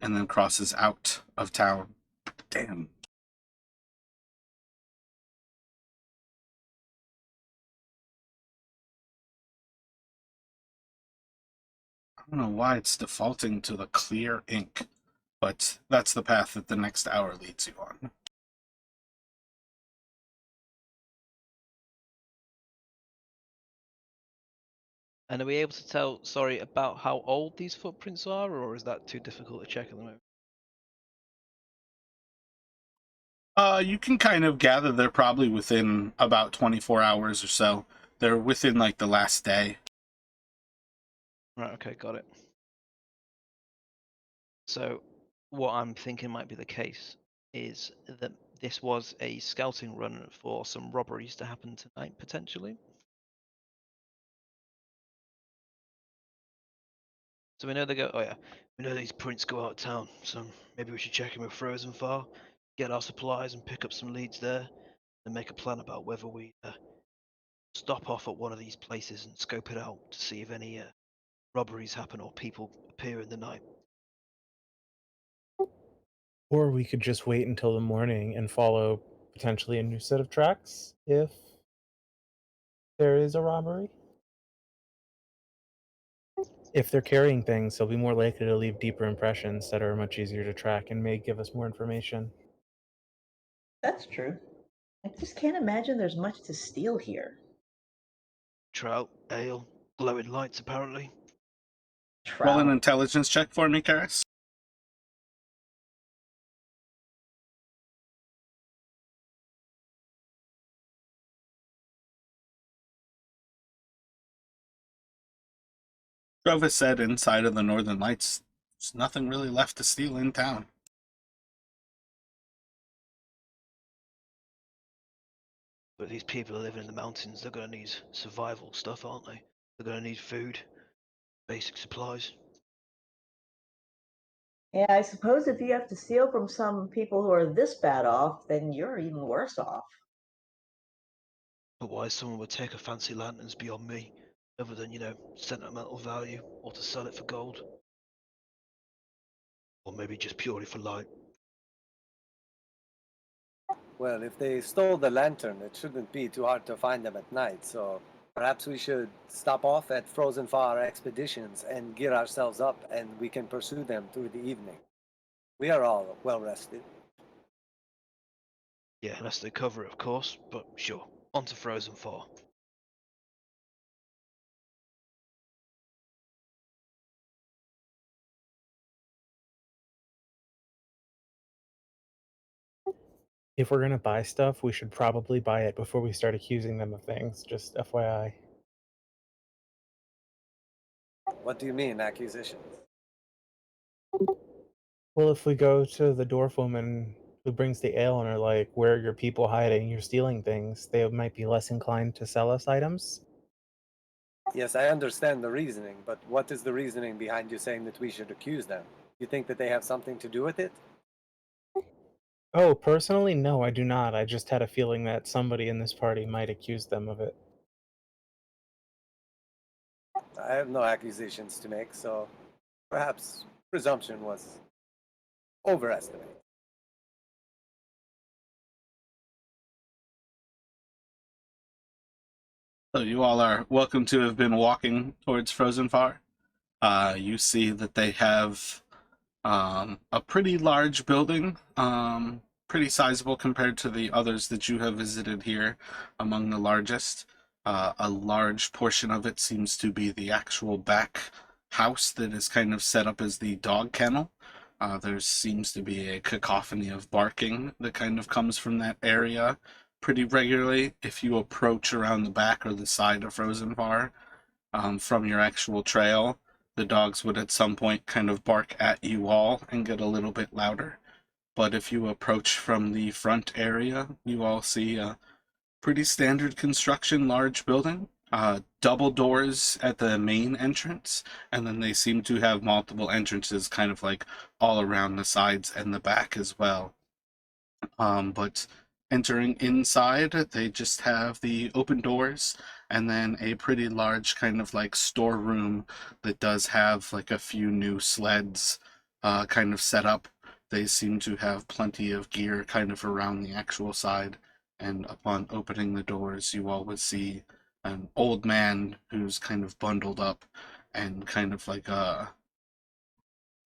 A: and then crosses out of town. Damn. I don't know why it's defaulting to the clear ink, but that's the path that the next hour leads you on.
D: And are we able to tell, sorry, about how old these footprints are, or is that too difficult to check at the moment?
A: You can kind of gather they're probably within about 24 hours or so. They're within like the last day.
D: Right, okay, got it. So, what I'm thinking might be the case is that this was a scouting run for some robberies to happen tonight, potentially. So we know they go, oh yeah,
C: We know these prints go out of town, so maybe we should check in with Frozen Far, get our supplies and pick up some leads there, and make a plan about whether we stop off at one of these places and scope it out to see if any robberies happen or people appear in the night.
G: Or we could just wait until the morning and follow potentially a new set of tracks if there is a robbery. If they're carrying things, they'll be more likely to leave deeper impressions that are much easier to track and may give us more information.
E: That's true. I just can't imagine there's much to steal here.
C: Trout, ale, glowing lights apparently.
A: Roll an
E: Trout.
A: intelligence check for me, Karis. Grovis said inside of the Northern Lights, there's nothing really left to steal in town.
C: But these people are living in the mountains, they're going to need survival stuff, aren't they? They're going to need food, basic supplies.
E: Yeah, I suppose if you have to steal from some people who are this bad off, then you're even worse off.
C: But why someone would take a fancy lantern's beyond me, other than, sentimental value, or to sell it for gold. Or maybe just purely for light.
B: Well, if they stole the lantern, it shouldn't be too hard to find them at night, so perhaps we should stop off at Frozen Far Expeditions and gear ourselves up, and we can pursue them through the evening. We are all well rested.
C: Yeah, unless they cover it, of course, but sure. On to Frozen Far.
G: If we're going to buy stuff, we should probably buy it before we start accusing them of things, just FYI.
B: What do you mean, accusations?
G: Well, if we go to the dwarf woman who brings the ale and are like, where are your people hiding? You're stealing things, they might be less inclined to sell us items.
B: Yes, I understand the reasoning, but what is the reasoning behind you saying that we should accuse them? You think that they have something to do with it?
F: Oh, personally, no, I do not. I just had a feeling that somebody in this party might accuse them of it.
B: I have no accusations to make, so perhaps presumption was overestimated.
A: So you all are welcome to have been walking towards Frozenfar. You see that they have a pretty large building, pretty sizable compared to the others that you have visited here, among the largest. A large portion of it seems to be the actual back house that is kind of set up as the dog kennel. There seems to be a cacophony of barking that kind of comes from that area pretty regularly. If you approach around the back or the side of Frozenfar from your actual trail, the dogs would at some point kind of bark at you all and get a little bit louder. But if you approach from the front area, you all see a pretty standard construction large building. Double doors at the main entrance, and then they seem to have multiple entrances kind of like all around the sides and the back as well. But entering inside, they just have the open doors and then a pretty large kind of like storeroom that does have like a few new sleds kind of set up. They seem to have plenty of gear kind of around the actual side. And upon opening the doors, you all would see an old man who's kind of bundled up and kind of like a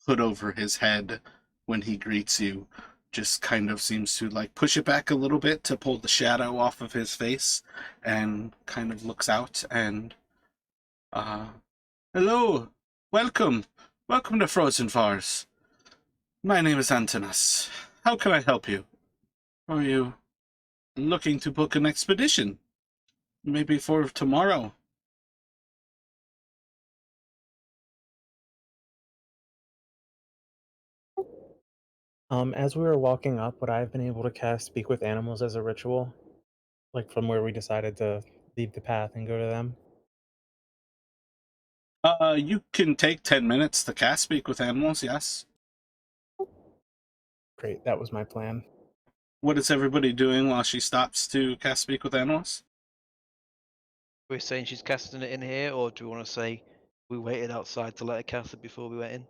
A: hood over his head when he greets you. Just kind of seems to like push it back a little bit to pull the shadow off of his face and kind of looks out and uh hello, welcome to Frozen Fars. My name is Antinous. How can I help you? Are you looking to book an expedition? Maybe for tomorrow?
F: As we were walking up, would I have been able to cast Speak with Animals as a ritual? Like from where we decided to leave the path and go to them?
A: You can take 10 minutes to cast Speak with Animals, yes.
F: Great, that was my plan.
A: What is everybody doing while she stops to cast Speak with Animals?
D: We're saying she's casting it in here, or do we want to say we waited outside to let her cast it before we went in?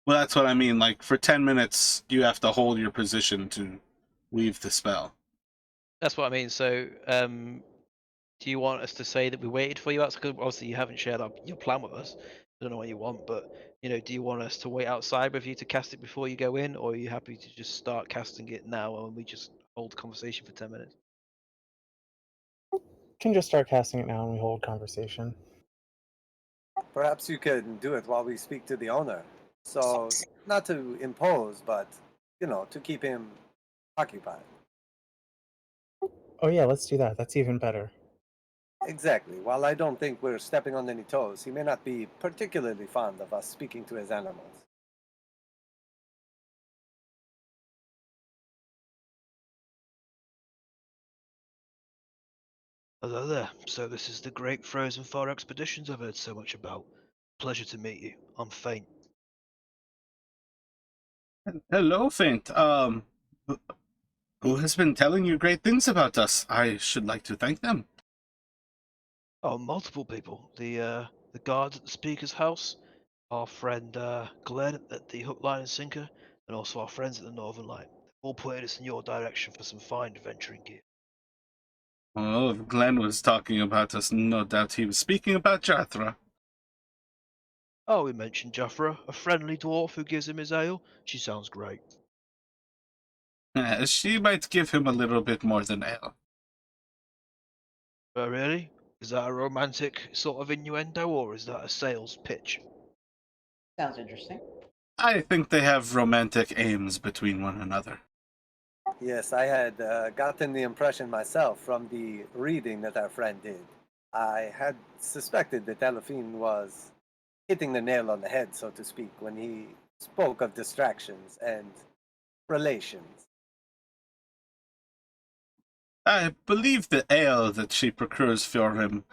A: Well, that's what I mean. Like, for 10 minutes, you have to hold your position to weave the spell.
D: That's what I mean. So, do you want us to say that we waited for you outside? Because obviously you haven't shared your plan with us. I don't know what you want, but do you want us to wait outside with you to cast it before you go in, or are you happy to just start casting it now and we just hold the conversation for 10 minutes?
F: Can just start casting it now and we hold conversation.
B: Perhaps you could do it while we speak to the owner. So, not to impose, but, to keep him occupied.
F: Oh yeah, let's do that. That's even better.
B: Exactly. While I don't think we're stepping on any toes, he may not be particularly fond of us speaking to his animals.
C: Hello there. So this is the Great Frozen Far Expeditions I've heard so much about. Pleasure to meet you. I'm Faint.
A: Hello, Faint. Who has been telling you great things about us? I should like to thank them.
C: Oh, multiple people. The guards at the speaker's house, our friend Glenn at the Hook, Line and Sinker, and also our friends at the Northern Light. They've all pointed us in your direction for some fine adventuring gear.
A: Oh, if Glenn was talking about us, no doubt he was speaking about Jarthra.
C: Oh, we mentioned Jaffra, a friendly dwarf who gives him his ale. She sounds great.
A: She might give him a little bit more than ale.
C: Oh, really? Is that a romantic sort of innuendo, or is that a sales pitch?
E: Sounds interesting.
A: I think they have romantic aims between one another.
B: Yes, I had gotten the impression myself from the reading that our friend did. I had suspected that Delphine was hitting the nail on the head, so to speak, when he spoke of distractions and relations.
A: I believe the ale that she procures for him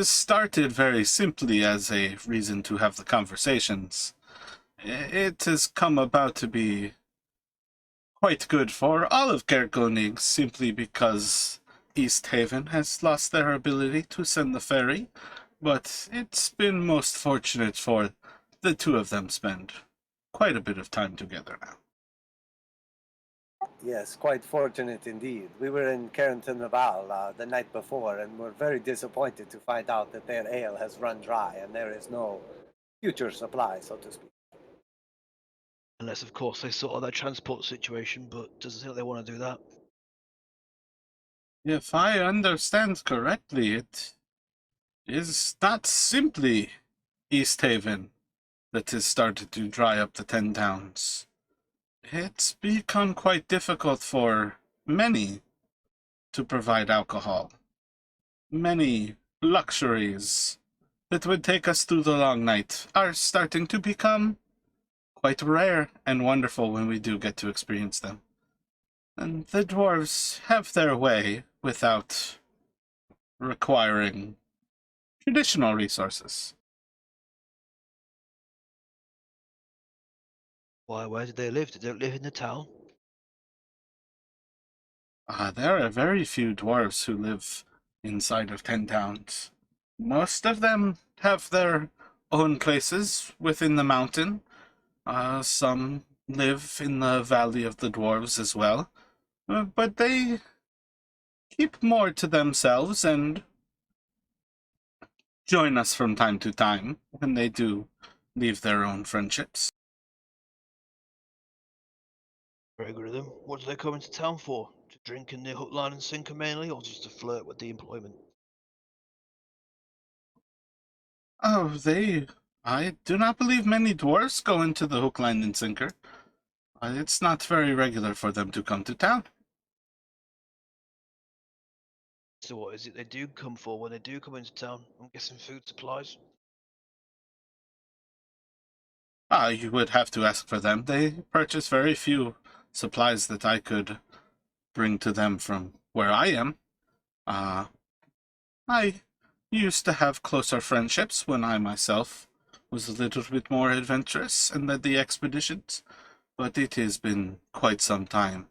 A: started very simply as a reason to have the conversations. It has come about to be quite good for all of Caer-Konig simply because East Haven has lost their ability to send the ferry, but it's been most fortunate for the two of them spend quite a bit of time together now.
B: Yes, quite fortunate indeed. We were in Carrington Naval the night before, and were very disappointed to find out that their ale has run dry, and there is no future supply, so to speak.
C: Unless, of course, they sort out their transport situation, but doesn't seem like they want to do that.
A: If I understand correctly, it is not simply East Haven that has started to dry up the 10 towns. It's become quite difficult for many to provide alcohol. Many luxuries that would take us through the long night are starting to become quite rare and wonderful when we do get to experience them. And the dwarves have their way without requiring traditional resources.
C: Why? Where did they live? Did they live in the town?
A: There are very few dwarves who live inside of 10 towns. Most of them have their own places within the mountain. Some live in the Valley of the Dwarves as well. But they keep more to themselves and join us from time to time when they do leave their own friendships.
C: Very good of them. What do they come into town for? To drink in the hook, line, and sinker mainly, or just to flirt with the employment?
A: Oh, I do not believe many dwarves go into the hook, line, and sinker. It's not very regular for them to come to town.
C: So what is it they do come for when they do come into town? I'm guessing food supplies.
A: You would have to ask for them. They purchase very few supplies that I could bring to them from where I am. I used to have closer friendships when I myself was a little bit more adventurous and led the expeditions, but it has been quite some time.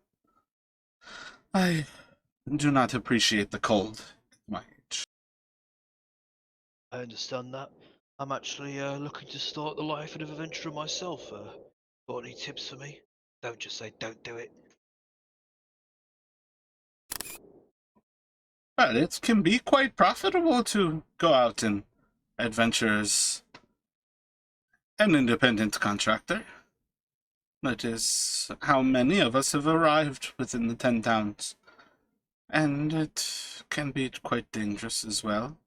A: I do not appreciate the cold at my age.
C: I understand that. I'm actually looking to start the life of an adventurer myself. Got any tips for me? Don't just say don't do it.
A: Well, it can be quite profitable to go out and adventure as an independent contractor. That is how many of us have arrived within the 10 towns. And it can be quite dangerous as well.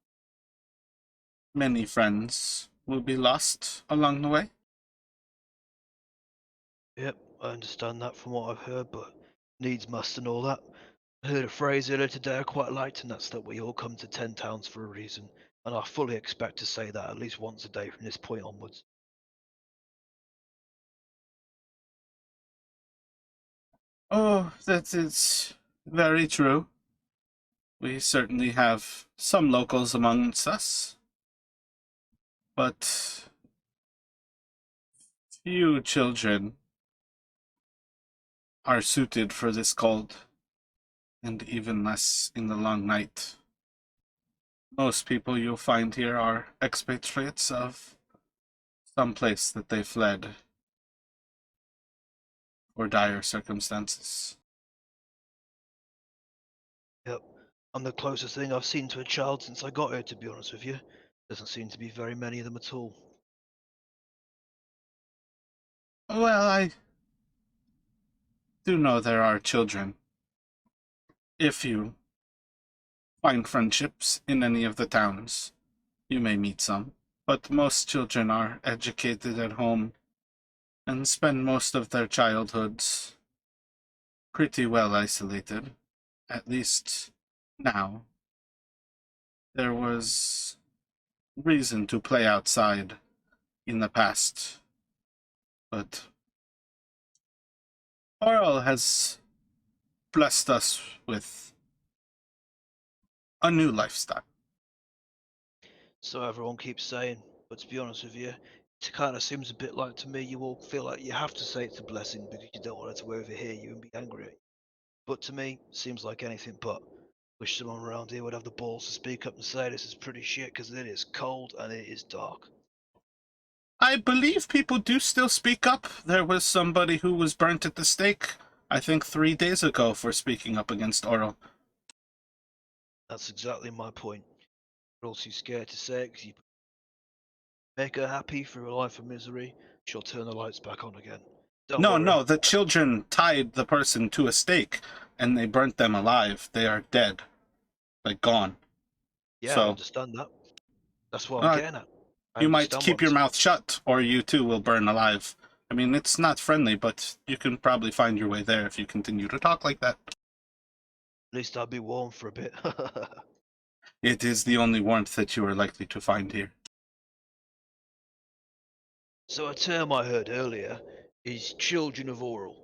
A: Many friends will be lost along the way.
C: Yep, I understand that from what I've heard, but needs must and all that. I heard a phrase earlier today I quite liked, and that's that we all come to 10 towns for a reason. And I fully expect to say that at least once a day from this point onwards.
A: Oh, that is very true. We certainly have some locals amongst us, but few children are suited for this cold, and even less in the long night. Most people you'll find here are expatriates of some place that they fled for dire circumstances.
C: Yep, I'm the closest thing I've seen to a child since I got here, to be honest with you. Doesn't seem to be very many of them at all.
A: Well, I do know there are children. If you find friendships in any of the towns, you may meet some. But most children are educated at home and spend most of their childhoods pretty well isolated. At least now. There was reason to play outside in the past, but Oral has blessed us with a new lifestyle.
C: So everyone keeps saying, but to be honest with you, it kind of seems a bit like to me you all feel like you have to say it's a blessing because you don't want it to overhear you and be angry at you. But to me, seems like anything but. Wish someone around here would have the balls to speak up and say this is pretty shit because it is cold and it is dark.
A: I believe people do still speak up. There was somebody who was burnt at the stake, I think 3 days ago, for speaking up against Oro.
C: That's exactly my point. You're all too scared to say it because you make her happy through a life of misery, she'll turn the lights back on again. Don't
A: No,
C: worry.
A: no, the children tied the person to a stake, and they burnt them alive. They are dead. Like, gone.
C: Yeah, I
A: So,
C: understand that. That's what I'm getting at. I
A: you might
C: understand
A: keep
C: what
A: your
C: I'm
A: mouth shut, or you too will burn alive. I mean, it's not friendly, but you can probably find your way there if you continue to talk like that.
C: At least I'll be warm for a bit.
A: It is the only warmth that you are likely to find here.
C: So a term I heard earlier is children of oral,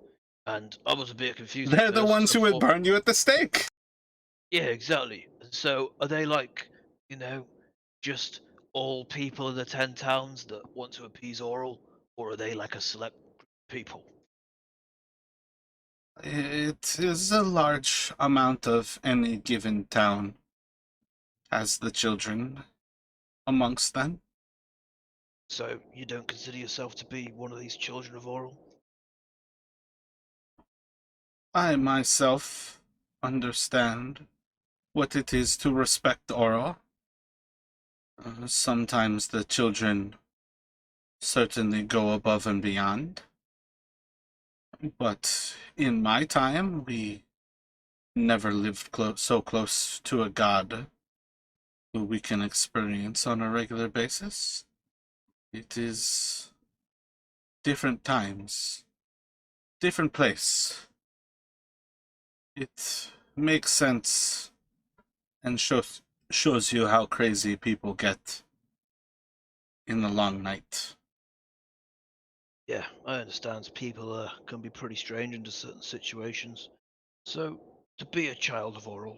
C: and I was a bit confused at
A: They're the
C: first.
A: ones who would burn you at the stake.
C: Yeah, exactly. So are they like, just all people in the 10 towns that want to appease oral, or are they like a select group of people?
A: It is a large amount of any given town has the children amongst them.
C: So you don't consider yourself to be one of these children of oral?
A: I myself understand what it is to respect Oro. Sometimes the children certainly go above and beyond. But in my time, we never lived so close to a god who we can experience on a regular basis. It is different times, different place. It makes sense and shows you how crazy people get in the long night.
C: Yeah, I understand. People can be pretty strange under certain situations. So, to be a child of oral,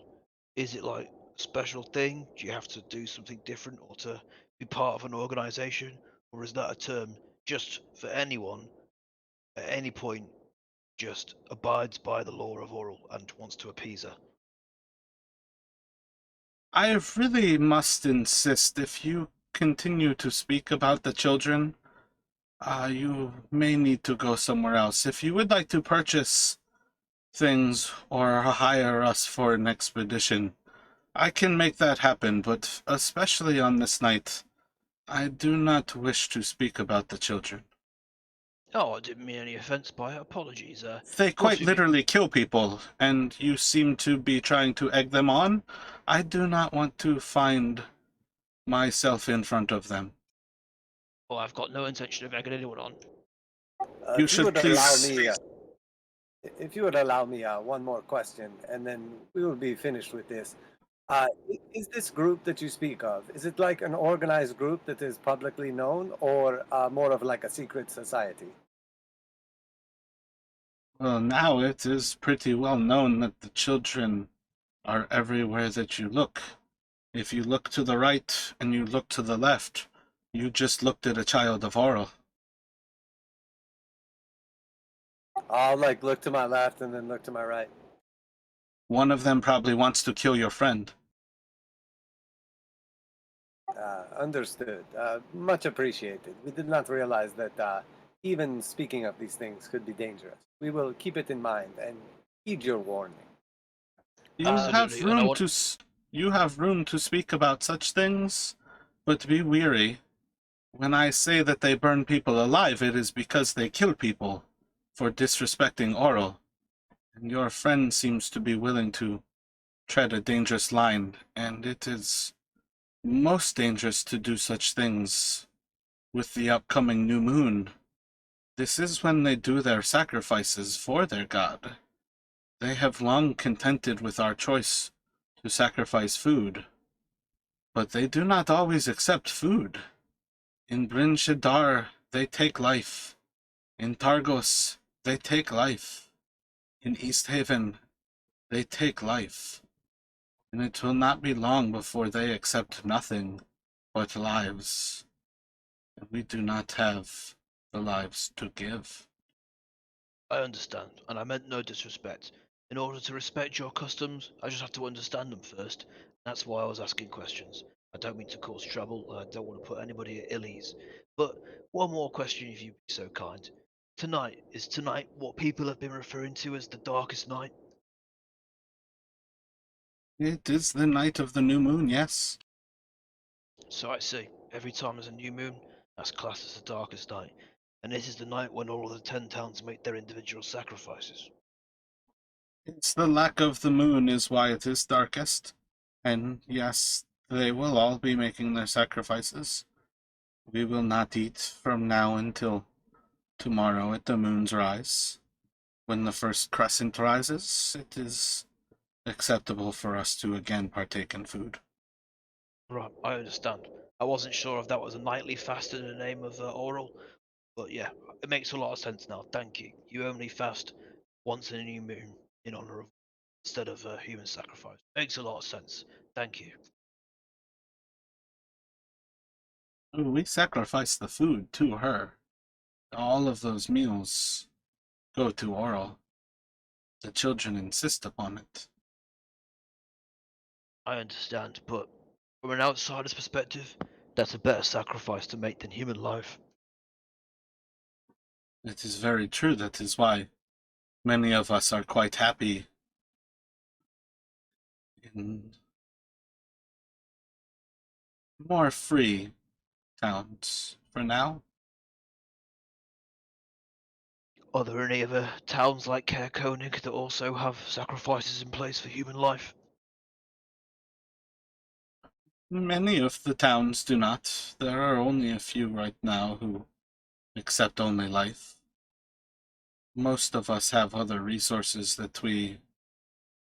C: is it like a special thing? Do you have to do something different or to be part of an organization? Or is that a term just for anyone at any point just abides by the law of oral and wants to appease her?
A: I really must insist, if you continue to speak about the children, you may need to go somewhere else. If you would like to purchase things or hire us for an expedition, I can make that happen, but especially on this night, I do not wish to speak about the children.
C: Oh, I didn't mean any offense by it. Apologies.
A: They
C: Of course
A: quite
C: we-
A: literally kill people, and you seem to be trying to egg them on. I do not want to find myself in front of them.
C: Oh, I've got no intention of egging anyone on.
A: You
B: If you
A: should
B: would
A: please-
B: allow me, if you would allow me one more question, and then we will be finished with this. Is this group that you speak of, is it like an organized group that is publicly known, or more of like a secret society?
A: Well, now it is pretty well known that the children are everywhere that you look. If you look to the right and you look to the left, you just looked at a child of Oral.
B: I'll like look to my left and then look to my right.
A: One of them probably wants to kill your friend.
B: Understood. Much appreciated. We did not realize that even speaking of these things could be dangerous. We will keep it in mind and heed your warning.
A: You have
C: Absolutely, and I
A: room
C: want-
A: you have room to speak about such things, but be weary. When I say that they burn people alive, it is because they kill people for disrespecting Oral. And your friend seems to be willing to tread a dangerous line, and it is most dangerous to do such things with the upcoming new moon. This is when they do their sacrifices for their god. They have long contented with our choice to sacrifice food, but they do not always accept food. In Bryn Shaddar, they take life. In Targos, they take life. In East Haven, they take life. And it will not be long before they accept nothing but lives. And we do not have the lives to give.
C: I understand, and I meant no disrespect. In order to respect your customs, I just have to understand them first. That's why I was asking questions. I don't mean to cause trouble, and I don't want to put anybody at ill ease. But one more question, if you'd be so kind. Is tonight what people have been referring to as the darkest night?
A: It is the night of the new moon, yes.
C: So I see. Every time there's a new moon, that's classed as the darkest night. And this is the night when all of the 10 towns make their individual sacrifices.
A: It's the lack of the moon is why it is darkest. And yes, they will all be making their sacrifices. We will not eat from now until tomorrow at the moon's rise. When the first crescent rises, it is acceptable for us to again partake in food.
C: Right, I understand. I wasn't sure if that was a nightly fast in the name of oral, but yeah, it makes a lot of sense now. Thank you. You only fast once in a new moon in honor of instead of human sacrifice. Makes a lot of sense. Thank you.
A: We sacrifice the food to her. All of those meals go to oral. The children insist upon it.
C: I understand, but from an outsider's perspective, that's a better sacrifice to make than human life.
A: It is very true. That is why many of us are quite happy in more free towns for now.
C: Are there any other towns like Caer-Konig that also have sacrifices in place for human life?
A: Many of the towns do not. There are only a few right now who accept only life. Most of us have other resources that we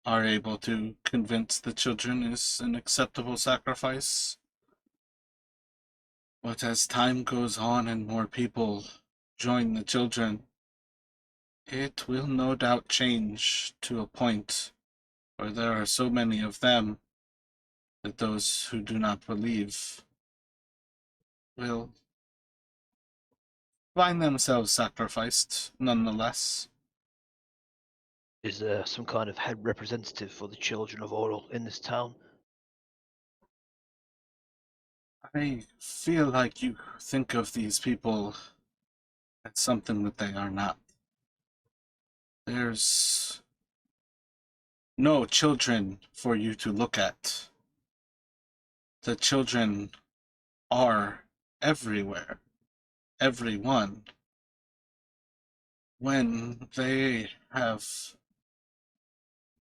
A: are able to convince the children is an acceptable sacrifice. But as time goes on and more people join the children, it will no doubt change to a point where there are so many of them that those who do not believe will find themselves sacrificed nonetheless.
C: Is there some kind of head representative for the children of Oral in this town?
A: I feel like you think of these people as something that they are not. There's no children for you to look at. The children are everywhere, everyone. When they have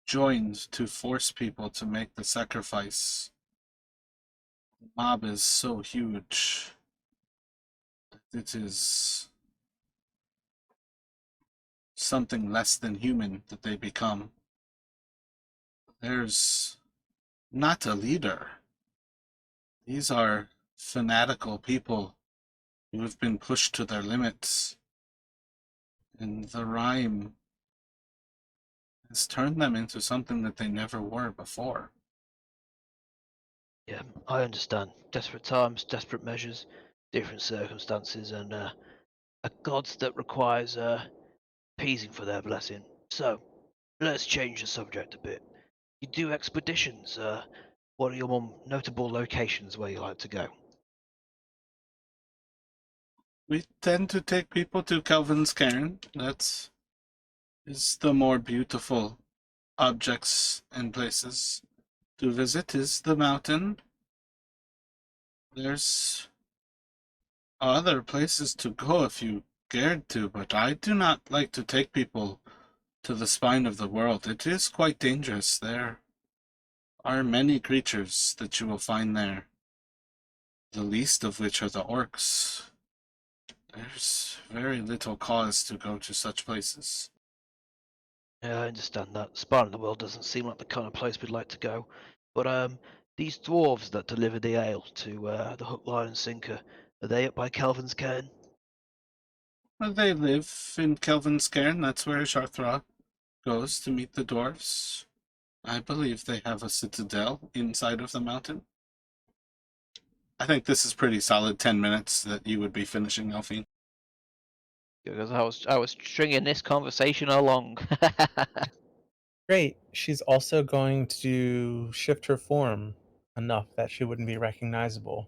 A: joined to force people to make the sacrifice, the mob is so huge that it is something less than human that they become. There's not a leader. These are fanatical people who have been pushed to their limits. And the rhyme has turned them into something that they never were before.
C: Yeah, I understand. Desperate times, desperate measures, different circumstances, and a gods that requires appeasing for their blessing. So, let's change the subject a bit. You do expeditions. What are your more notable locations where you like to go?
A: We tend to take people to Kelvin's Cairn. That is the more beautiful objects and places to visit is the mountain. There's other places to go if you cared to, but I do not like to take people to the spine of the world. It is quite dangerous. There are many creatures that you will find there, the least of which are the orcs. There's very little cause to go to such places.
C: Yeah, I understand that. Spine of the World doesn't seem like the kind of place we'd like to go. But these dwarves that deliver the ale to the hook, line, and sinker, are they up by Calvin's Cairn?
A: Well, they live in Kelvin's Cairn. That's where Charthra goes to meet the dwarves. I believe they have a citadel inside of the mountain. I think this is pretty solid 10 minutes that you would be finishing, Elfine.
D: Because I was stringing this conversation along.
G: Great. She's also going to shift her form enough that she wouldn't be recognizable.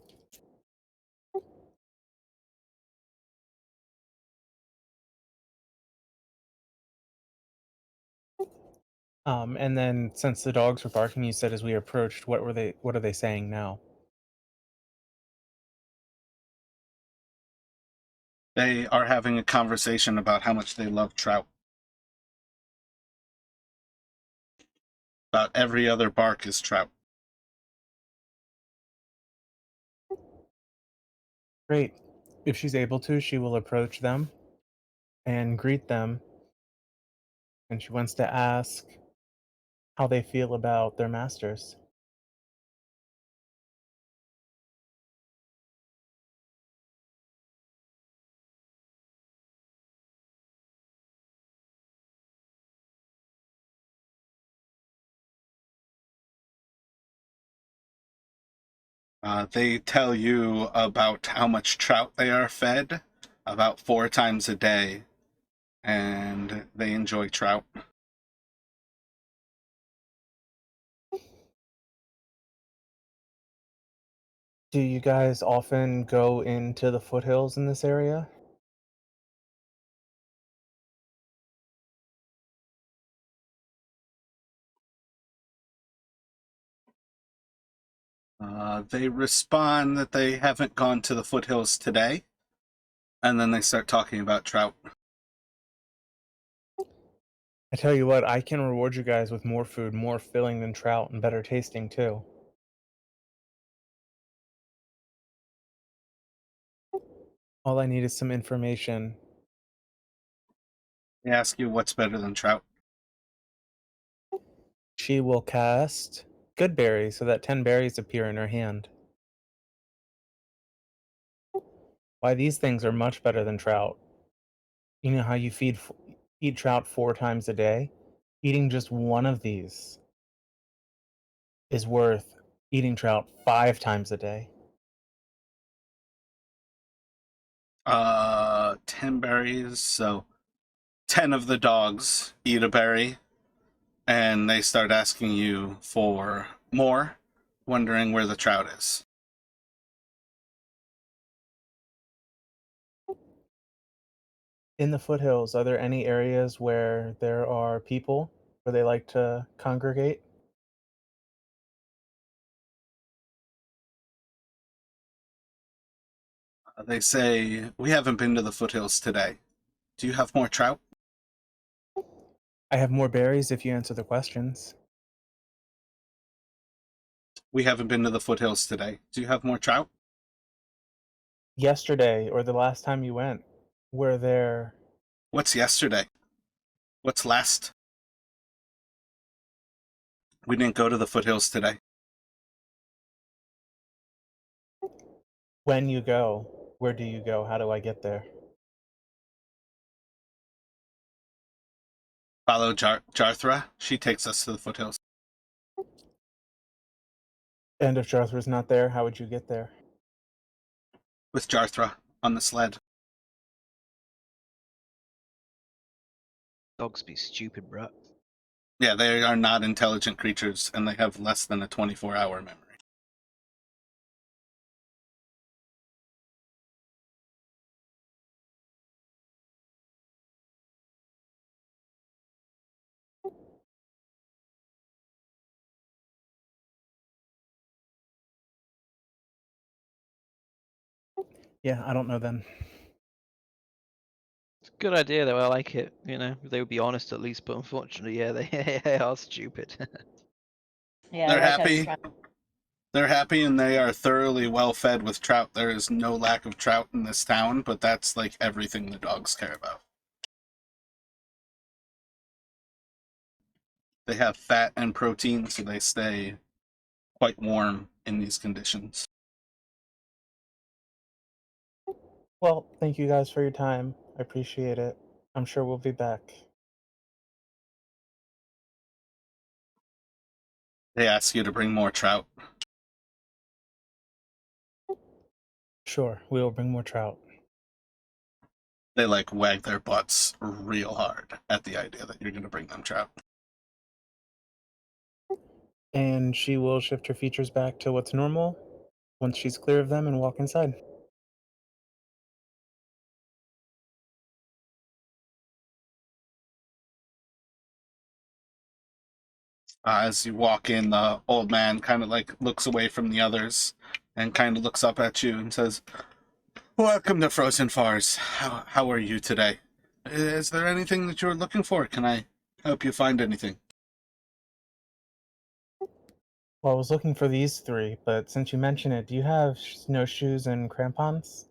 G: And then since the dogs were barking, you said as we approached, what are they saying now?
A: They are having a conversation about how much they love trout. About every other bark is trout.
G: Great. If she's able to, she will approach them and greet them. And she wants to ask how they feel about their masters.
A: They tell you about how much trout they are fed, about 4 times a day, and they enjoy trout.
G: Do you guys often go into the foothills in this area?
A: They respond that they haven't gone to the foothills today, and then they start talking about trout.
G: I tell you what, I can reward you guys with more food, more filling than trout, and better tasting too. All I need is some information.
A: They ask you what's better than trout.
G: She will cast Good Berry so that 10 berries appear in her hand. Why, these things are much better than trout. You know how you eat trout 4 times a day? Eating just one of these is worth eating trout 5 times a day.
A: 10 berries, so 10 of the dogs eat a berry, and they start asking you for more, wondering where the trout is.
G: In the foothills, are there any areas where there are people where they like to congregate?
A: They say, we haven't been to the foothills today. Do you have more trout?
G: I have more berries if you answer the questions.
A: We haven't been to the foothills today. Do you have more trout?
G: Yesterday, or the last time you went, were there...
A: What's yesterday? What's last? We didn't go to the foothills today.
G: When you go, where do you go? How do I get there?
A: Follow Jarthra. She takes us to the foothills.
G: And if Jarthra's not there, how would you get there?
A: With Jarthra on the sled.
D: Dogs be stupid, brat.
A: Yeah, they are not intelligent creatures, and they have less than a 24-hour memory.
G: Yeah, I don't know then.
D: It's a good idea though. I like it. You know, they would be honest at least, but unfortunately, yeah, they are stupid.
E: Yeah,
A: They're
E: I like how
A: happy.
E: he's trying.
A: They're happy, and they are thoroughly well fed with trout. There is no lack of trout in this town, but that's like everything the dogs care about. They have fat and protein, so they stay quite warm in these conditions.
G: Well, thank you guys for your time. I appreciate it. I'm sure we'll be back.
A: They ask you to bring more trout.
F: Sure, we will bring more trout.
A: They like wag their butts real hard at the idea that you're going to bring them trout.
F: And she will shift her features back to what's normal once she's clear of them and walk inside.
A: As you walk in, the old man kind of like looks away from the others and kind of looks up at you and says, "Welcome to Frozen Fars. How are you today? Is there anything that you're looking for? Can I help you find anything?"
F: Well, I was looking for these three, but since you mention it, do you have snowshoes and crampons?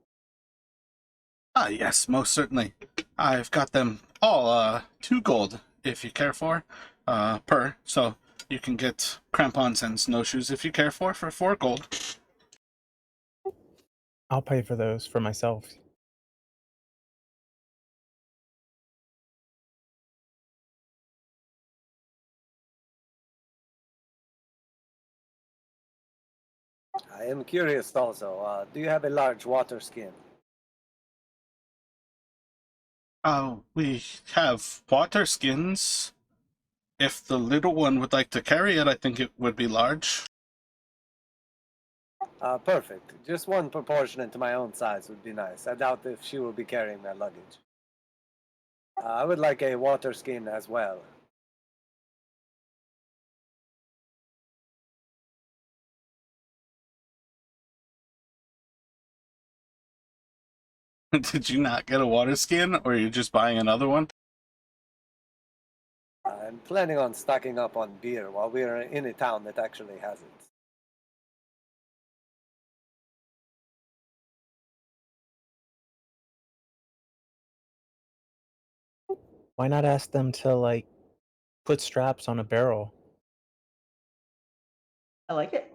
A: Ah, yes, most certainly. I've got them all, 2 gold, if you care for, per. So you can get crampons and snowshoes if you care for 4 gold.
F: I'll pay for those for myself.
B: I am curious also. Do you have a large water skin?
A: We have water skins. If the little one would like to carry it, I think it would be large.
B: Perfect. Just one proportionate to my own size would be nice. I doubt if she will be carrying my luggage. I would like a water skin as well.
A: Did you not get a water skin, or are you just buying another one?
B: I'm planning on stocking up on beer while we are in a town that actually has it.
F: Why not ask them to, like, put straps on a barrel?
E: I like it.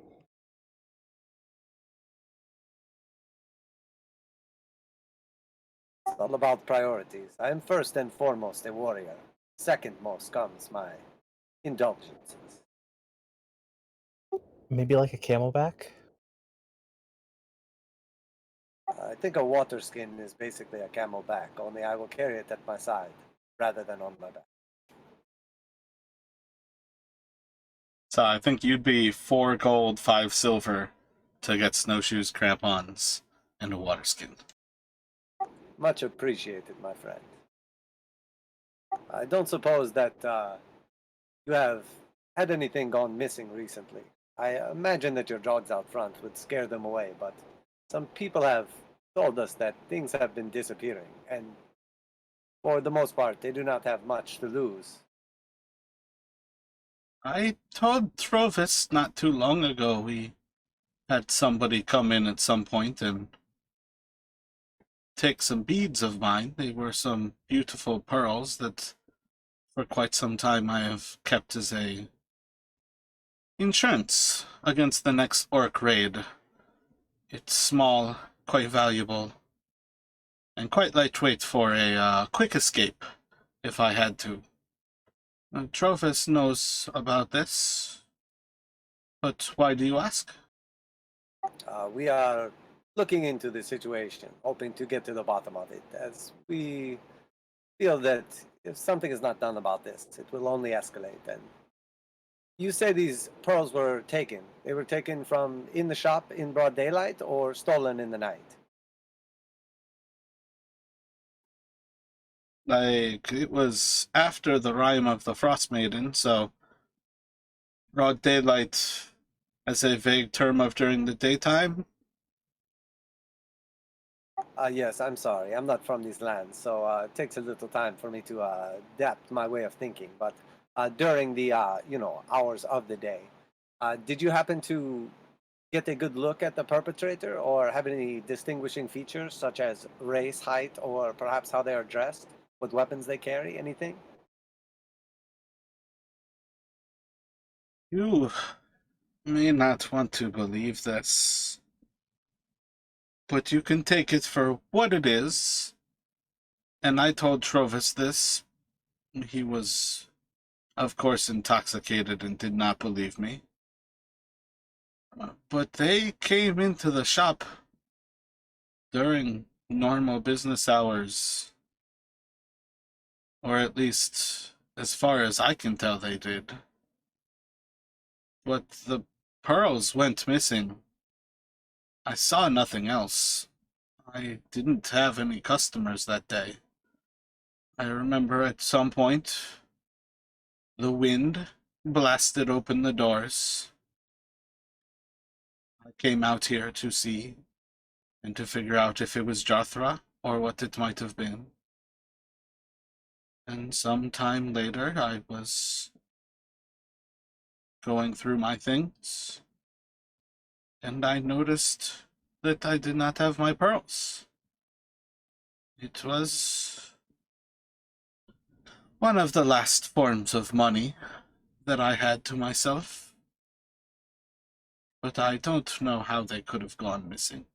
B: It's all about priorities. I am first and foremost a warrior. Second most comes my indulgences.
F: Maybe like a camelback?
B: I think a water skin is basically a camelback, only I will carry it at my side rather than on my back.
A: So I think you'd be 4 gold, 5 silver to get snowshoes, crampons, and a water skin.
B: Much appreciated, my friend. I don't suppose that you have had anything gone missing recently. I imagine that your dogs out front would scare them away, but some people have told us that things have been disappearing, and for the most part, they do not have much to lose.
A: I told Trovis not too long ago we had somebody come in at some point and take some beads of mine. They were some beautiful pearls that for quite some time I have kept as a insurance against the next orc raid. It's small, quite valuable, and quite lightweight for a quick escape, if I had to. Trovis knows about this, but why do you ask?
B: We are looking into the situation, hoping to get to the bottom of it, as we feel that if something is not done about this, it will only escalate. And you say these pearls were taken. They were taken from in the shop in broad daylight or stolen in the night?
A: Like, it was after the rhyme of the Frost Maiden, so broad daylight as a vague term of during the daytime.
B: Yes, I'm sorry. I'm not from these lands, so it takes a little time for me to adapt my way of thinking. But during the hours of the day, did you happen to get a good look at the perpetrator, or have any distinguishing features such as race, height, or perhaps how they are dressed, what weapons they carry, anything?
A: You may not want to believe this, but you can take it for what it is. And I told Trovis this. He was, of course, intoxicated and did not believe me. But they came into the shop during normal business hours, or at least as far as I can tell they did. But the pearls went missing. I saw nothing else. I didn't have any customers that day. I remember at some point the wind blasted open the doors. I came out here to see and to figure out if it was Jarthra or what it might have been. And some time later, I was going through my things, and I noticed that I did not have my pearls. It was one of the last forms of money that I had to myself, but I don't know how they could have gone missing.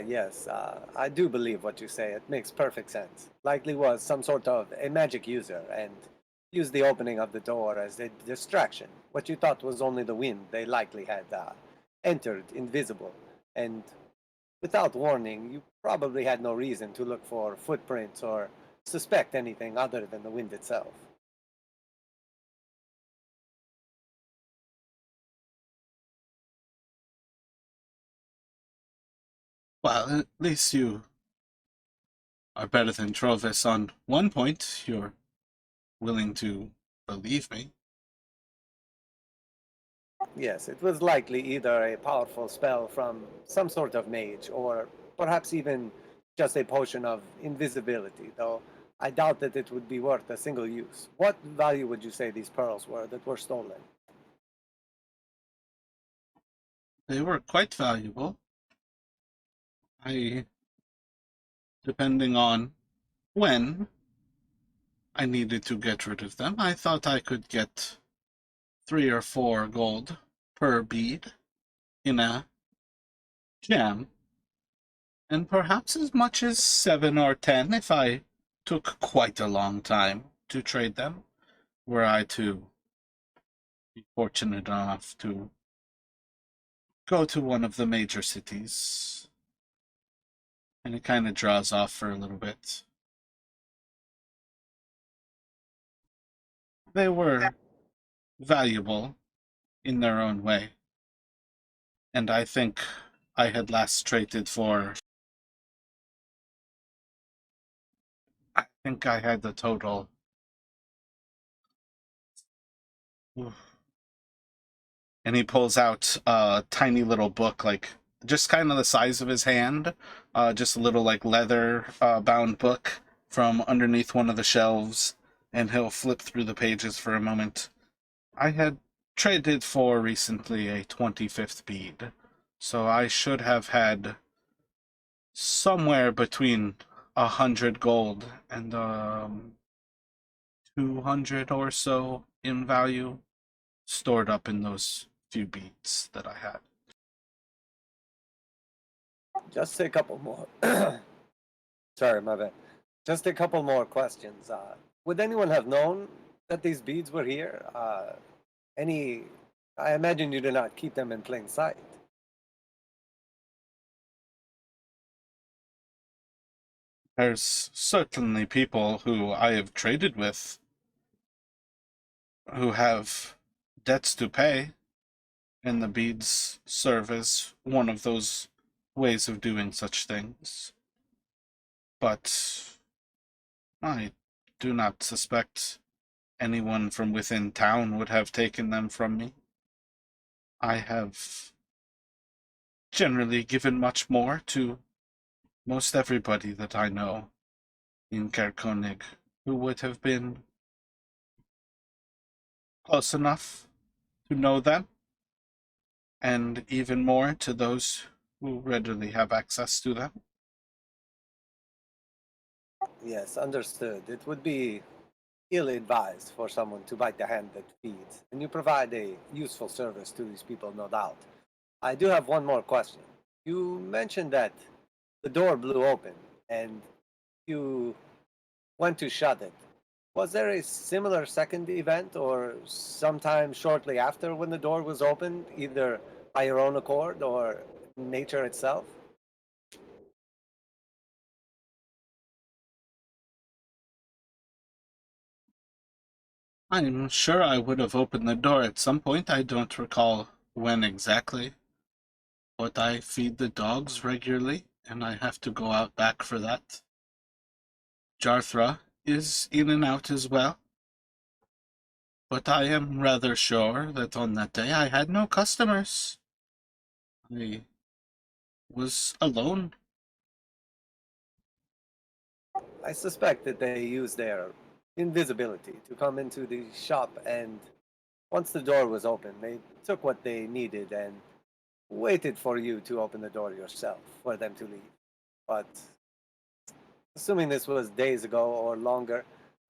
B: Yes, I do believe what you say. It makes perfect sense. Likely was some sort of a magic user and used the opening of the door as a distraction. What you thought was only the wind, they likely had entered invisible. And without warning, you probably had no reason to look for footprints or suspect anything other than the wind itself.
A: Well, at least you are better than Trovis on one point. You're willing to believe me.
B: Yes, it was likely either a powerful spell from some sort of mage, or perhaps even just a potion of invisibility, though I doubt that it would be worth a single use. What value would you say these pearls were that were stolen?
A: They were quite valuable. Depending on when I needed to get rid of them, I thought I could get 3 or 4 gold per bead in a gem, and perhaps as much as 7 or 10 if I took quite a long time to trade them, were I to be fortunate enough to go to one of the major cities. And it kind of draws off for a little bit. They were valuable in their own way. And I think I had last traded for... I think I had the total... Oof. And he pulls out a tiny little book, like, just kind of the size of his hand. Just a little, like, leather bound book from underneath one of the shelves. And he'll flip through the pages for a moment. I had traded for recently a 25th bead, so I should have had somewhere between 100 gold and 200 or so in value stored up in those few beads that I had.
B: Just a couple more. Sorry, my bad. Just a couple more questions. Would anyone have known that these beads were here? I imagine you did not keep them in plain sight.
A: There's certainly people who I have traded with who have debts to pay, and the beads serve as one of those ways of doing such things. But I do not suspect anyone from within town would have taken them from me. I have generally given much more to most everybody that I know in Caer-Konig who would have been close enough to know them, and even more to those who readily have access to them.
B: Yes, understood. It would be ill-advised for someone to bite the hand that feeds, and you provide a useful service to these people, no doubt. I do have one more question. You mentioned that the door blew open, and you went to shut it. Was there a similar second event, or sometime shortly after when the door was opened, either by your own accord or nature itself?
A: I'm sure I would have opened the door at some point. I don't recall when exactly. But I feed the dogs regularly, and I have to go out back for that. Jarthra is in and out as well. But I am rather sure that on that day I had no customers. I was alone.
B: I suspect that they use their invisibility to come into the shop, and once the door was open, they took what they needed and waited for you to open the door yourself for them to leave. But assuming this was days ago or longer,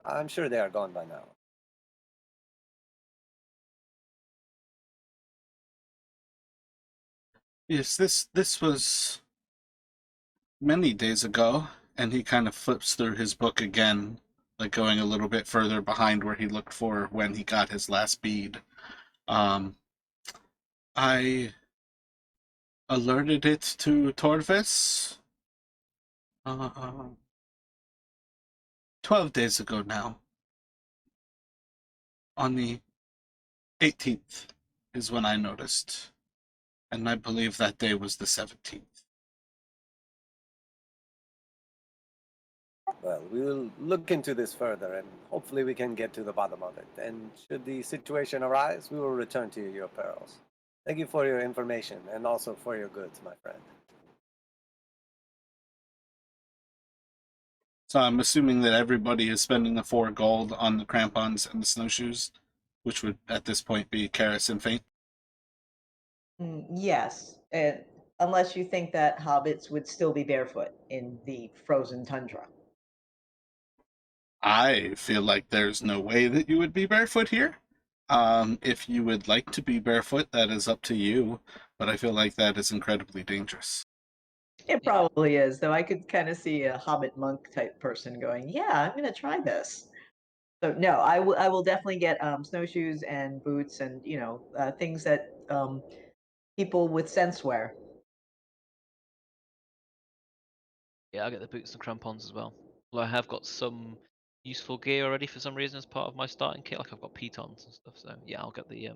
B: I'm sure they are gone by now.
A: Yes, this was many days ago, and he kind of flips through his book again, like going a little bit further behind where he looked for when he got his last bead. I alerted it to Torvis 12 days ago now. On the 18th is when I noticed, and I believe that day was the 17th.
B: Well, we will look into this further, and hopefully we can get to the bottom of it. And should the situation arise, we will return to you your pearls. Thank you for your information, and also for your goods, my friend.
A: So I'm assuming that everybody is spending the 4 gold on the crampons and the snowshoes, which would at this point be Karis and Faint.
E: Yes, and unless you think that hobbits would still be barefoot in the frozen tundra.
A: I feel like there's no way that you would be barefoot here. If you would like to be barefoot, that is up to you, but I feel like that is incredibly dangerous.
E: It probably is, though I could kind of see a hobbit monk type person going, "Yeah, I'm going to try this." So no, I will definitely get snowshoes and boots and things that people with sense wear.
D: Yeah, I'll get the boots and crampons as well. Well, I have got some useful gear already for some reason as part of my starting kit. Like I've got pitons and stuff. So yeah, I'll get the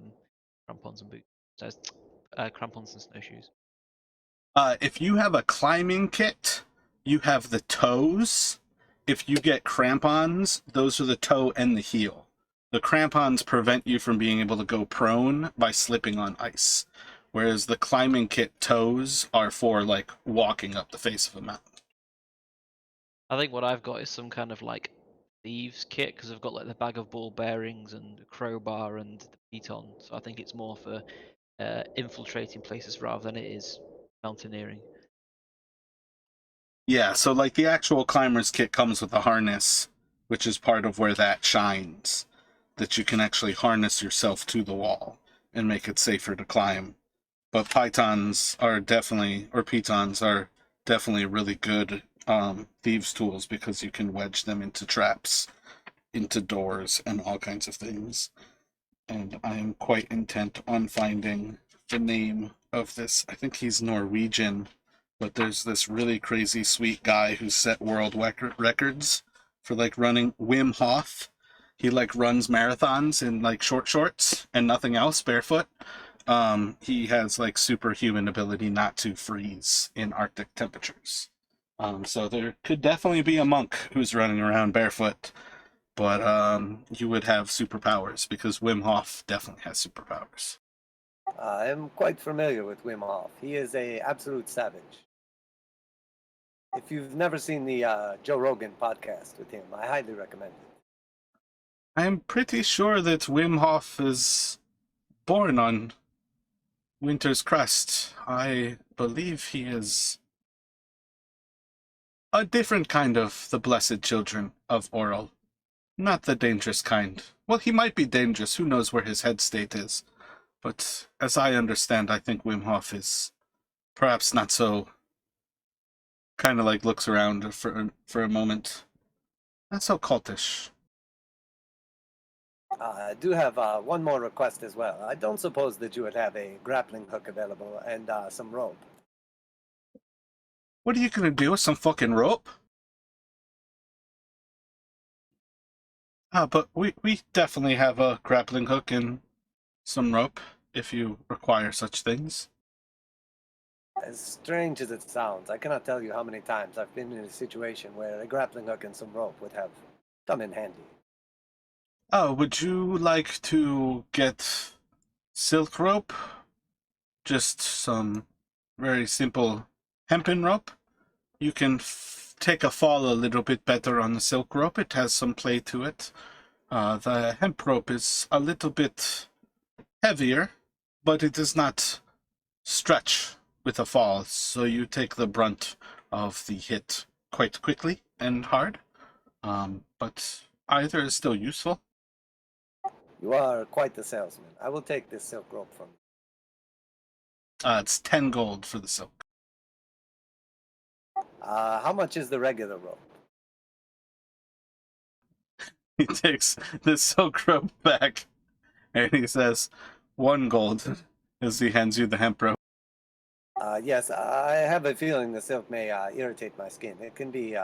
D: crampons and boots. So crampons and snowshoes.
A: If you have a climbing kit, you have the toes. If you get crampons, those are the toe and the heel. The crampons prevent you from being able to go prone by slipping on ice, whereas the climbing kit toes are for like walking up the face of a mountain.
D: I think what I've got is some kind of like thieves kit because I've got like the bag of ball bearings and a crowbar and the piton. So I think it's more for infiltrating places rather than it is mountaineering.
A: Yeah, so like the actual climber's kit comes with a harness, which is part of where that shines, that you can actually harness yourself to the wall and make it safer to climb. But pitons are definitely really good thieves' tools because you can wedge them into traps, into doors, and all kinds of things. And I am quite intent on finding the name of this. I think he's Norwegian, but there's this really crazy sweet guy who set world records for like running. Wim Hof. He like runs marathons in like short shorts and nothing else, barefoot. He has like superhuman ability not to freeze in Arctic temperatures. So there could definitely be a monk who's running around barefoot, but you would have superpowers because Wim Hof definitely has superpowers.
B: I am quite familiar with Wim Hof. He is a absolute savage. If you've never seen the Joe Rogan podcast with him, I highly recommend it.
A: I'm pretty sure that Wim Hof is born on Winter's Crest. I believe he is a different kind of the blessed children of Oral. Not the dangerous kind. Well, he might be dangerous. Who knows where his head state is. But as I understand, I think Wim Hof is perhaps not so... kind of like looks around for a moment. Not so cultish.
B: I do have one more request as well. I don't suppose that you would have a grappling hook available and some rope.
A: What are you gonna do with some fucking rope? But we definitely have a grappling hook and some rope if you require such things.
B: As strange as it sounds, I cannot tell you how many times I've been in a situation where a grappling hook and some rope would have come in handy.
A: Oh, would you like to get silk rope? Just some very simple hempen rope. You can take a fall a little bit better on the silk rope. It has some play to it. The hemp rope is a little bit heavier, but it does not stretch with a fall, so you take the brunt of the hit quite quickly and hard. But either is still useful.
B: You are quite the salesman. I will take this silk rope from you.
A: It's 10 gold for the silk.
B: How much is the regular rope?
A: He takes the silk rope back and he says, 1 gold as he hands you the hemp rope.
B: Yes, I have a feeling the silk may irritate my skin. It can be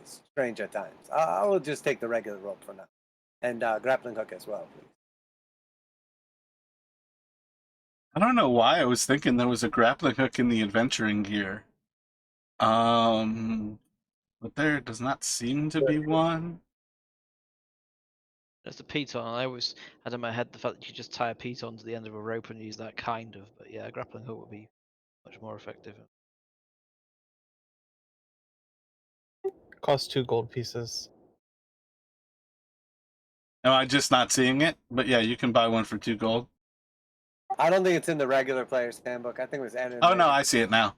B: strange at times. I will just take the regular rope for now. And grappling hook as well, please.
A: I don't know why I was thinking there was a grappling hook in the adventuring gear. But there does not seem to be one.
D: There's the piton. I always had in my head the fact that you just tie a piton to the end of a rope and use that kind of. But yeah, a grappling hook would be much more effective.
F: Costs 2 gold pieces.
A: No, I'm just not seeing it. But yeah, you can buy one for 2 gold.
B: I don't think it's in the regular player's handbook. I think it was added.
A: Oh no, I see it now.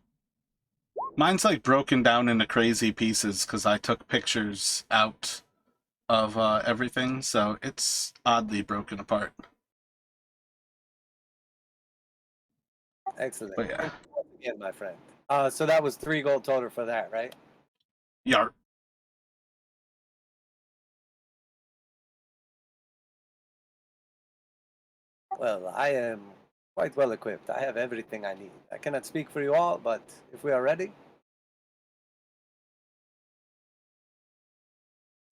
A: Mine's like broken down into crazy pieces because I took pictures out of everything, so it's oddly broken apart.
B: Excellent.
A: But yeah.
B: Thank you once again, my friend. So that was 3 gold total for that, right?
A: Yar.
B: Well, I am quite well equipped. I have everything I need. I cannot speak for you all, but if we are ready,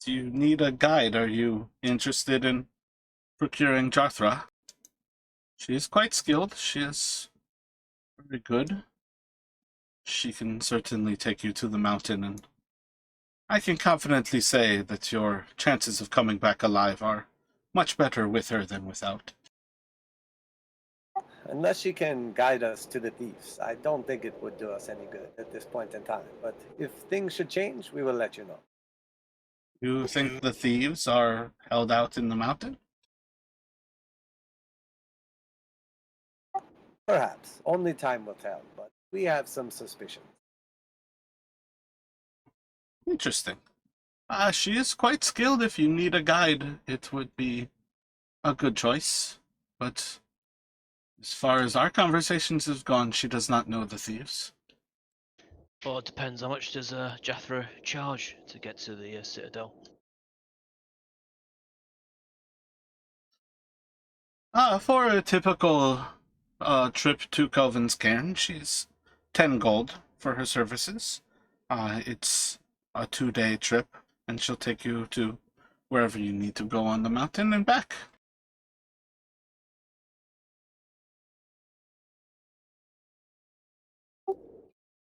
A: Do you need a guide? Are you interested in procuring Jarthra? She is quite skilled. She is very good. She can certainly take you to the mountain, and I can confidently say that your chances of coming back alive are much better with her than without.
B: unless she can guide us to the thieves, I don't think it would do us any good at this point in time. But if things should change, we will let you know.
A: You think the thieves are held out in the mountain?
B: Perhaps. Only time will tell, but we have some suspicions.
A: Interesting. She is quite skilled. If you need a guide, it would be a good choice. But as far as our conversations have gone, she does not know the thieves.
C: Well, it depends. How much does Jathra charge to get to the citadel?
A: For a typical trip to Kelvin's Cairn, she's 10 gold for her services. It's a 2-day trip, and she'll take you to wherever you need to go on the mountain and back.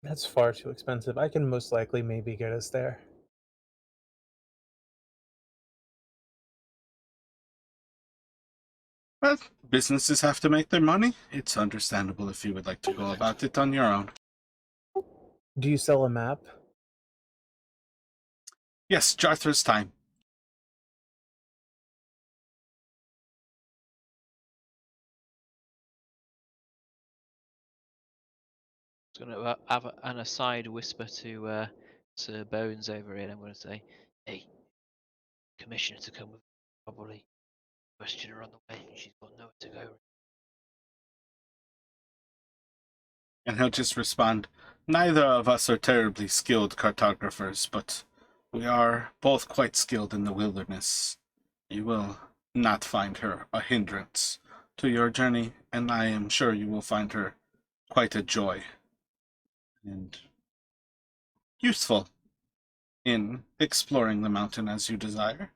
F: That's far too expensive. I can most likely maybe get us there.
A: Well, businesses have to make their money. It's understandable if you would like to go about it on your own.
F: Do you sell a map?
A: Yes, Jarthra's time.
D: I was going to have an aside whisper to Sir Bones over here. I'm going to say, "Hey, commissioner to come with, probably question her on the way. She's got nowhere to go."
A: And he'll just respond, neither of us are terribly skilled cartographers, but we are both quite skilled in the wilderness. You will not find her a hindrance to your journey, and I am sure you will find her quite a joy. And useful in exploring the mountain as you desire.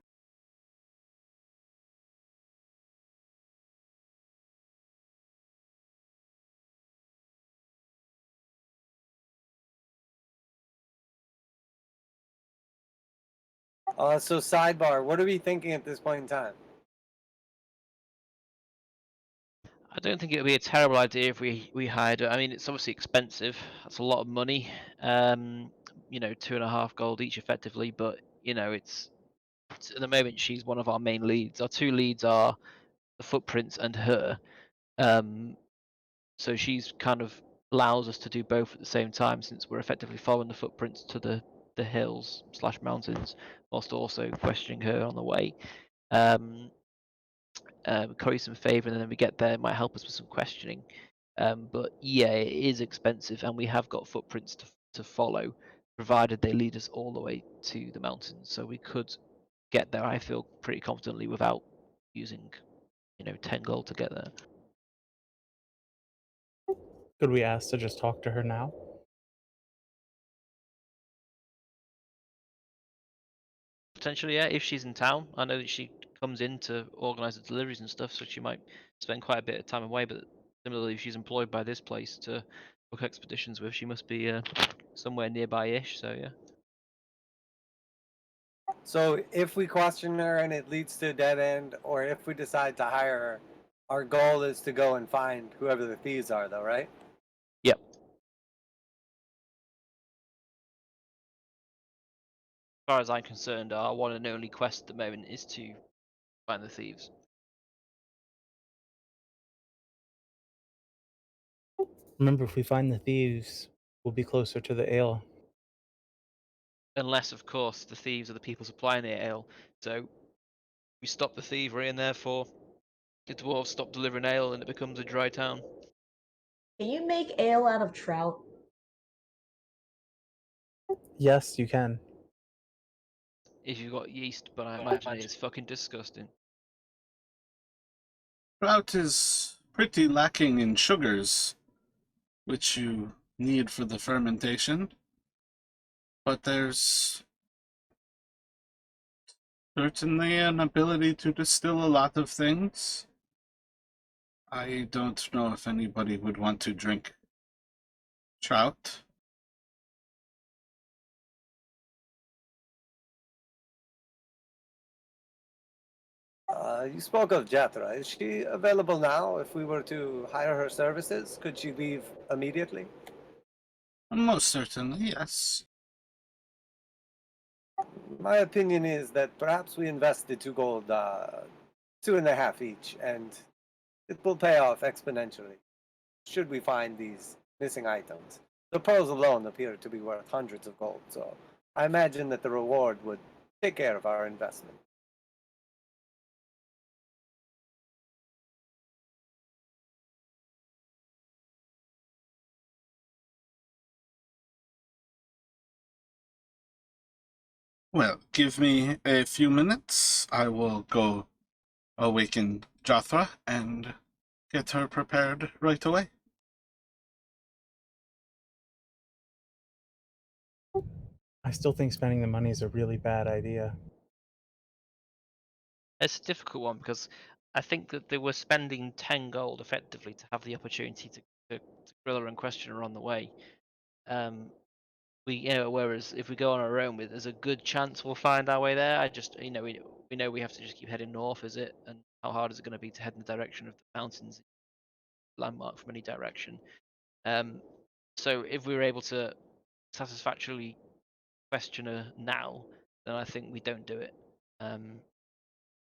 B: So sidebar, what are we thinking at this point in time?
D: I don't think it would be a terrible idea if we hired her. I mean, it's obviously expensive. That's a lot of money. 2.5 gold each, effectively. But it's at the moment she's one of our main leads. Our two leads are the footprints and her. So she's kind of allows us to do both at the same time, since we're effectively following the footprints to the hills / mountains, whilst also questioning her on the way. Curry some favour, and then we get there. It might help us with some questioning. But yeah, it is expensive, and we have got footprints to follow, provided they lead us all the way to the mountains. So we could get there, I feel, pretty confidently without using 10 gold to get there.
G: Could we ask to just talk to her now?
D: Potentially, yeah, if she's in town. I know that she comes in to organise the deliveries and stuff, so she might spend quite a bit of time away. But similarly, if she's employed by this place to book expeditions with, she must be somewhere nearby-ish. So yeah.
B: So if we question her and it leads to a dead end, or if we decide to hire her, our goal is to go and find whoever the thieves are, though, right?
D: Yep. As far as I'm concerned, our one and only quest at the moment is to find the thieves.
G: Remember, if we find the thieves, we'll be closer to the ale.
D: Unless, of course, the thieves are the people supplying the ale. So we stop the thievery, and therefore the dwarves stop delivering ale, and it becomes a dry town.
E: Can you make ale out of trout?
G: Yes, you can.
D: If you've got yeast, but I imagine it's fucking disgusting.
A: Trout is pretty lacking in sugars, which you need for the fermentation. But there's certainly an ability to distill a lot of things. I don't know if anybody would want to drink trout.
B: You spoke of Jethra. Is she available now? If we were to hire her services, could she leave immediately?
A: Most certainly, yes.
B: My opinion is that perhaps we invest the 2 gold, 2.5 each, and it will pay off exponentially should we find these missing items. The pearls alone appear to be worth hundreds of gold, so I imagine that the reward would take care of our investment.
A: Well, give me a few minutes. I will go awaken Jothra and get her prepared right away.
G: I still think spending the money is a really bad idea.
D: It's a difficult one because I think that they were spending 10 gold effectively to have the opportunity to grill her and question her on the way. Whereas if we go on our own, there's a good chance we'll find our way there. I just, we know we have to just keep heading north, is it? And how hard is it going to be to head in the direction of the mountains, landmark from any direction? So if we were able to satisfactorily question her now, then I think we don't do it.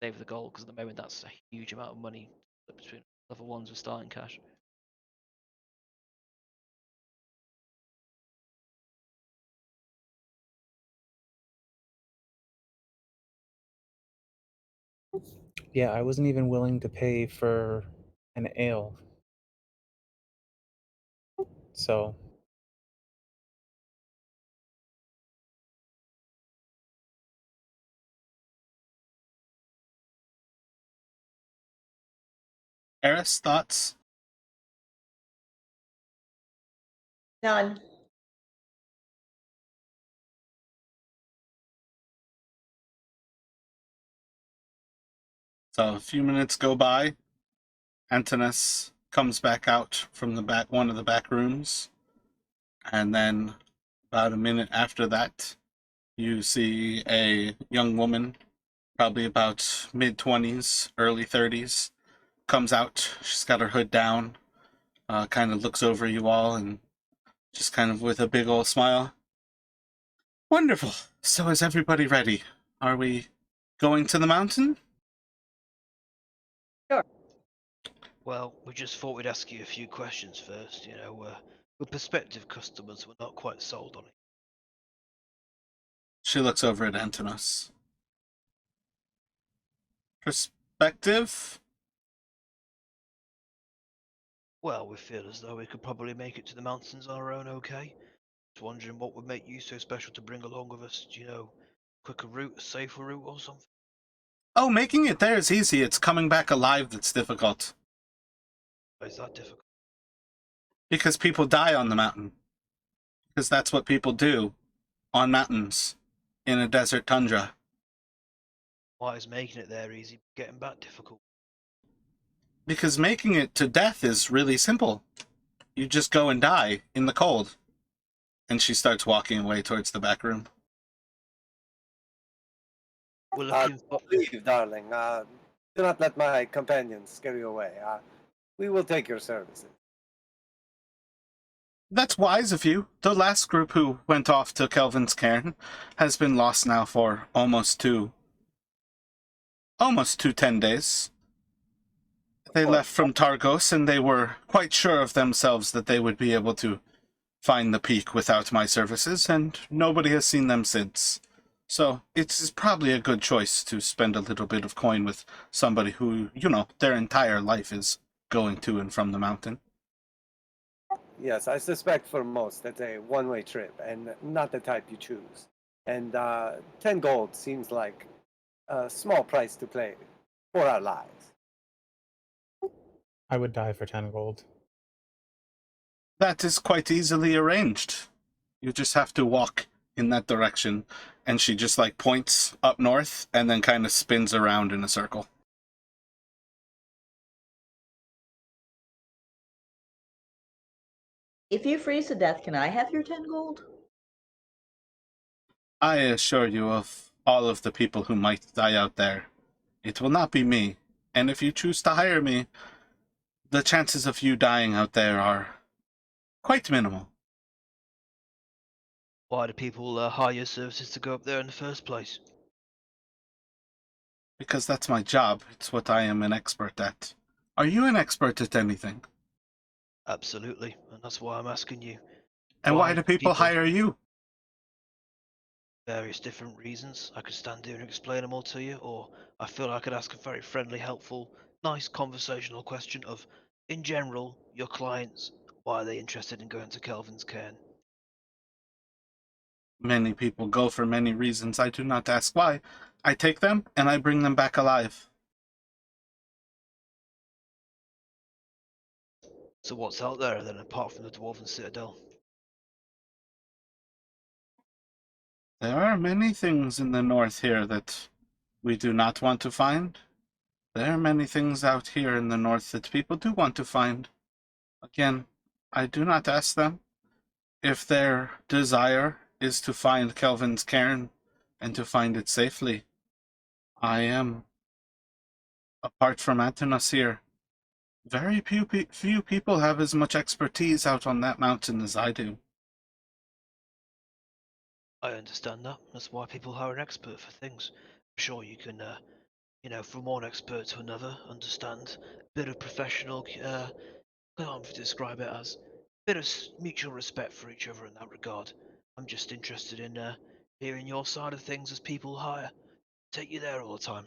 D: Save the goal, because at the moment that's a huge amount of money between level ones with starting cash.
G: Yeah, I wasn't even willing to pay for an ale. So,
A: Eris, thoughts?
E: None.
A: So a few minutes go by. Antinous comes back out from one of the back rooms, and then about a minute after that, you see a young woman, probably about mid-20s, early 30s, comes out. She's got her hood down, kind of looks over you all, and just kind of with a big old smile. Wonderful. So is everybody ready? Are we going to the mountain?
C: Well, we just thought we'd ask you a few questions first. We're prospective customers. We're not quite sold on it.
A: She looks over at Antinous. Perspective?
C: Well, we feel as though we could probably make it to the mountains on our own, okay? Just wondering what would make you so special to bring along with us. Do you know, quicker route, a safer route, or something?
A: Oh, making it there is easy. It's coming back alive that's difficult.
C: Why is that difficult?
A: Because people die on the mountain. Because that's what people do on mountains in a desert tundra.
C: Why is making it there easy, getting back difficult?
A: Because making it to death is really simple. You just go and die in the cold. And she starts walking away towards the back room.
C: We're looking for...
B: Leave, darling. Do not let my companions scare you away. We will take your services.
A: That's wise of you. The last group who went off to Kelvin's cairn has been lost now for almost two 10 days. They left from Targos, and they were quite sure of themselves that they would be able to find the peak without my services, and nobody has seen them since. So it's probably a good choice to spend a little bit of coin with somebody who, their entire life is going to and from the mountain.
B: Yes, I suspect for most that's a one-way trip, and not the type you choose. And 10 gold seems like a small price to pay for our lives.
F: I would die for 10 gold.
A: That is quite easily arranged. You just have to walk in that direction. And she just points up north and then kind of spins around in a circle.
E: If you freeze to death, can I have your 10 gold?
A: I assure you of all of the people who might die out there, it will not be me. And if you choose to hire me, the chances of you dying out there are quite minimal.
C: Why do people hire your services to go up there in the first place?
A: Because that's my job. It's what I am an expert at. Are you an expert at anything?
C: Absolutely, and that's why I'm asking you.
A: And why do people hire you?
C: Various different reasons. I could stand here and explain them all to you, or I feel I could ask a very friendly, helpful, nice conversational question of, in general, your clients, why are they interested in going to Kelvin's cairn?
A: Many people go for many reasons. I do not ask why. I take them and I bring them back alive.
C: So what's out there then, apart from the Dwarven Citadel?
A: There are many things in the north here that we do not want to find. There are many things out here in the north that people do want to find. Again, I do not ask them. If their desire is to find Kelvin's cairn and to find it safely, I am, apart from Antinous here, very few people have as much expertise out on that mountain as I do.
C: I understand that. That's why people hire an expert for things. I'm sure you can, from one expert to another, understand a bit of professional, I don't know to describe it as, a bit of mutual respect for each other in that regard. I'm just interested in hearing your side of things as people hire. Take you there all the time.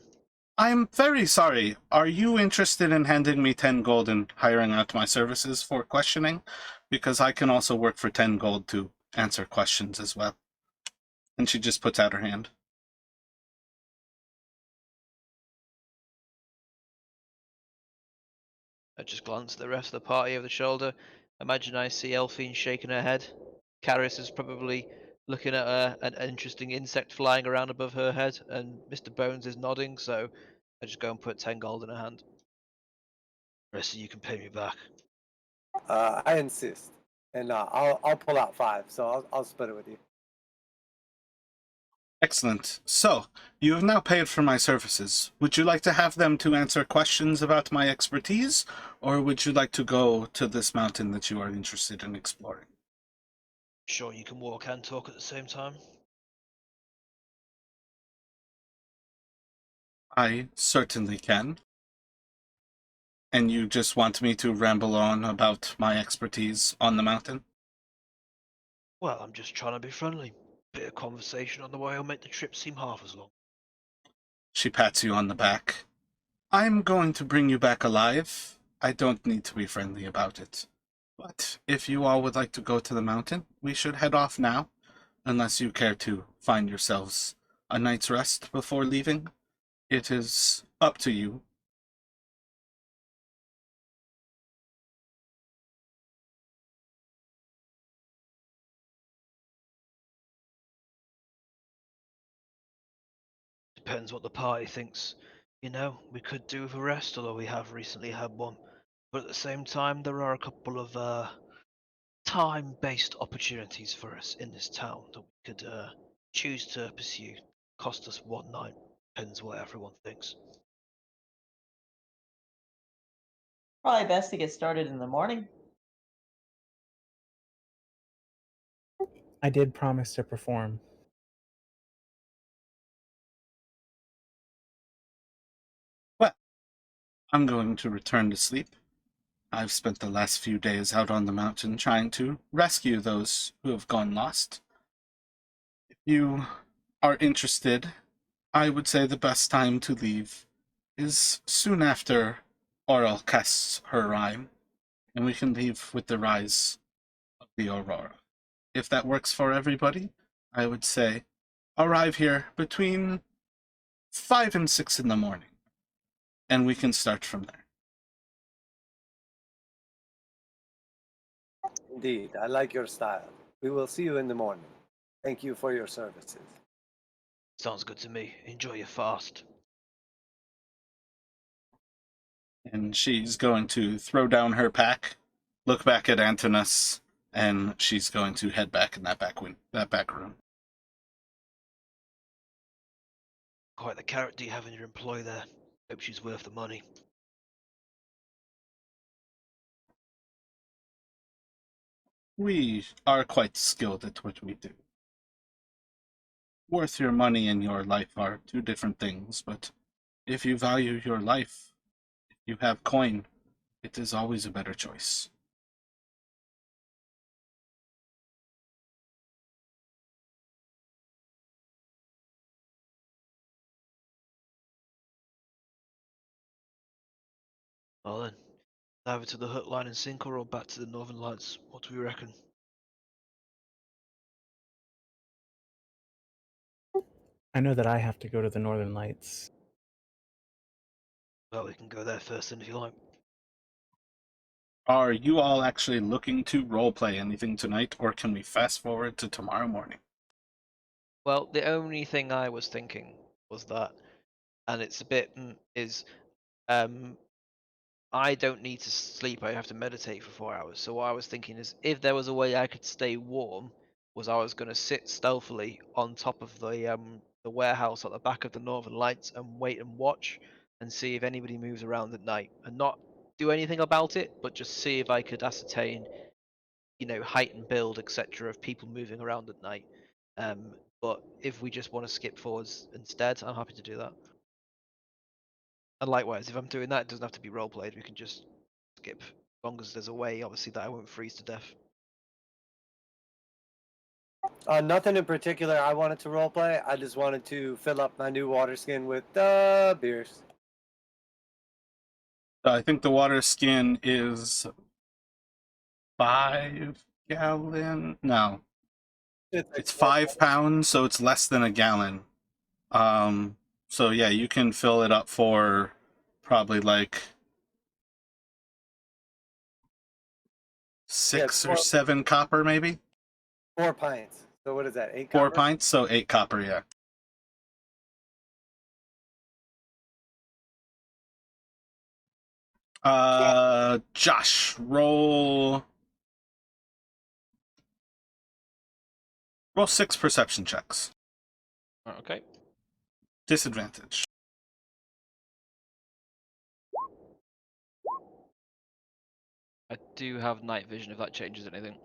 A: I'm very sorry. Are you interested in handing me 10 gold and hiring out my services for questioning? Because I can also work for 10 gold to answer questions as well. And she just puts out her hand.
D: I just glance at the rest of the party over the shoulder. Imagine I see Elphine shaking her head. Caris is probably looking at an interesting insect flying around above her head, and Mr. Bones is nodding, so I just go and put 10 gold in her hand.
C: The rest of you can pay me back.
B: I insist, and I'll pull out 5, so I'll split it with you.
A: Excellent. So, you have now paid for my services. Would you like to have them to answer questions about my expertise, or would you like to go to this mountain that you are interested in exploring?
C: Sure, you can walk and talk at the same time.
A: I certainly can. And you just want me to ramble on about my expertise on the mountain?
C: Well, I'm just trying to be friendly. Bit of conversation on the way will make the trip seem half as long.
A: She pats you on the back. I'm going to bring you back alive. I don't need to be friendly about it. But if you all would like to go to the mountain, we should head off now, unless you care to find yourselves a night's rest before leaving. It is up to you.
C: Depends what the party thinks. You know, we could do with a rest, although we have recently had one. But at the same time, there are a couple of time-based opportunities for us in this town that we could choose to pursue. Cost us one night. Depends what everyone thinks.
E: Probably best to get started in the morning.
F: I did promise to perform.
A: Well, I'm going to return to sleep. I've spent the last few days out on the mountain trying to rescue those who have gone lost. If you are interested, I would say the best time to leave is soon after Aurel casts her rhyme, and we can leave with the rise of the aurora. If that works for everybody, I would say arrive here between 5 and 6 in the morning, and we can start from there.
B: Indeed, I like your style. We will see you in the morning. Thank you for your services.
C: Sounds good to me. Enjoy your fast.
A: And she's going to throw down her pack, look back at Antinous, and she's going to head back in that back room.
C: Quite the character you have in your employ there. Hope she's worth the money.
A: We are quite skilled at what we do. Worth your money and your life are two different things, but if you value your life, if you have coin, it is always a better choice.
C: Well then, either to the hook, line and sinker or back to the Northern Lights. What do we reckon?
F: I know that I have to go to the Northern Lights.
C: Well, we can go there first then if you like.
A: Are you all actually looking to roleplay anything tonight, or can we fast forward to tomorrow morning?
D: Well, the only thing I was thinking was that, and it's a bit, I don't need to sleep. I have to meditate for 4 hours. So what I was thinking is, if there was a way I could stay warm, was I was going to sit stealthily on top of the warehouse at the back of the Northern Lights and wait and watch and see if anybody moves around at night, and not do anything about it, but just see if I could ascertain, height and build, etc., of people moving around at night. But if we just want to skip forwards instead, I'm happy to do that. And likewise, if I'm doing that, it doesn't have to be role played. We can just skip, as long as there's a way, obviously, that I won't freeze to death.
B: Nothing in particular I wanted to roleplay. I just wanted to fill up my new water skin with beers.
A: I think the water skin is 5 gallon. No, it's 5 pounds, so it's less than a gallon. So yeah, you can fill it up for probably like 6 or 7 copper, maybe.
B: 4 pints. So what is that? 8
A: 4
B: copper?
A: pints, so 8 copper. Yeah. Josh, roll 6 perception checks.
D: Okay.
A: Disadvantage.
D: I do have night vision if that changes anything.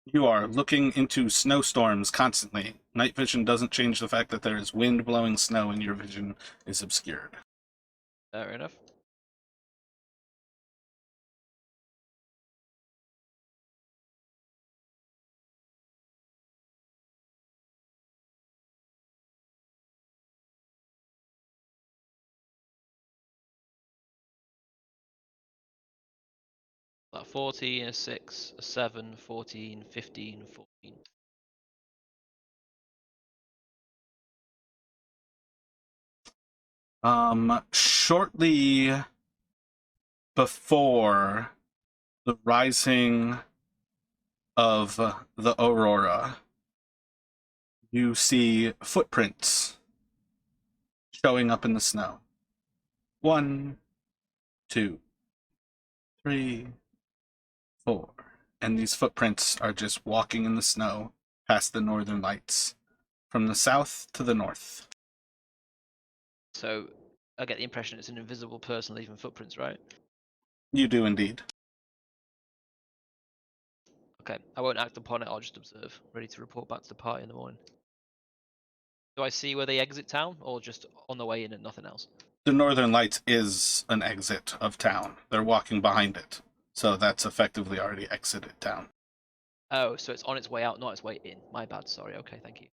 A: You are looking into snowstorms constantly. Night vision doesn't change the fact that there is wind blowing snow and your vision is obscured.
D: Fair enough. That 14, a 6, a 7, 14, 15, 14.
A: Shortly before the rising of the aurora, you see footprints showing up in the snow. 1, 2, 3, 4. And these footprints are just walking in the snow past the northern lights, from the south to the north.
D: So I get the impression it's an invisible person leaving footprints, right?
A: You do indeed.
D: Okay, I won't act upon it, I'll just observe, ready to report back to the party in the morning. Do I see where they exit town, or just on the way in and nothing else?
A: The northern lights is an exit of town. They're walking behind it. So that's effectively already exited town.
D: Oh, so it's on its way out, not its way in. My bad, sorry. Okay, thank you.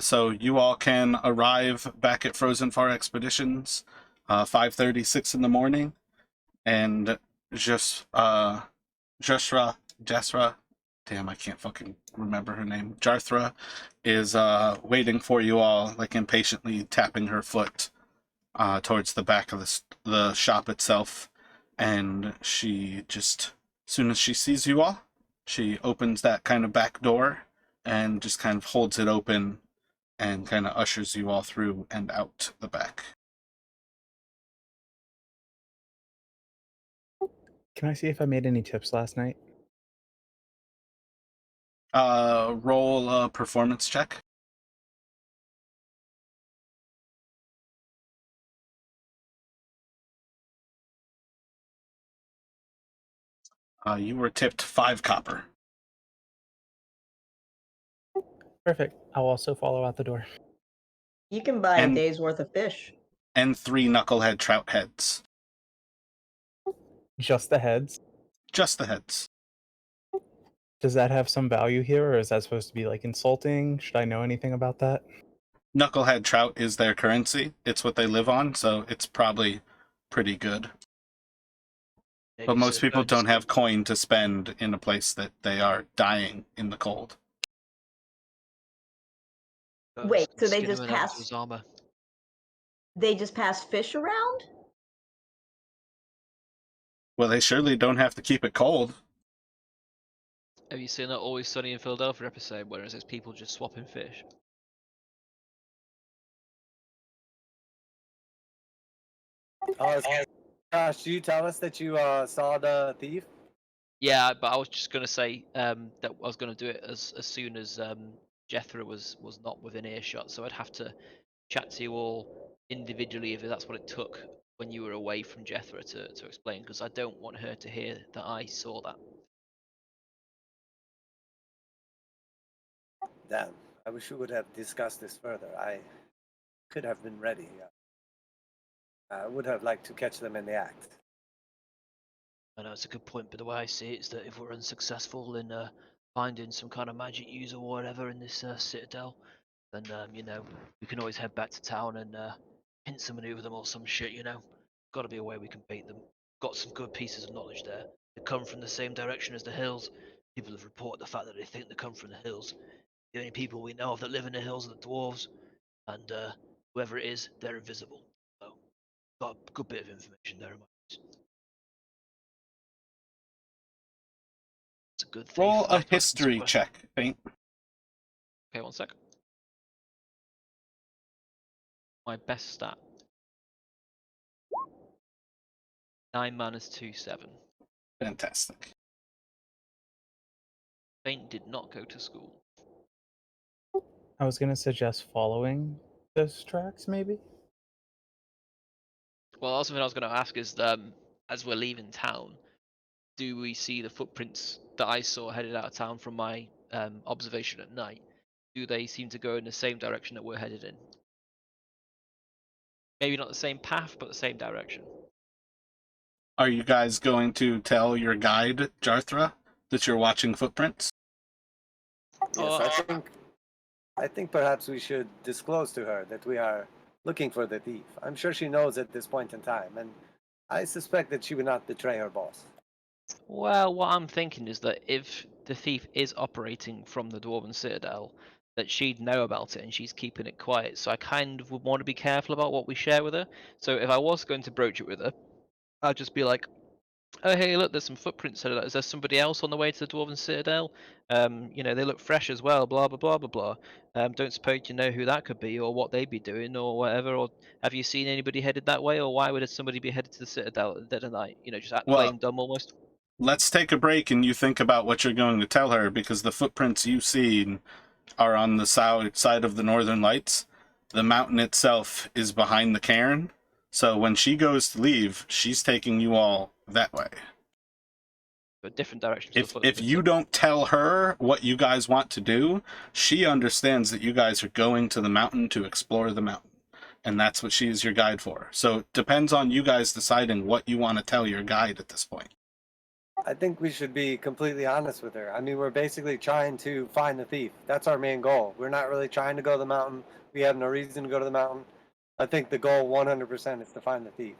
A: So you all can arrive back at Frozen Far Expeditions 5:36 in the morning, and Jasra, damn, I can't fucking remember her name. Jarthra is waiting for you all, like impatiently tapping her foot towards the back of the shop itself, and she just, as soon as she sees you all, she opens that kind of back door and just kind of holds it open and kind of ushers you all through and out the back.
G: Can I see if I made any tips last night?
A: Roll a performance check. You were tipped 5 copper.
G: Perfect. I'll also follow out the door.
E: You can buy a
A: And-
E: day's worth of fish.
A: And 3 knucklehead trout heads.
G: Just the heads.
A: Just the heads.
G: Does that have some value here, or is that supposed to be like insulting? Should I know anything about that?
A: Knucklehead trout is their currency. It's what they live on, so it's probably pretty good.
C: Maybe
A: But most
C: some
A: people don't have
C: bonus-
A: coin to spend in a place that they are dying in the cold.
C: bonus
E: Wait,
C: and
E: so they
C: skin
E: just
C: him and add him to
E: pass-
C: his armor.
E: They just pass fish around?
A: Well, they surely don't have to keep it cold.
D: Have you seen that Always Sunny in Philadelphia episode where it's people just swapping fish?
B: Josh, do you tell us that you saw the thief?
D: Yeah, but I was just gonna say that I was gonna do it as soon as Jethro was not within earshot, so I'd have to chat to you all individually if that's what it took when you were away from Jethro to explain, because I don't want her to hear that I saw that.
B: Damn, I wish we would have discussed this further. I could have been ready. I would have liked to catch them in the act.
C: I know it's a good point, but the way I see it is that if we're unsuccessful in finding some kind of magic user or whatever in this citadel, then we can always head back to town and pincer maneuver them or some shit. Got to be a way we can beat them. Got some good pieces of knowledge there. They come from the same direction as the hills. People have reported the fact that they think they come from the hills. The only people we know of that live in the hills are the dwarves, and whoever it is, they're invisible. So, got a good bit of information there. It's a good thief.
A: Roll a
C: Nice to ask him some
A: history
C: questions.
A: check, Paint.
D: Okay, one sec. My best stat. 9 minus 2, 7.
A: Fantastic.
D: Faint did not go to school.
G: I was gonna suggest following those tracks, maybe.
D: Well, something I was going to ask is, as we're leaving town, do we see the footprints that I saw headed out of town from my observation at night? Do they seem to go in the same direction that we're headed in? Maybe not the same path, but the same direction.
A: Are you guys going to tell your guide, Jarthra, that you're watching footprints?
B: Yes, I think perhaps we should disclose to her that we are looking for the thief. I'm sure she knows at this point in time, and I suspect that she would not betray her boss.
D: Well, what I'm thinking is that if the thief is operating from the Dwarven Citadel, that she'd know about it and she's keeping it quiet. So I kind of would want to be careful about what we share with her. So if I was going to broach it with her, I'd just be like, "Oh, hey, look, there's some footprints. Is there somebody else on the way to the Dwarven Citadel? They look fresh as well. Blah blah blah blah blah. Don't suppose you know who that could be, or what they'd be doing, or whatever. Or have you seen anybody headed that way, or why would somebody be headed to the Citadel at the dead of night? Just act
A: Well,
D: playing dumb almost."
A: let's take a break and you think about what you're going to tell her, because the footprints you've seen are on the side of the Northern Lights. The mountain itself is behind the cairn. So when she goes to leave, she's taking you all that way.
D: But different directions.
A: If you don't tell her what you guys want to do, she understands that you guys are going to the mountain to explore the mountain. And that's what she is your guide for. So it depends on you guys deciding what you want to tell your guide at this point.
B: I think we should be completely honest with her. I mean, we're basically trying to find the thief. That's our main goal. We're not really trying to go to the mountain. We have no reason to go to the mountain. I think the goal 100% is to find the thief.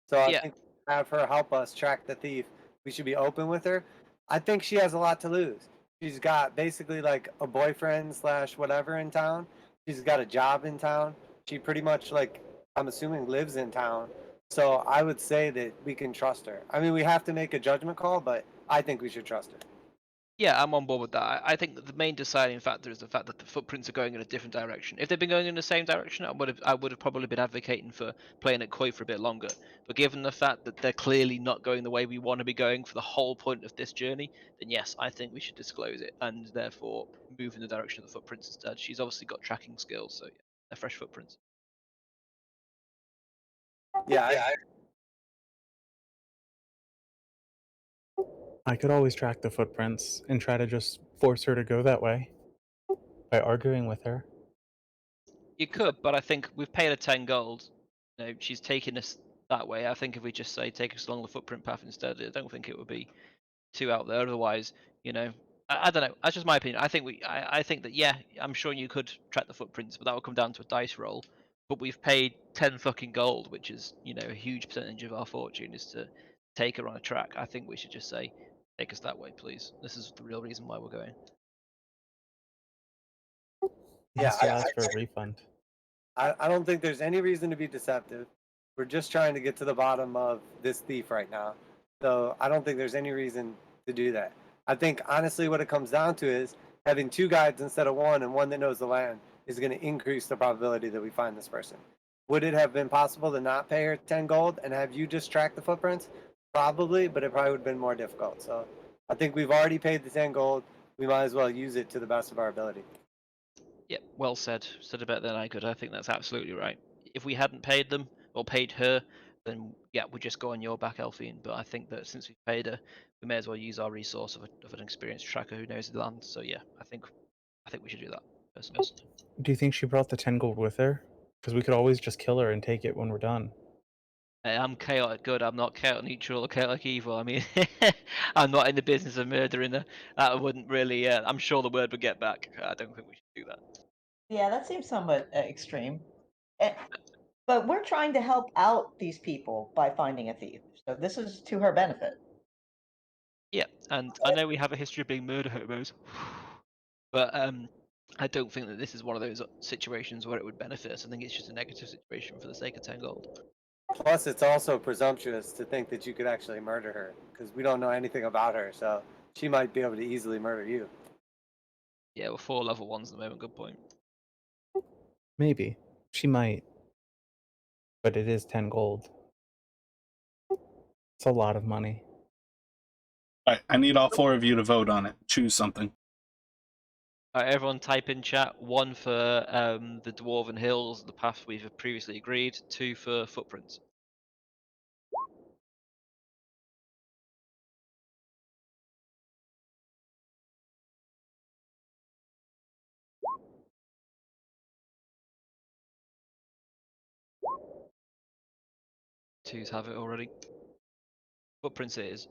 B: So I think have her help us track the thief. We should be open with her. I think she has a lot to lose. She's got basically like a boyfriend / whatever in town. She's got a job in town. She pretty much I'm assuming lives in town. So I would say that we can trust her. I mean, we have to make a judgment call, but I think we should trust her.
D: Yeah, I'm on board with that. I think that the main deciding factor is the fact that the footprints are going in a different direction. If they'd been going in the same direction, I would have probably been advocating for playing it coy for a bit longer. But given the fact that they're clearly not going the way we want to be going for the whole point of this journey, then yes, I think we should disclose it and therefore move in the direction of the footprints instead. She's obviously got tracking skills, so yeah, they're fresh footprints.
G: I could always track the footprints and try to just force her to go that way by arguing with her.
D: You could, but I think we've paid her 10 gold. She's taking us that way. I think if we just say take us along the footprint path instead, I don't think it would be too out there. Otherwise, I don't know. That's just my opinion. I think that yeah, I'm sure you could track the footprints, but that would come down to a dice roll. But we've paid 10 fucking gold, which is a huge percentage of our fortune is to take her on a track. I think we should just say take us that way, please. This is the real reason why we're going.
G: He has to ask for a refund.
B: I don't think there's any reason to be deceptive. We're just trying to get to the bottom of this thief right now. So I don't think there's any reason to do that. I think honestly what it comes down to is having 2 guides instead of 1 and one that knows the land is going to increase the probability that we find this person. Would it have been possible to not pay her 10 gold and have you just track the footprints? Probably, but it probably would have been more difficult. So I think we've already paid the 10 gold. We might as well use it to the best of our ability.
D: Yep, well said. Said it better than I could. I think that's absolutely right. If we hadn't paid them or paid her, then yeah, we'd just go on your back, Elfine. But I think that since we've paid her, we may as well use our resource of an experienced tracker who knows the land. So yeah, I think we should do that. Personally.
G: Do you think she brought the 10 gold with her? Because we could always just kill her and take it when we're done.
D: I'm chaotic good. I'm not chaotic neutral or chaotic evil. I mean, I'm not in the business of murdering her. That wouldn't really. I'm sure the word would get back. I don't think we should do that.
E: Yeah, that seems somewhat extreme. But we're trying to help out these people by finding a thief. So this is to her benefit.
D: Yeah, and I know we have a history of being murder hobos, but I don't think that this is one of those situations where it would benefit us. I think it's just a negative situation for the sake of 10 gold.
B: Plus, it's also presumptuous to think that you could actually murder her because we don't know anything about her. So she might be able to easily murder you.
D: Yeah, we're 4 level 1s at the moment. Good point.
G: Maybe. She might. But it is 10 gold.
F: It's a lot of money.
A: All right, I need all 4 of you to vote on it. Choose something.
D: Alright, everyone type in chat. 1 for the Dwarven Hills, the path we've previously agreed. 2 for footprints. Twos have it already. Footprints it is.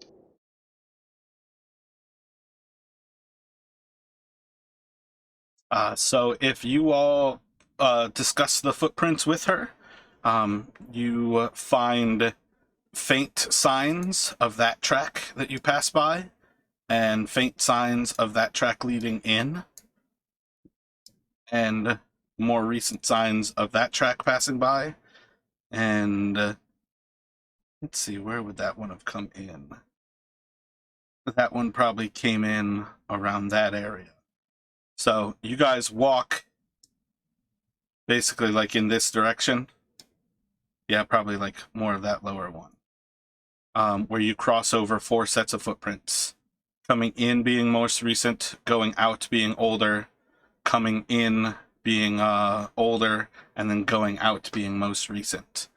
A: So if you all discuss the footprints with her, you find faint signs of that track that you pass by, and faint signs of that track leading in, and more recent signs of that track passing by, and let's see, where would that one have come in? That one probably came in around that area. So you guys walk basically like in this direction. Yeah, probably like more of that lower one. Where you cross over 4 sets of footprints. Coming in being most recent, going out being older, coming in being older, and then going out being most recent.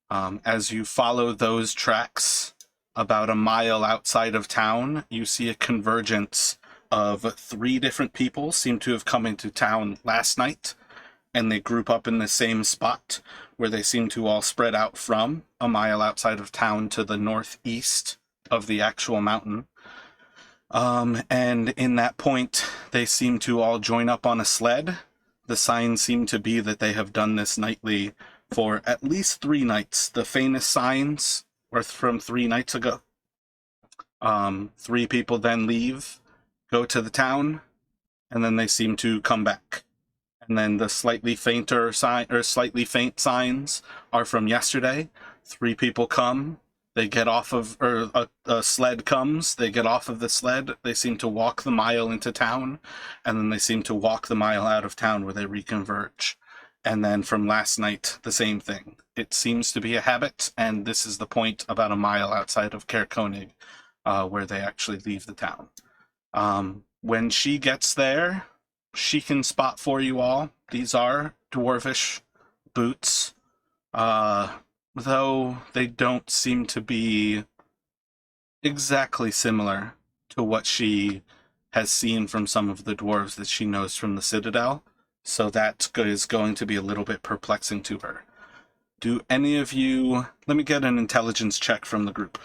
A: As you follow those tracks, about a mile outside of town, you see a convergence of 3 different people seem to have come into town last night, and they group up in the same spot where they seem to all spread out from, a mile outside of town to the northeast of the actual mountain. And in that point, they seem to all join up on a sled. The signs seem to be that they have done this nightly for at least 3 nights. The faintest signs were from 3 nights ago. 3 people then leave, go to the town, and then they seem to come back. And then the slightly faint signs are from yesterday. 3 people come, they get off of, or a sled comes, they get off of the sled, they seem to walk the mile into town, and then they seem to walk the mile out of town where they reconverge. And then from last night, the same thing. It seems to be a habit, and this is the point about a mile outside of Caer-Konig, where they actually leave the town. When she gets there, she can spot for you all. These are dwarvish boots, though they don't seem to be exactly similar to what she has seen from some of the dwarves that she knows from the Citadel. So that is going to be a little bit perplexing to her. Do any of you... Let me get an intelligence check from the group.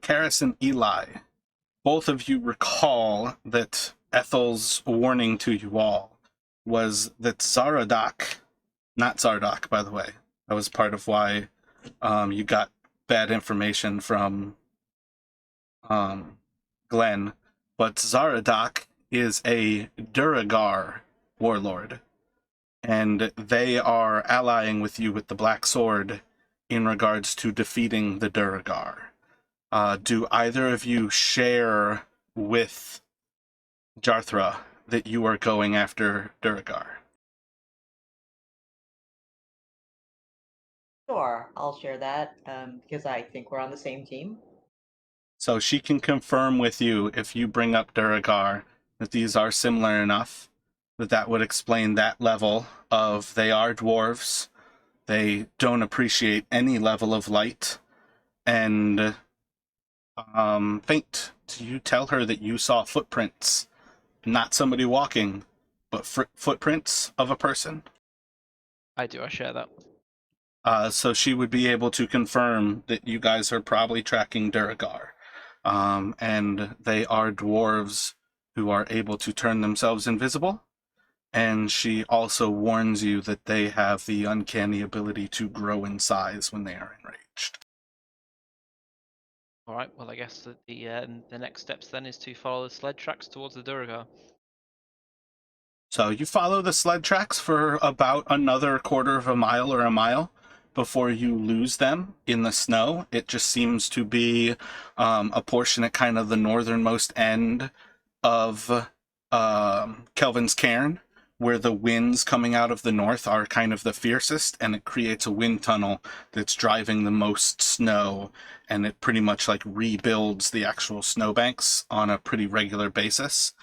A: Karis and Eli, both of you recall that Ethel's warning to you all was that Zaradak, not Zardock, by the way, that was part of why you got bad information from Glenn, but Zaradak is a Duragar warlord, and they are allying with you with the Black Sword in regards to defeating the Duragar. Do either of you share with Jarthra that you are going after Duragar?
E: Sure, I'll share that because I think we're on the same team.
A: So she can confirm with you, if you bring up Duragar, that these are similar enough, that would explain that level of they are dwarves, they don't appreciate any level of light, and faint. Do you tell her that you saw footprints, not somebody walking, but footprints of a person?
D: I do, I share that.
A: So she would be able to confirm that you guys are probably tracking Duragar. And they are dwarves who are able to turn themselves invisible. And she also warns you that they have the uncanny ability to grow in size when they are enraged.
D: All right. Well, I guess that the next steps then is to follow the sled tracks towards the Duragar.
A: So you follow the sled tracks for about another quarter of a mile or a mile. before you lose them in the snow. It just seems to be a portion at kind of the northernmost end of Kelvin's Cairn, where the winds coming out of the north are kind of the fiercest, and it creates a wind tunnel that's driving the most snow, and it pretty much like rebuilds the actual snowbanks on a pretty regular basis.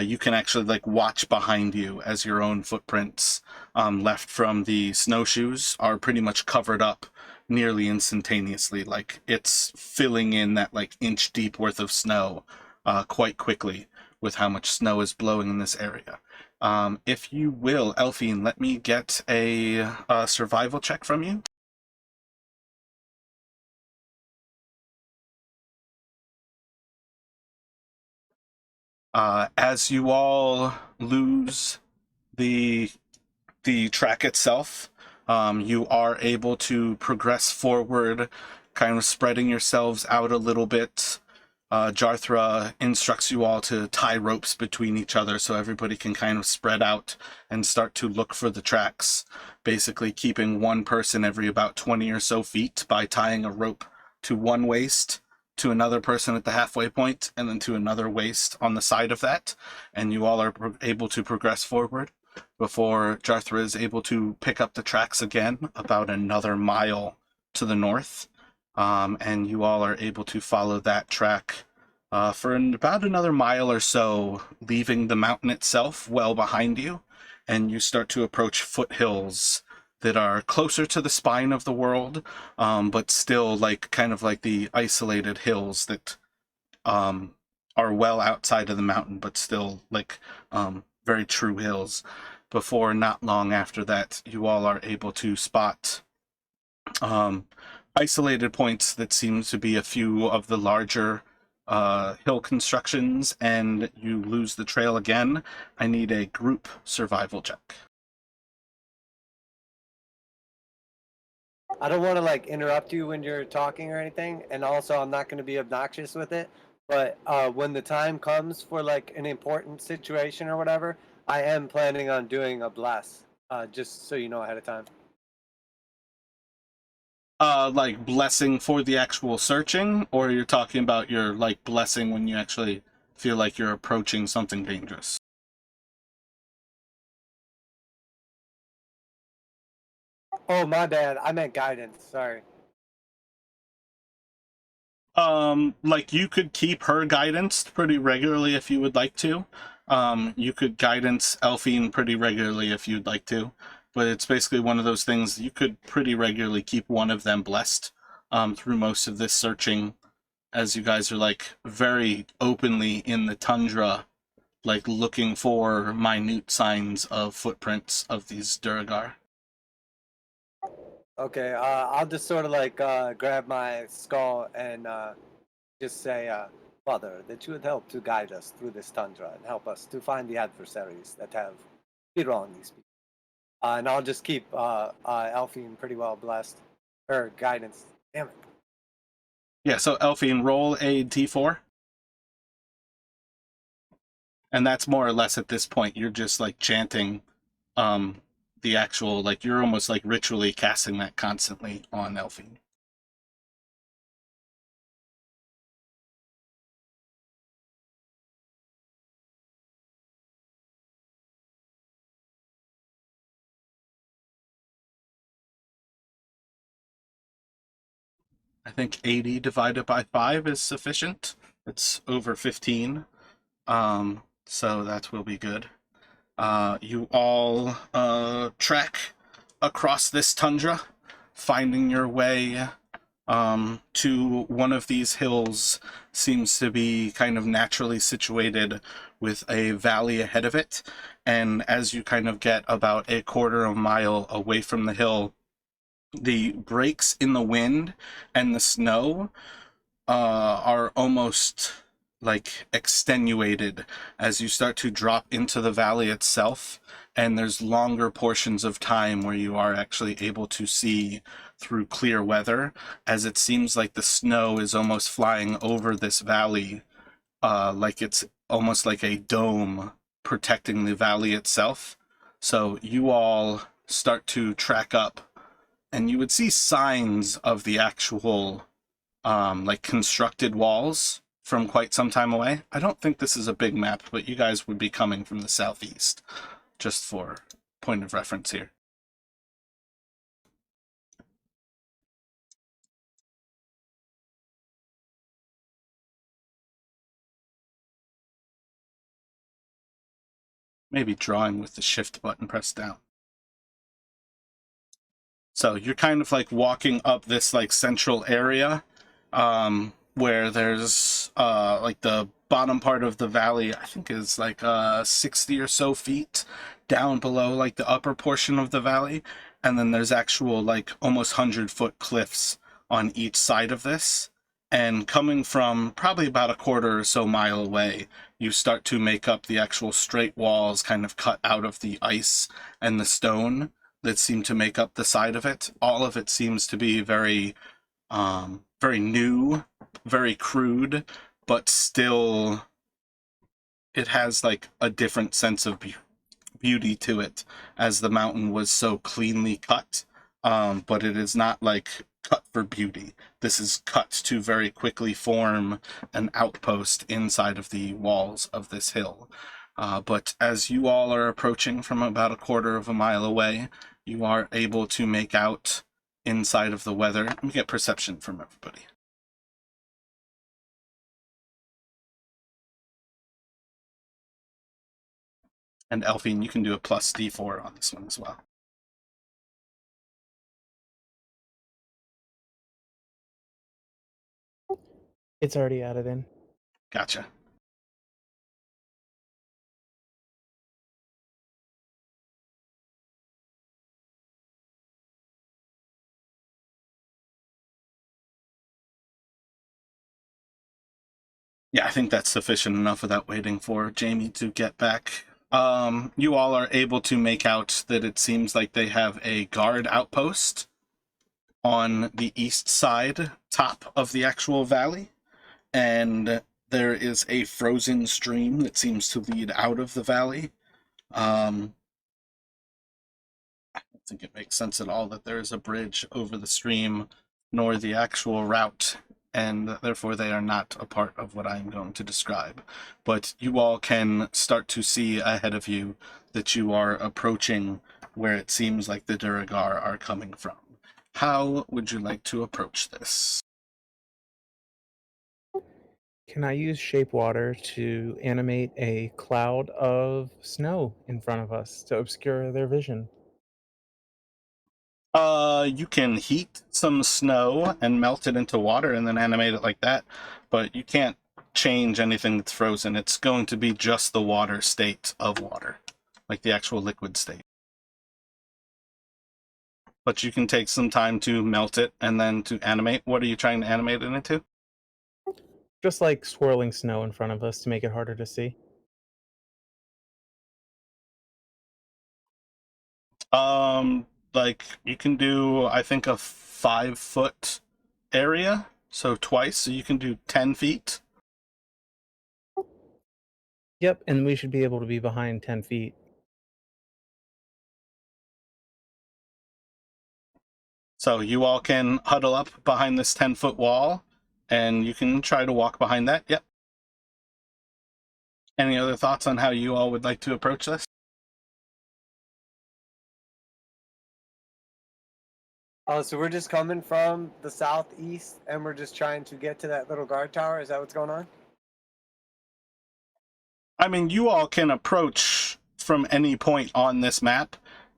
A: You can actually like watch behind you as your own footprints left from the snowshoes are pretty much covered up nearly instantaneously. Like it's filling in that like inch deep worth of snow quite quickly with how much snow is blowing in this area. If you will, Elphine, let me get a survival check from you. As you all lose the track itself, you are able to progress forward, kind of spreading yourselves out a little bit. Jarthra instructs you all to tie ropes between each other so everybody can kind of spread out and start to look for the tracks, basically keeping one person every about 20 or so feet by tying a rope to one waist, to another person at the halfway point, and then to another waist on the side of that, and you all are able to progress forward before Jarthra is able to pick up the tracks again about another mile to the north. And you all are able to follow that track for about another mile or so, leaving the mountain itself well behind you, and you start to approach foothills that are closer to the spine of the world, but still like kind of like the isolated hills that are well outside of the mountain, but still like very true hills. Before not long after that, you all are able to spot isolated points that seem to be a few of the larger hill constructions, and you lose the trail again. I need a group survival check.
B: I don't want to like interrupt you when you're talking or anything, and also I'm not going to be obnoxious with it. But when the time comes for like an important situation or whatever, I am planning on doing a bless. Just so you know ahead of time.
A: Like blessing for the actual searching, or you're talking about your like blessing when you actually feel like you're approaching something dangerous?
B: Oh, my bad. I meant guidance. Sorry.
A: Like you could keep her guidance pretty regularly if you would like to. You could guidance Elphine pretty regularly if you'd like to. But it's basically one of those things you could pretty regularly keep one of them blessed through most of this searching, as you guys are like very openly in the tundra, like looking for minute signs of footprints of these Duragar.
B: Okay, I'll just sort of like grab my skull and just say, Father, that you would help to guide us through this tundra and help us to find the adversaries that have been wrong these people. And I'll just keep Elphine pretty well blessed. Her guidance. Damn it.
A: Yeah, so Elphine, roll a d4. And that's more or less at this point, you're just like chanting the actual, like you're almost like ritually casting that constantly on Elphine. I think 80 divided by 5 is sufficient. It's over 15. So that will be good. You all trek across this tundra, finding your way to one of these hills. Seems to be kind of naturally situated with a valley ahead of it. And as you kind of get about a quarter of a mile away from the hill, the breaks in the wind and the snow are almost like extenuated as you start to drop into the valley itself, and there's longer portions of time where you are actually able to see through clear weather, as it seems like the snow is almost flying over this valley, like it's almost like a dome protecting the valley itself. So you all start to track up and you would see signs of the actual like constructed walls from quite some time away. I don't think this is a big map, but you guys would be coming from the southeast, just for point of reference here. Maybe drawing with the shift button pressed down. So you're kind of like walking up this like central area where there's like the bottom part of the valley, I think is like 60 or so feet down below like the upper portion of the valley. And then there's actual like almost 100-foot cliffs on each side of this. And coming from probably about a quarter or so mile away, you start to make up the actual straight walls kind of cut out of the ice and the stone that seem to make up the side of it. All of it seems to be very, very new, very crude, but still it has like a different sense of beauty to it, as the mountain was so cleanly cut. But it is not like cut for beauty. This is cut to very quickly form an outpost inside of the walls of this hill. But as you all are approaching from about a quarter of a mile away, you are able to make out inside of the weather. Let me get perception from everybody. And Elfine, you can do a plus D4 on this one as well.
G: It's already added in.
A: Gotcha. Yeah, I think that's sufficient enough without waiting for Jamie to get back. You all are able to make out that it seems like they have a guard outpost on the east side, top of the actual valley. And there is a frozen stream that seems to lead out of the valley. I don't think it makes sense at all that there is a bridge over the stream, nor the actual route, and therefore they are not a part of what I am going to describe. But you all can start to see ahead of you that you are approaching where it seems like the Duragar are coming from. How would you like to approach this?
G: Can I use shape water to animate a cloud of snow in front of us to obscure their vision?
A: You can heat some snow and melt it into water and then animate it like that, but you can't change anything that's frozen. It's going to be just the water state of water, like the actual liquid state. But you can take some time to melt it and then to animate. What are you trying to animate it into?
G: Just like swirling snow in front of us to make it harder to see.
A: Like you can do, I think, a 5-foot area, so twice, so you can do 10 feet.
G: Yep, and we should be able to be behind 10 feet.
A: So you all can huddle up behind this 10-foot wall, and you can try to walk behind that. Yep. Any other thoughts on how you all would like to approach this?
B: Oh, so we're just coming from the southeast and we're just trying to get to that little guard tower? Is that what's going on?
A: I mean, you all can approach from any point on this map.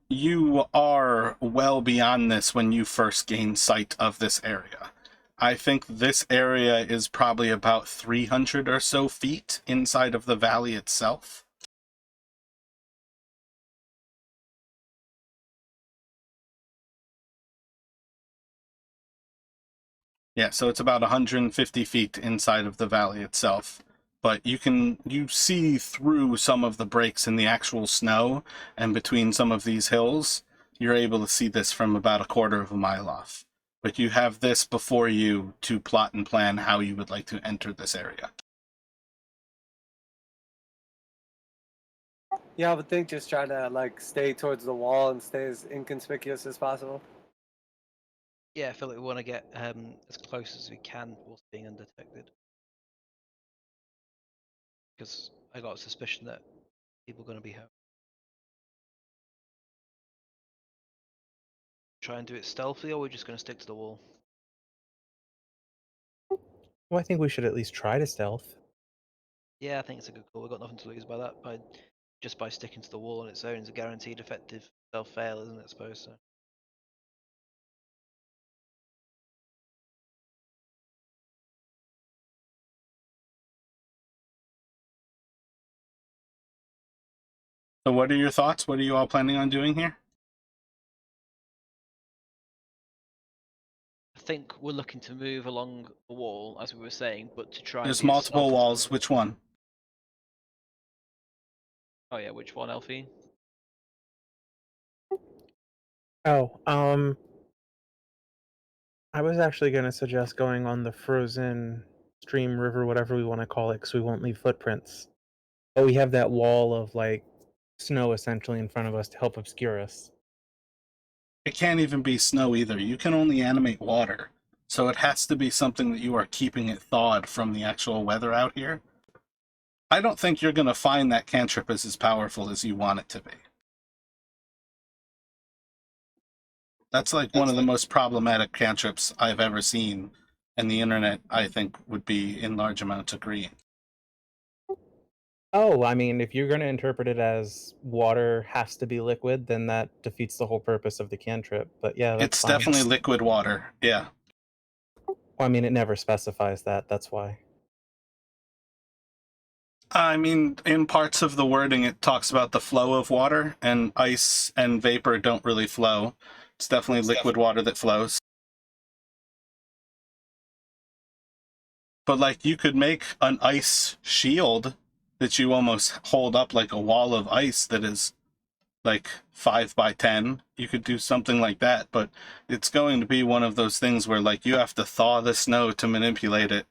A: You are well beyond this when you first gain sight of this area. I think this area is probably about 300 or so feet inside of the valley itself. Yeah, so it's about 150 feet inside of the valley itself. But you see through some of the breaks in the actual snow, and between some of these hills, you're able to see this from about a quarter of a mile off. But you have this before you to plot and plan how you would like to enter this area.
B: Yeah, I would think just try to like stay towards the wall and stay as inconspicuous as possible.
D: Yeah, I feel like we want to get as close as we can whilst being undetected. Because I got a suspicion that people are going to be home. Try and do it stealthily, or we're just going to stick to the wall?
G: Well, I think we should at least try to stealth.
D: Yeah, I think it's a good call. We've got nothing to lose by that. Just by sticking to the wall on its own is a guaranteed effective stealth fail, isn't it? I suppose so.
A: So what are your thoughts? What are you all planning on doing here?
D: I think we're looking to move along the wall, as we were saying, but to try and
A: There's
D: be as
A: multiple
D: stealthy as
A: walls.
D: possible.
A: Which one?
D: Oh yeah, which one, Elfie?
G: Oh, I was actually going to suggest going on the frozen stream, river, whatever we want to call it, because we won't leave footprints. But we have that wall of like snow essentially in front of us to help obscure us.
A: It can't even be snow either. You can only animate water. So it has to be something that you are keeping it thawed from the actual weather out here. I don't think you're going to find that cantrip is as powerful as you want it to be. That's like one of the most problematic cantrips I've ever seen, and the internet, I think, would be in large amounts agreeing.
G: Oh, I mean, if you're going to interpret it as water has to be liquid, then that defeats the whole purpose of the cantrip. But yeah, that's
A: It's
G: fine.
A: definitely liquid water, yeah.
G: Well, I mean, it never specifies that. That's why.
A: I mean, in parts of the wording, it talks about the flow of water, and ice and vapor don't really flow. It's definitely liquid water that flows. But, like, you could make an ice shield that you almost hold up like a wall of ice that is, like, 5 by 10. You could do something like that, but it's going to be one of those things where, like, you have to thaw the snow to manipulate it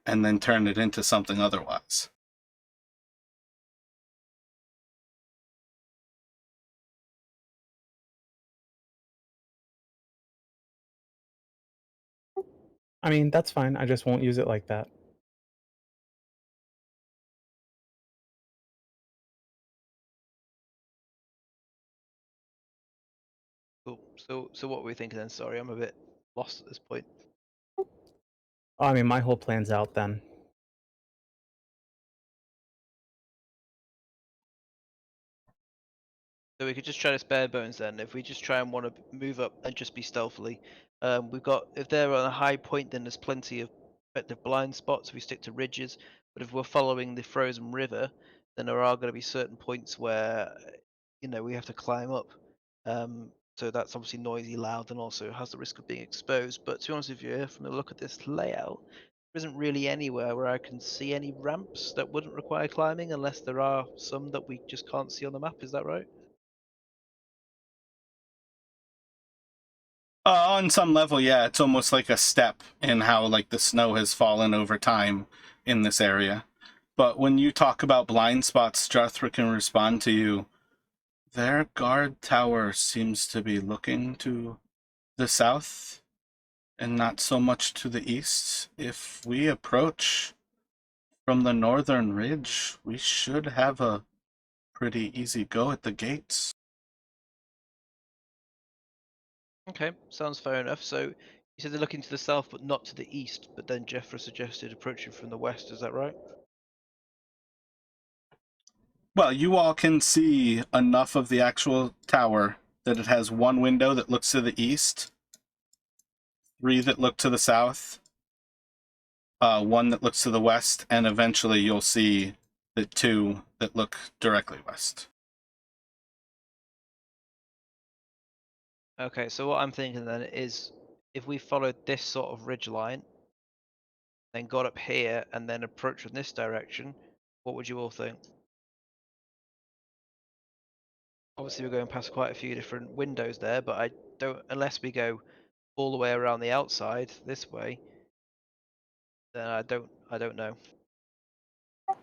A: and then turn it into something otherwise.
G: I mean, that's fine. I just won't use it like that.
D: Cool. So what were we thinking then? Sorry, I'm a bit lost at this point.
G: Oh, I mean, my whole plan's out then.
D: So we could just try this bare bones then. If we just try and want to move up and just be stealthily, we've got, if they're on a high point, then there's plenty of effective blind spots if we stick to ridges. But if we're following the frozen river, then there are going to be certain points where, we have to climb up. So that's obviously noisy, loud, and also has the risk of being exposed. But to be honest with you, from the look at this layout, there isn't really anywhere where I can see any ramps that wouldn't require climbing, unless there are some that we just can't see on the map. Is that right?
A: On some level, yeah, it's almost like a step in how, like, the snow has fallen over time in this area. But when you talk about blind spots, Jarthra can respond to you. Their guard tower seems to be looking to the south and not so much to the east. If we approach from the northern ridge, we should have a pretty easy go at the gates.
D: Okay, sounds fair enough. So you said they're looking to the south, but not to the east. But then Jeffra suggested approaching from the west. Is that right?
A: Well, you all can see enough of the actual tower that it has one window that looks to the east, 3 that look to the south, 1 that looks to the west, and eventually you'll see the 2 that look directly west.
D: Okay, so what I'm thinking then is, if we followed this sort of ridge line, then got up here and then approached from this direction, what would you all think? Obviously, we're going past quite a few different windows there, but I don't, unless we go all the way around the outside this way, then I don't know.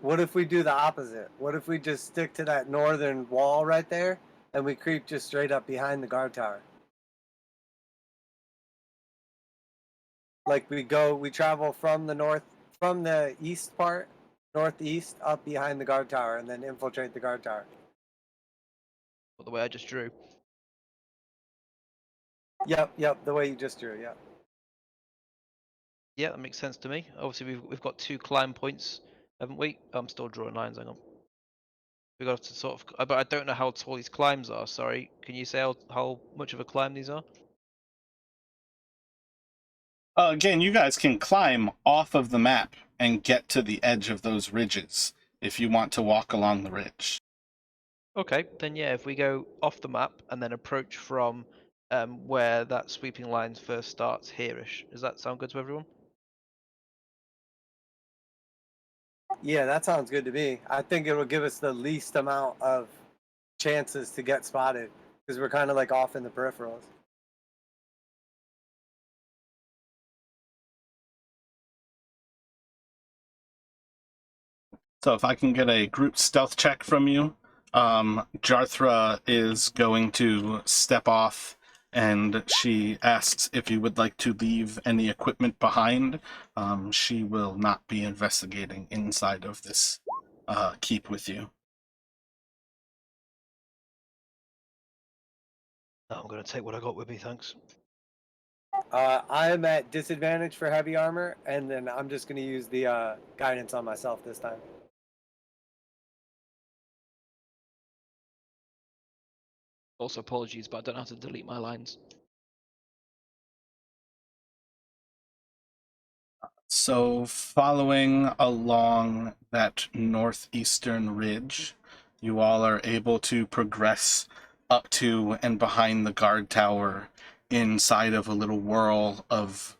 B: What if we do the opposite? What if we just stick to that northern wall right there and we creep just straight up behind the guard tower? Like we travel from the east part, northeast, up behind the guard tower, and then infiltrate the guard tower.
D: Or the way I just drew.
B: Yep, the way you just drew, yeah.
D: Yeah, that makes sense to me. Obviously, we've got 2 climb points, haven't we? I'm still drawing lines. Hang on. We got to sort of, but I don't know how tall these climbs are. Sorry, can you say how much of a climb these are?
A: Again, you guys can climb off of the map and get to the edge of those ridges if you want to walk along the ridge.
D: Okay, then yeah, if we go off the map and then approach from where that sweeping line first starts here-ish, does that sound good to everyone?
B: Yeah, that sounds good to me. I think it will give us the least amount of chances to get spotted because we're kind of like off in the peripherals.
A: So if I can get a group stealth check from you, Jarthra is going to step off, and she asks if you would like to leave any equipment behind. She will not be investigating inside of this keep with you.
C: No, I'm going to take what I got with me, thanks.
B: I am at disadvantage for heavy armor, and then I'm just going to use the guidance on myself this time.
D: Also, apologies, but I don't know how to delete my lines.
A: So following along that northeastern ridge, you all are able to progress up to and behind the guard tower inside of a little whirl of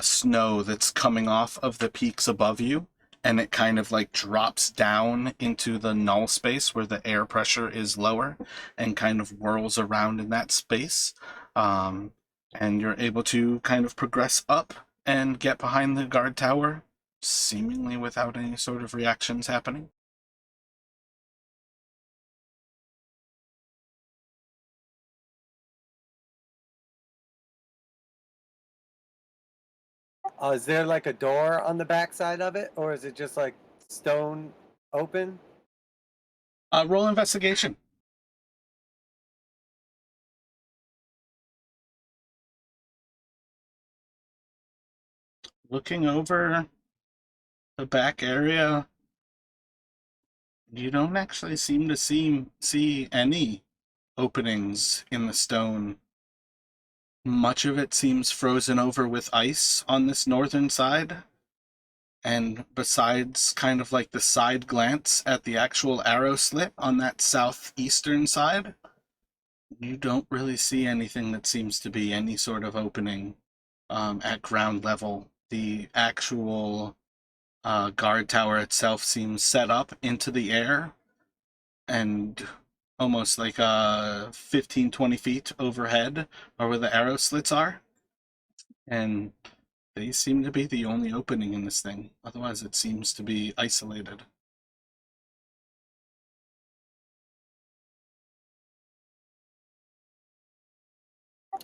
A: snow that's coming off of the peaks above you, and it kind of like drops down into the null space where the air pressure is lower and kind of whirls around in that space. And you're able to kind of progress up and get behind the guard tower, seemingly without any sort of reactions happening.
B: Is there like a door on the backside of it, or is it just like stone open?
A: Roll investigation. Looking over the back area, you don't actually seem to see any openings in the stone. Much of it seems frozen over with ice on this northern side. And besides kind of like the side glance at the actual arrow slit on that southeastern side, you don't really see anything that seems to be any sort of opening at ground level. The actual guard tower itself seems set up into the air and almost like 15-20 feet overhead are where the arrow slits are, and they seem to be the only opening in this thing. Otherwise it seems to be isolated.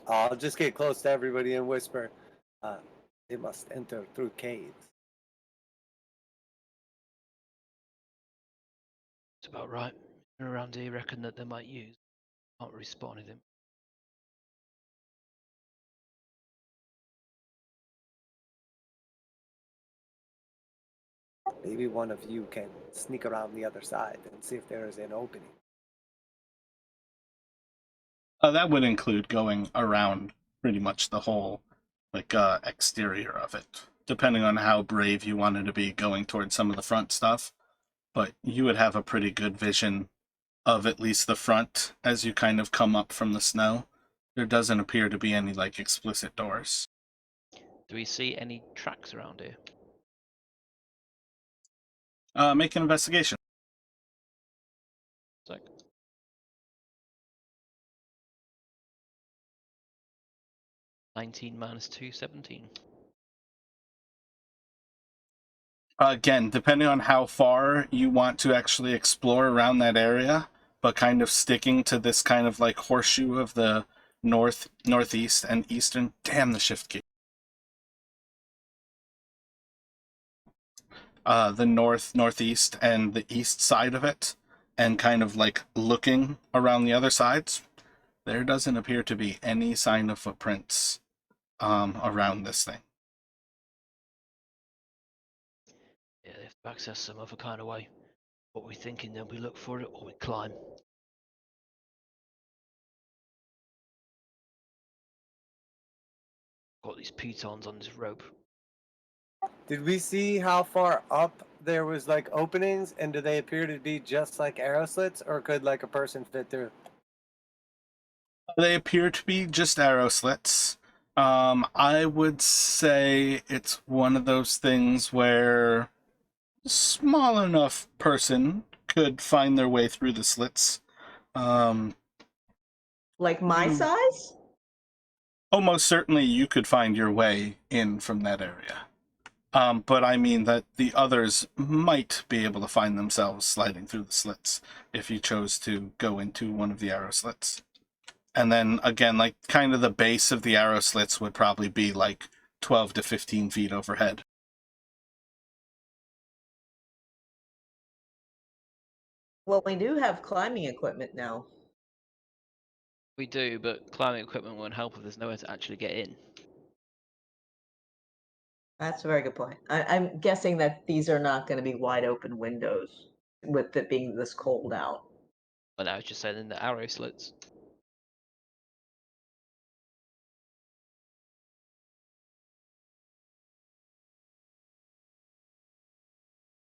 B: I'll just get close to everybody and whisper, they must enter through caves.
C: It's about right. Around here, reckon that they might use. Can't really spot anything.
B: Maybe one of you can sneak around the other side and see if there is an opening.
A: That would include going around pretty much the whole exterior of it, depending on how brave you wanted to be going towards some of the front stuff. But you would have a pretty good vision of at least the front as you kind of come up from the snow. There doesn't appear to be any like explicit doors.
D: Do we see any tracks around here?
A: Make an investigation.
D: Sec. -19 minus 2, 17.
A: Again, depending on how far you want to actually explore around that area, but kind of sticking to this kind of like horseshoe of the north, northeast, and eastern. Damn the shift key. the north, northeast, and the east side of it, and kind of like looking around the other sides, there doesn't appear to be any sign of footprints around this thing.
C: Yeah, they have to access some other kind of way. What we thinking, then we look for it or we climb. Got these pitons on this rope.
B: Did we see how far up there was like openings, and do they appear to be just like arrow slits, or could like a person fit through?
A: They appear to be just arrow slits. I would say it's one of those things where a small enough person could find their way through the slits.
E: Like my
A: Hmm.
E: size?
A: Almost certainly you could find your way in from that area. But I mean that the others might be able to find themselves sliding through the slits if you chose to go into one of the arrow slits. And then again, like kind of the base of the arrow slits would probably be like 12 to 15 feet overhead.
E: Well, we do have climbing equipment now.
D: We do, but climbing equipment won't help if there's nowhere to actually get in.
E: That's a very good point. I'm guessing that these are not going to be wide open windows with it being this cold out.
D: But I was just saying in the arrow slits.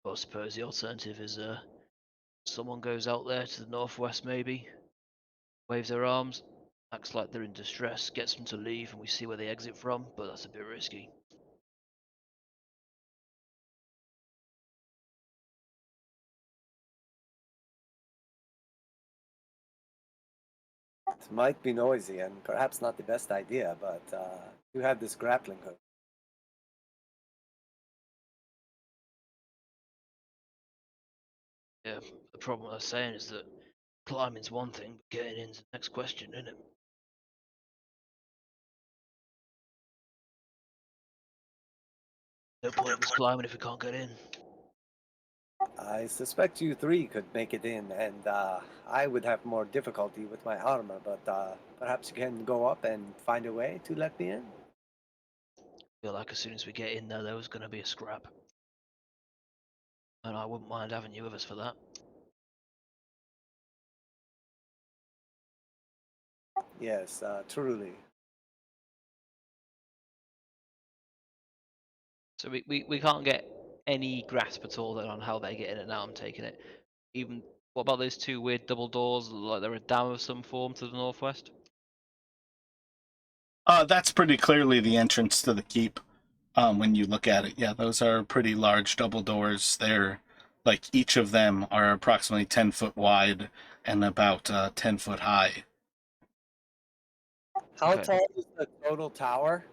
C: I suppose the alternative is someone goes out there to the northwest maybe, waves their arms, acts like they're in distress, gets them to leave, and we see where they exit from, but that's a bit risky.
B: It might be noisy and perhaps not the best idea, but you have this grappling hook.
C: Yeah, the problem I was saying is that climbing's one thing, but getting in's the next question, isn't it? No point in us climbing if we can't get in.
B: I suspect you three could make it in, and I would have more difficulty with my armor, but perhaps you can go up and find a way to let me in?
C: I feel like as soon as we get in there was going to be a scrap. And I wouldn't mind having you with us for that.
B: Yes, truly.
D: So we can't get any grasp at all then on how they get in it now, I'm taking it. Even what about those two weird double doors, like they're a dam of some form to the northwest?
A: That's pretty clearly the entrance to the keep. When you look at it, yeah, those are pretty large double doors. They're like each of them are approximately 10 foot wide and about 10 foot high.
B: How
D: Okay.
B: tall is the total tower?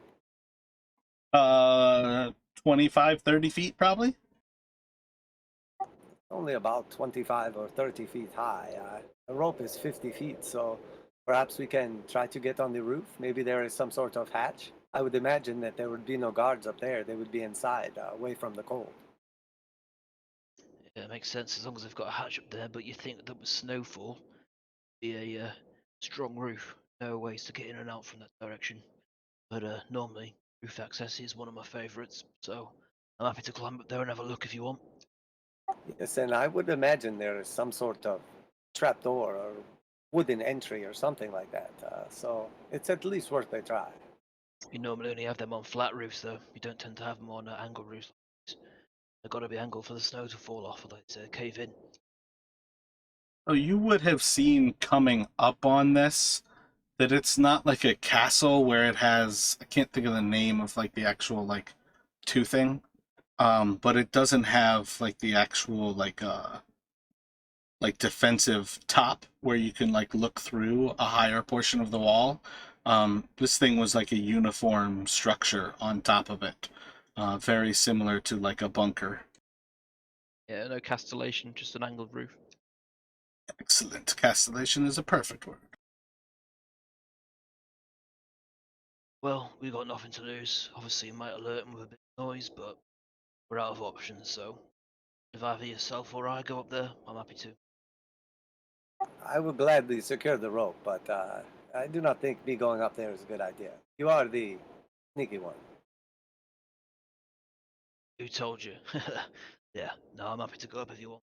A: 25, 30 feet probably.
B: Only about 25 or 30 feet high. The rope is 50 feet, so perhaps we can try to get on the roof. Maybe there is some sort of hatch. I would imagine that there would be no guards up there. They would be inside, away from the cold.
C: Yeah, it makes sense as long as they've got a hatch up there, but you think that with snowfall, be a strong roof. No ways to get in and out from that direction. But normally, roof access is one of my favourites, so I'm happy to climb up there and have a look if you want.
B: Yes, and I would imagine there is some sort of trapdoor or wooden entry or something like that. So it's at least worth a try.
C: You normally only have them on flat roofs, though. You don't tend to have them on angle roofs. They've got to be angled for the snow to fall off, or they'd cave in.
A: Oh, you would have seen coming up on this that it's not like a castle where it has, I can't think of the name of like the actual like toothing, but it doesn't have like the actual like defensive top where you can like look through a higher portion of the wall. This thing was like a uniform structure on top of it, very similar to like a bunker.
D: Yeah, no castellation, just an angled roof.
A: Excellent. Castellation is a perfect word.
C: Well, we've got nothing to lose. Obviously, it might alert them with a bit of noise, but we're out of options, so If either yourself or I go up there, I'm happy to.
B: I would gladly secure the rope, but I do not think me going up there is a good idea. You are the sneaky one.
C: Who told you? Yeah, no, I'm happy to go up if you want.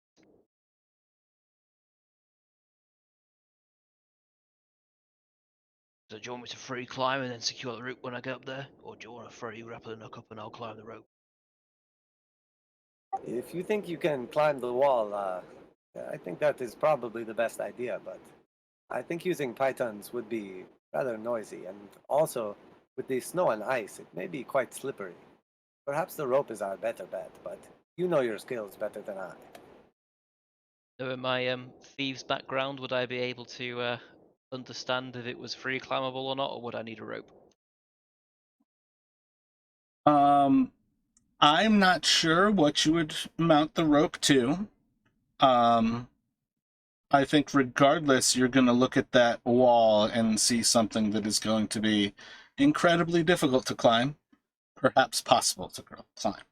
C: So do you want me to free climb and then secure the route when I get up there? Or do you want to free grappling hook up and I'll climb the rope?
B: If you think you can climb the wall, I think that is probably the best idea, but I think using pythons would be rather noisy, and also, with the snow and ice, it may be quite slippery. Perhaps the rope is our better bet, but you know your skills better than I.
D: Knowing my thieves background, would I be able to understand if it was free climbable or not, or would I need a rope?
A: I'm not sure what you would mount the rope to. I think regardless, you're going to look at that wall and see something that is going to be incredibly difficult to climb, perhaps possible to climb.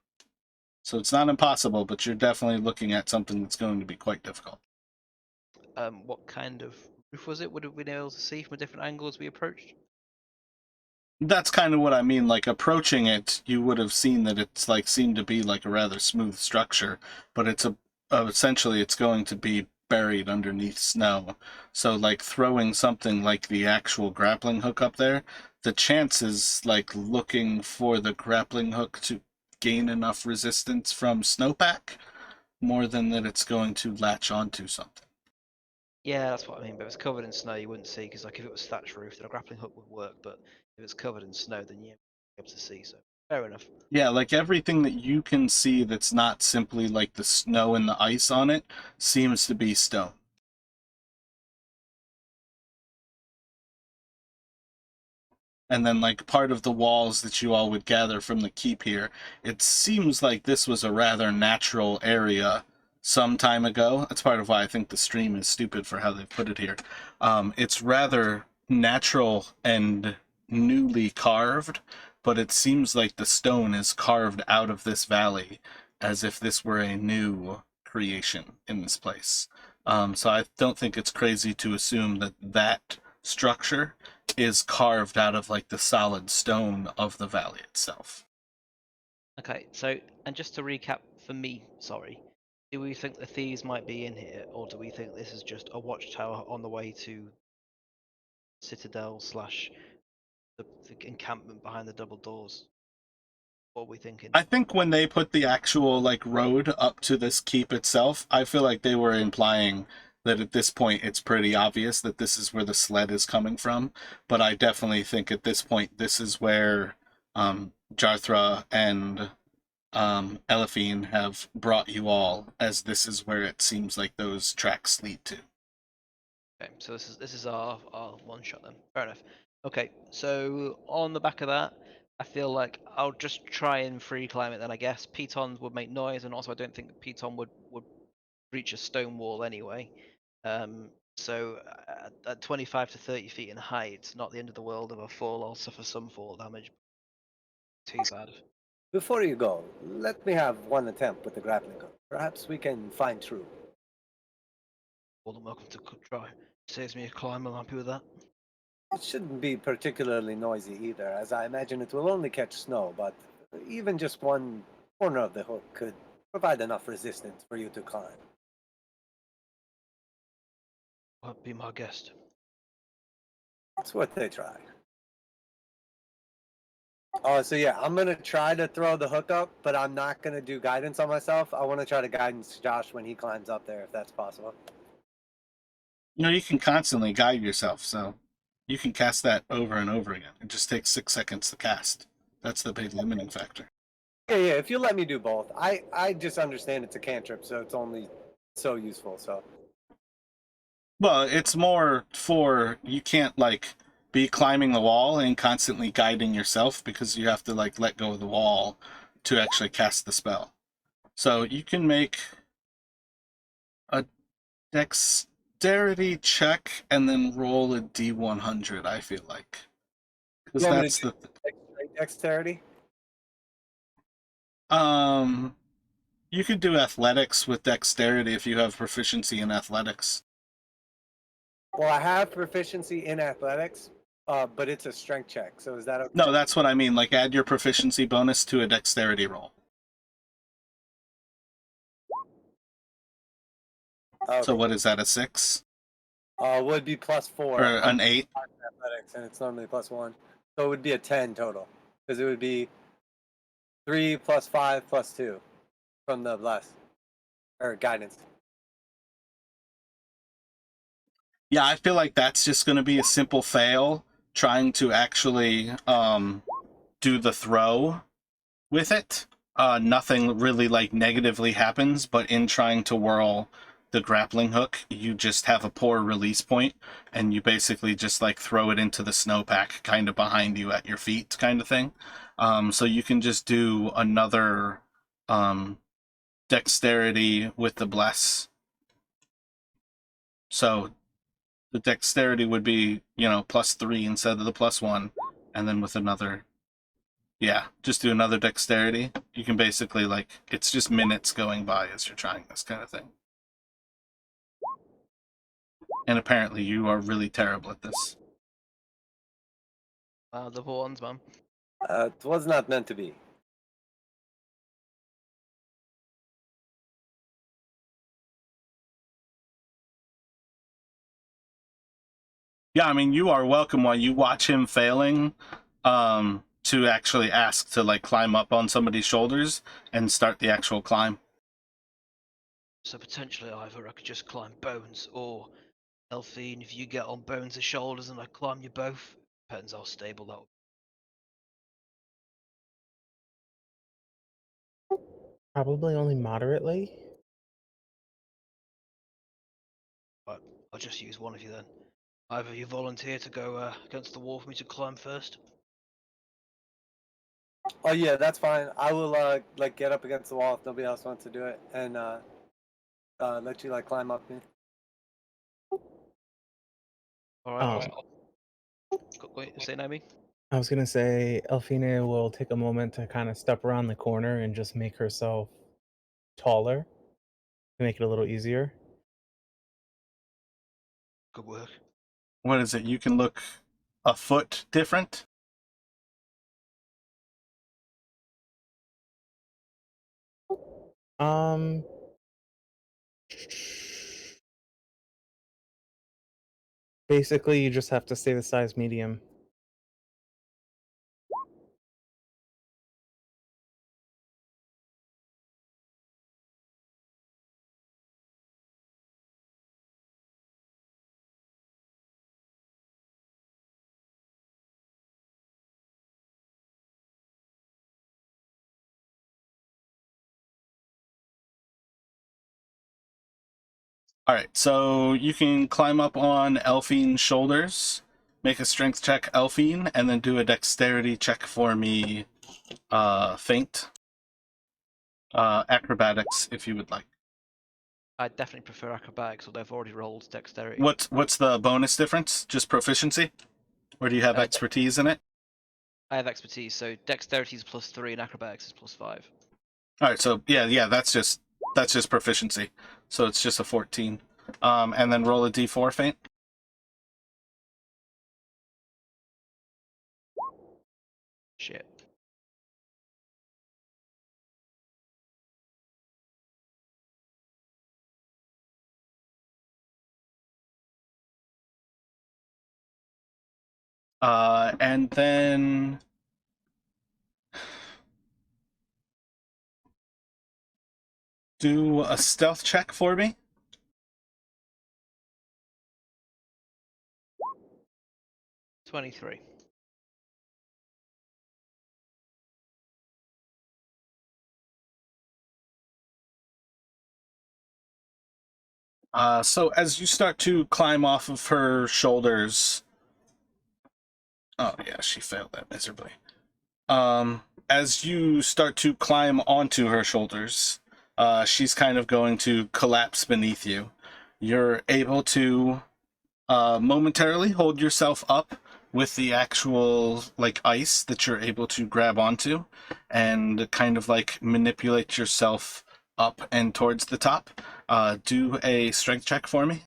A: So it's not impossible, but you're definitely looking at something that's going to be quite difficult.
D: What kind of roof was it? Would we be able to see from a different angle as we approached?
A: That's kind of what I mean. Like, approaching it, you would have seen that it's like seemed to be like a rather smooth structure, but it's essentially it's going to be buried underneath snow. So like throwing something like the actual grappling hook up there, the chances like looking for the grappling hook to gain enough resistance from snowpack more than that it's going to latch onto something.
D: Yeah, that's what I mean. But if it's covered in snow, you wouldn't see, because like if it was thatch roof, then a grappling hook would work. But if it's covered in snow, then you'd be able to see. So fair enough.
A: Yeah, like everything that you can see that's not simply like the snow and the ice on it seems to be stone. And then like part of the walls that you all would gather from the keep here, it seems like this was a rather natural area some time ago. That's part of why I think the stream is stupid for how they put it here. It's rather natural and newly carved, but it seems like the stone is carved out of this valley as if this were a new creation in this place. So I don't think it's crazy to assume that that structure is carved out of like the solid stone of the valley itself.
D: Okay, so and just to recap for me, sorry, do we think the thieves might be in here, or do we think this is just a watchtower on the way to Citadel slash the encampment behind the double doors? What are we thinking?
A: I think when they put the actual like road up to this keep itself, I feel like they were implying that at this point it's pretty obvious that this is where the sled is coming from. But I definitely think at this point this is where Jarthra and Elephine have brought you all, as this is where it seems like those tracks lead to.
D: Okay, so this is our one shot then. Fair enough. Okay, so on the back of that, I feel like I'll just try and free climb it then. I guess pitons would make noise, and also I don't think the piton would reach a stone wall anyway. So at 25 to 30 feet in height, it's not the end of the world if I fall. I'll suffer some fall damage. Too bad.
B: Before you go, let me have one attempt with the grappling hook. Perhaps we can find true.
C: More than welcome to try. Saves me a climb, I'm happy with that.
B: It shouldn't be particularly noisy either, as I imagine it will only catch snow, but even just one corner of the hook could provide enough resistance for you to climb.
C: Be my guest.
B: It's worth a try. Oh, so yeah, I'm gonna try to throw the hook up, but I'm not gonna do guidance on myself. I want to try to guidance Josh when he climbs up there, if that's possible.
A: You know, you can constantly guide yourself, so you can cast that over and over again. It just takes 6 seconds to cast. That's the big limiting factor.
B: Yeah, if you let me do both. I just understand it's a cantrip, so it's only so useful, so.
A: Well, it's more for, you can't like be climbing the wall and constantly guiding yourself, because you have to like let go of the wall to actually cast the spell. So you can make a dexterity check and then roll a d100, I feel like. Because
B: You want me
A: that's
B: to
A: the
B: Dexterity?
A: You could do athletics with dexterity if you have proficiency in athletics.
B: Well, I have proficiency in athletics, but it's a strength check. So is that okay?
A: No, that's what I mean. Like, add your proficiency bonus to a dexterity roll.
B: Okay.
A: So what is that, a 6?
B: Would be +4.
A: Or an 8?
B: Athletics, and it's normally +1. So it would be a 10 total. Because it would be 3 + 5 + 2 from the bless. Or guidance.
A: Yeah, I feel like that's just going to be a simple fail trying to actually do the throw with it. Nothing really like negatively happens, but in trying to whirl the grappling hook, you just have a poor release point, and you basically just like throw it into the snowpack kind of behind you at your feet kind of thing. So you can just do another dexterity with the bless. So the dexterity would be, +3 instead of the +1, and then with another, just do another dexterity. You can basically, it's just minutes going by as you're trying this kind of thing. And apparently you are really terrible at this.
D: The ones, man.
B: It was not meant to be.
A: Yeah, I mean, you are welcome while you watch him failing to actually ask to, climb up on somebody's shoulders and start the actual climb.
C: So potentially either I could just climb Bones, or Elphine, if you get on Bones' shoulders and I climb you both. Depends how stable that will be.
F: Probably only moderately.
C: Right, I'll just use one of you then. Either you volunteer to go against the wall for me to climb first.
B: Oh yeah, that's fine. I will get up against the wall if nobody else wants to do it, and let you climb up me.
C: Alright, wait, say Naomi?
F: I was gonna say Elfina will take a moment to kind of step around the corner and just make herself taller to make it a little easier.
C: Good work.
A: What is it? You can look a foot different?
F: Basically, you just have to stay the size medium.
A: Alright, so you can climb up on Elfine's shoulders, make a strength check, Elfine, and then do a dexterity check for me, Feint. Acrobatics, if you would like.
D: I definitely prefer acrobatics, although I've already rolled dexterity.
A: What's the bonus difference? Just proficiency? Or do you have expertise in it?
D: I have expertise, so dexterity is +3 and acrobatics is +5.
A: Alright, so yeah, that's just proficiency. So it's just a 14. And then roll a d4, Feint.
D: Shit.
A: And then do a stealth check for me.
D: 23.
A: So as you start to climb off of her shoulders, oh yeah, she failed that miserably. As you start to climb onto her shoulders, she's kind of going to collapse beneath you. You're able to momentarily hold yourself up with the actual ice that you're able to grab onto, and kind of manipulate yourself up and towards the top. Do a strength check for me.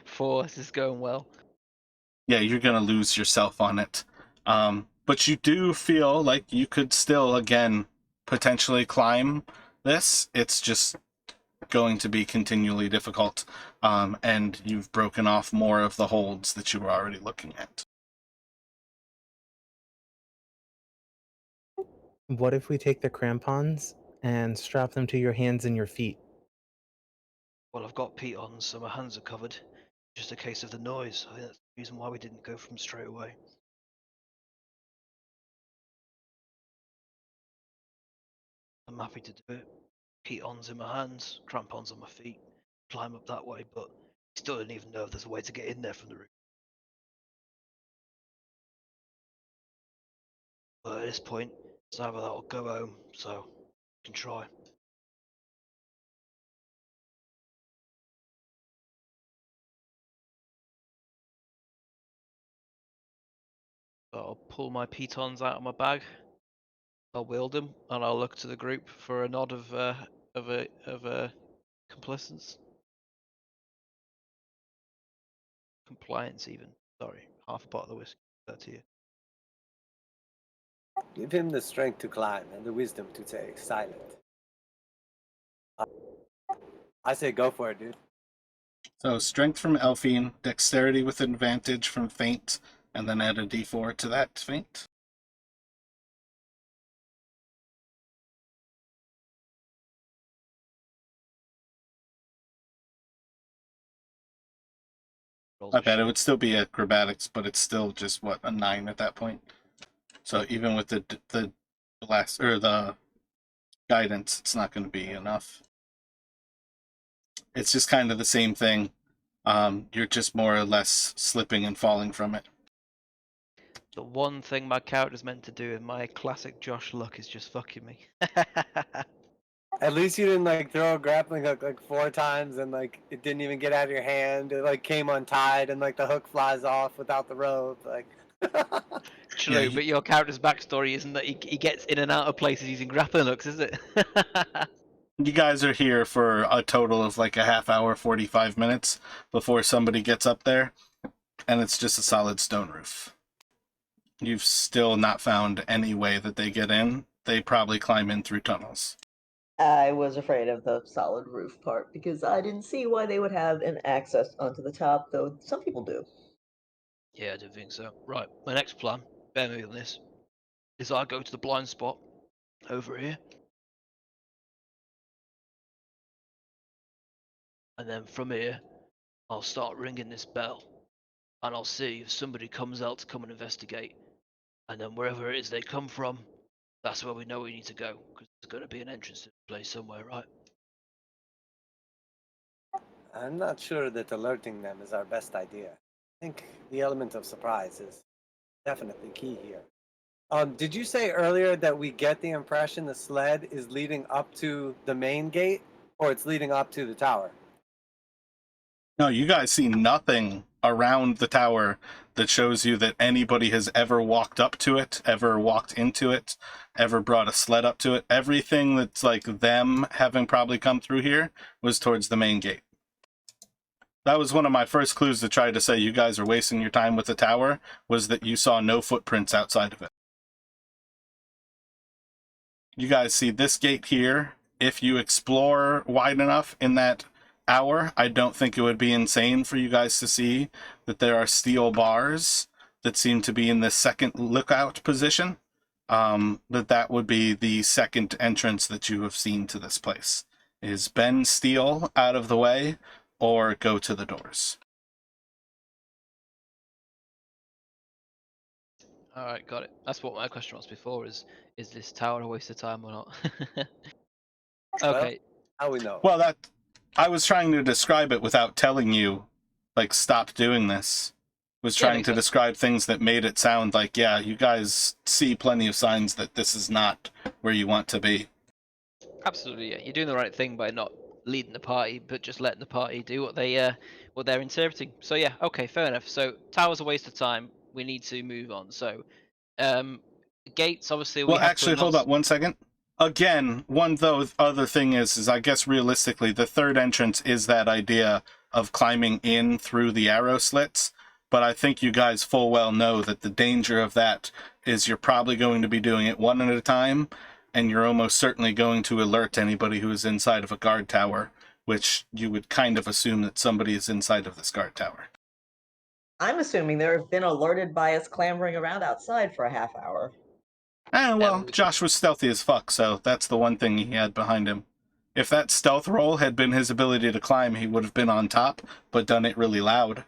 D: 4. This is going well.
A: Yeah, you're going to lose yourself on it. But you do feel like you could still, again, potentially climb this. It's just going to be continually difficult. And you've broken off more of the holds that you were already looking at.
G: What if we take the crampons and strap them to your hands and your feet?
C: Well, I've got pitons, so my hands are covered. Just a case of the noise. I think that's the reason why we didn't go from straight away. I'm happy to do it. Pitons in my hands, crampons on my feet, climb up that way, but I still don't even know if there's a way to get in there from the roof. But at this point, it's either that or go home, so we can try.
D: So I'll pull my pitons out of my bag. I'll wield them, and I'll look to the group for a nod of complacence, compliance even. Sorry, half a bottle of whiskey. That to you.
B: Give him the strength to climb and the wisdom to stay silent. I say go for it, dude.
A: So strength from Elfine, dexterity with advantage from feint, and then add a d4 to that feint.
C: Rolls
A: I
C: of
A: bet it
C: shit.
A: would still be acrobatics, but it's still just, what, a 9 at that point. So even with the last, or the guidance, it's not going to be enough. It's just kind of the same thing. You're just more or less slipping and falling from it.
D: The one thing my character's meant to do in my classic Josh luck is just fucking me.
B: At least you didn't like throw a grappling hook like 4 times and like it didn't even get out of your hand. It like came untied and like the hook flies off without the rope. Like
D: True,
A: Yeah,
D: but your character's backstory isn't that he gets in and out of places using grappling hooks, is it?
A: you guys are here for a total of like a half hour, 45 minutes before somebody gets up there, and it's just a solid stone roof. You've still not found any way that they get in. They probably climb in through tunnels.
E: I was afraid of the solid roof part because I didn't see why they would have an access onto the top, though some people do.
C: Yeah, I don't think so. Right, my next plan, bear me on this, is I go to the blind spot over here. And then from here, I'll start ringing this bell. And I'll see if somebody comes out to come and investigate. And then wherever it is they come from, that's where we know we need to go. Because there's going to be an entrance to the place somewhere, right?
B: I'm not sure that alerting them is our best idea. I think the element of surprise is definitely key here. Did you say earlier that we get the impression the sled is leading up to the main gate, or it's leading up to the tower?
A: No, you guys see nothing around the tower that shows you that anybody has ever walked up to it, ever walked into it, ever brought a sled up to it. Everything that's like them having probably come through here was towards the main gate. That was one of my first clues to try to say you guys are wasting your time with the tower, was that you saw no footprints outside of it. You guys see this gate here. If you explore wide enough in that hour, I don't think it would be insane for you guys to see that there are steel bars that seem to be in the second lookout position. That would be the second entrance that you have seen to this place. Is bend steel out of the way or go to the doors.
D: Alright, got it. That's what my question was before, is this tower a waste of time or not? Okay.
B: How we know?
A: Well, that I was trying to describe it without telling you, like, stop doing this. Was
D: Yeah,
A: trying
D: makes
A: to
D: sense.
A: describe things that made it sound like, yeah, you guys see plenty of signs that this is not where you want to be.
D: Absolutely, yeah. You're doing the right thing by not leading the party, but just letting the party do what they're interpreting. So yeah, okay, fair enough. So tower's a waste of time. We need to move on. So The gates, obviously, we
A: Well,
D: have
A: actually,
D: to
A: hold
D: announce.
A: up 1 second. Again, one though other thing is I guess realistically, the third entrance is that idea of climbing in through the arrow slits. But I think you guys full well know that the danger of that is you're probably going to be doing it one at a time, and you're almost certainly going to alert anybody who is inside of a guard tower, which you would kind of assume that somebody is inside of this guard tower.
E: I'm assuming there have been alerted by us clambering around outside for a half hour.
A: Well, Josh was stealthy as fuck, so that's the one thing he had behind him. If that stealth roll had been his ability to climb, he would have been on top, but done it really loud.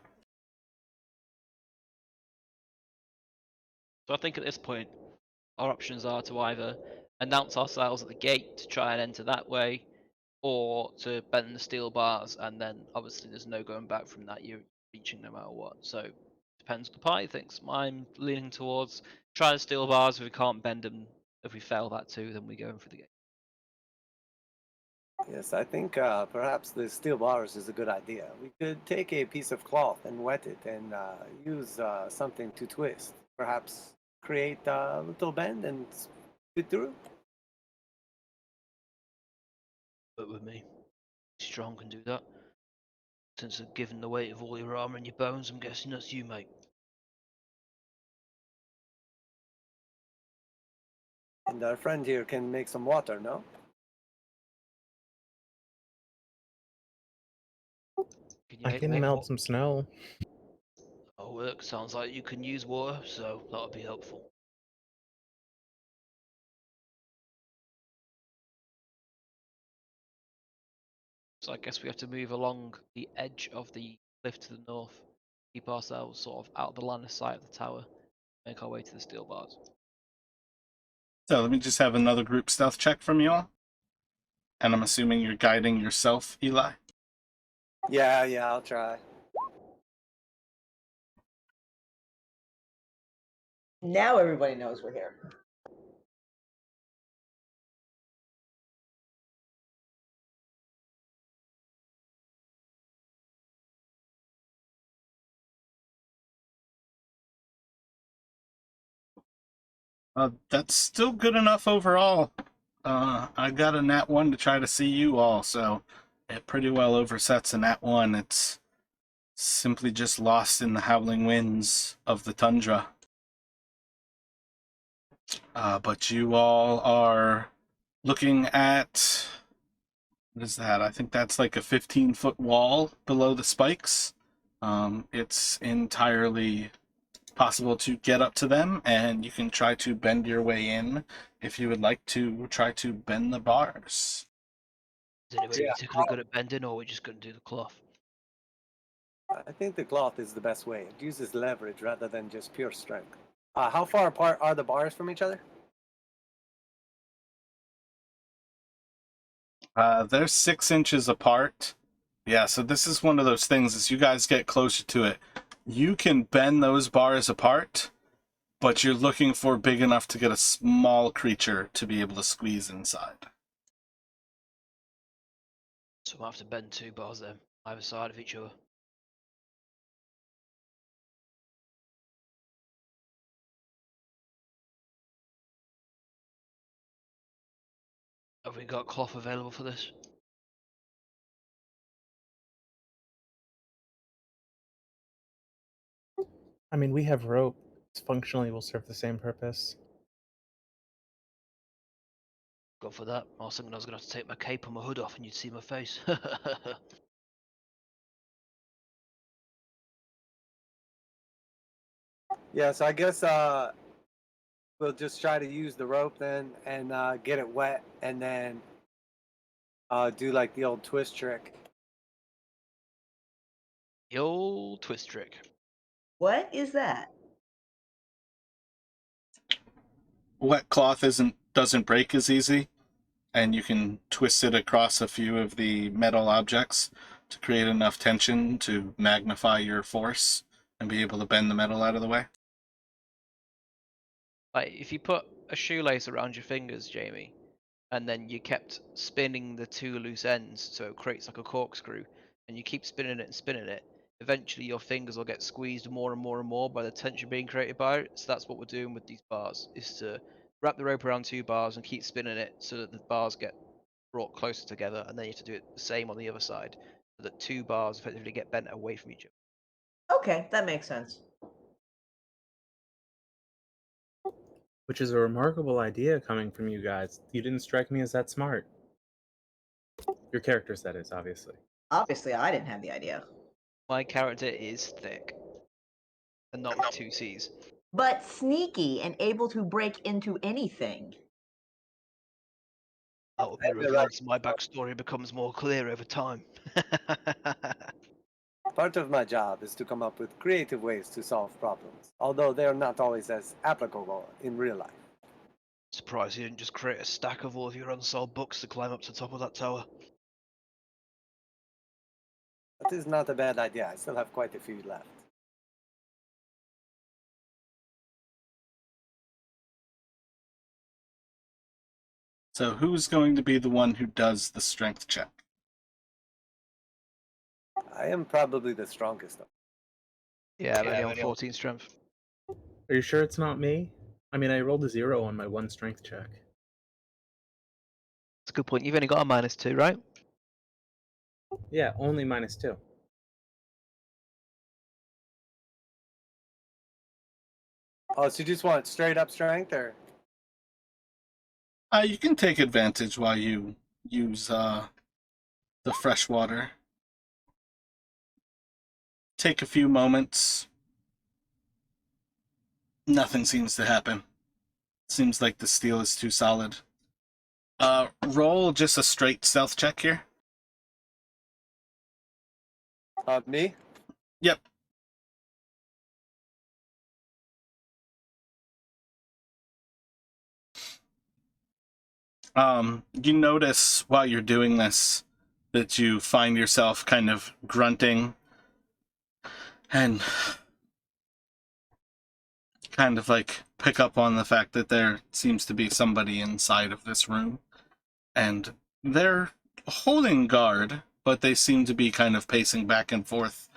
D: So I think at this point, our options are to either announce ourselves at the gate to try and enter that way, or to bend the steel bars, and then obviously there's no going back from that. You're reaching no matter what. So depends what the party thinks. I'm leaning towards try the steel bars. If we can't bend them, if we fail that too, then we go in for the gate.
B: Yes, I think perhaps the steel bars is a good idea. We could take a piece of cloth and wet it and use something to twist. Perhaps create a little bend and fit through.
C: But with me, strong can do that. Since of given the weight of all your armor and your bones, I'm guessing that's you, mate.
B: And our friend here can make some water, no?
C: Can you
G: I
C: make
G: can
C: more?
G: melt some snow.
C: Oh, work. Sounds like you can use water, so that'll be helpful.
D: So I guess we have to move along the edge of the cliff to the north, keep ourselves sort of out of the line of sight of the tower, make our way to the steel bars.
A: So let me just have another group stealth check from you all. And I'm assuming you're guiding yourself, Eli?
B: Yeah, I'll try.
E: Now everybody knows we're here.
A: That's still good enough overall. I got a nat 1 to try to see you all, so it pretty well oversets a nat 1. It's simply just lost in the howling winds of the tundra. But you all are looking at... What is that? I think that's like a 15-foot wall below the spikes. It's entirely possible to get up to them, and you can try to bend your way in if you would like to try to bend the bars.
C: Is anybody particularly good at bending, or are we just going to do the cloth?
B: I think the cloth is the best way. It uses leverage rather than just pure strength. How far apart are the bars from each other?
A: They're 6 inches apart. Yeah, so this is one of those things, as you guys get closer to it, you can bend those bars apart, but you're looking for big enough to get a small creature to be able to squeeze inside.
C: So we'll have to bend 2 bars then, either side of each other. Have we got cloth available for this?
G: I mean, we have rope. Functionally will serve the same purpose.
C: Go for that. I was thinking I was going to have to take my cape and my hood off and you'd see my face.
B: Yeah, so I guess we'll just try to use the rope then and get it wet and then do like the old twist trick.
D: The old twist trick.
E: What is that?
A: Wet cloth doesn't break as easy, and you can twist it across a few of the metal objects to create enough tension to magnify your force and be able to bend the metal out of the way.
D: Like if you put a shoelace around your fingers, Jamie, and then you kept spinning the 2 loose ends so it creates like a corkscrew, and you keep spinning it and spinning it, eventually your fingers will get squeezed more and more and more by the tension being created by it. So that's what we're doing with these bars, is to wrap the rope around 2 bars and keep spinning it so that the bars get brought closer together, and then you have to do it the same on the other side, so that 2 bars effectively get bent away from each other.
E: Okay, that makes sense.
G: Which is a remarkable idea coming from you guys. You didn't strike me as that smart. Your characters, that is, obviously.
E: Obviously, I didn't have the idea.
D: My character is thick, and not with 2 C's.
E: But sneaky and able to break into anything.
C: That will be revealed as my backstory becomes more clear over time.
B: Part of my job is to come up with creative ways to solve problems, although they are not always as applicable in real life.
C: Surprised you didn't just create a stack of all of your unsolved books to climb up to the top of that tower.
B: That is not a bad idea. I still have quite a few left.
A: So who's going to be the one who does the strength check?
B: I am probably the strongest of them.
D: Yeah, I'm only on 14 strength.
G: Are you sure it's not me? I mean, I rolled a 0 on my 1 strength check.
D: That's a good point. You've only got a -2, right?
G: Yeah, only -2.
B: Oh, so you just want straight up strength, or?
A: You can take advantage while you use the fresh water. Take a few moments. Nothing seems to happen. Seems like the steel is too solid. Roll just a straight stealth check here.
B: Me?
A: Yep. You notice while you're doing this that you find yourself kind of grunting and kind of like pick up on the fact that there seems to be somebody inside of this room. And they're holding guard, but they seem to be kind of pacing back and forth.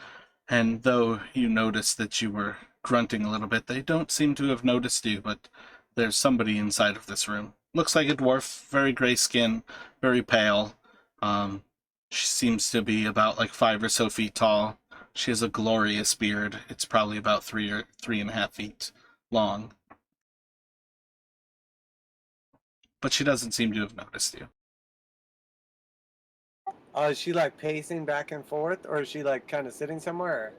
A: And though you notice that you were grunting a little bit, they don't seem to have noticed you, but there's somebody inside of this room. Looks like a dwarf, very gray skin, very pale. She seems to be about like 5 or so feet tall. She has a glorious beard. It's probably about 3.5 feet long. But she doesn't seem to have noticed you.
B: Is she like pacing back and forth, or is she like kind of sitting somewhere?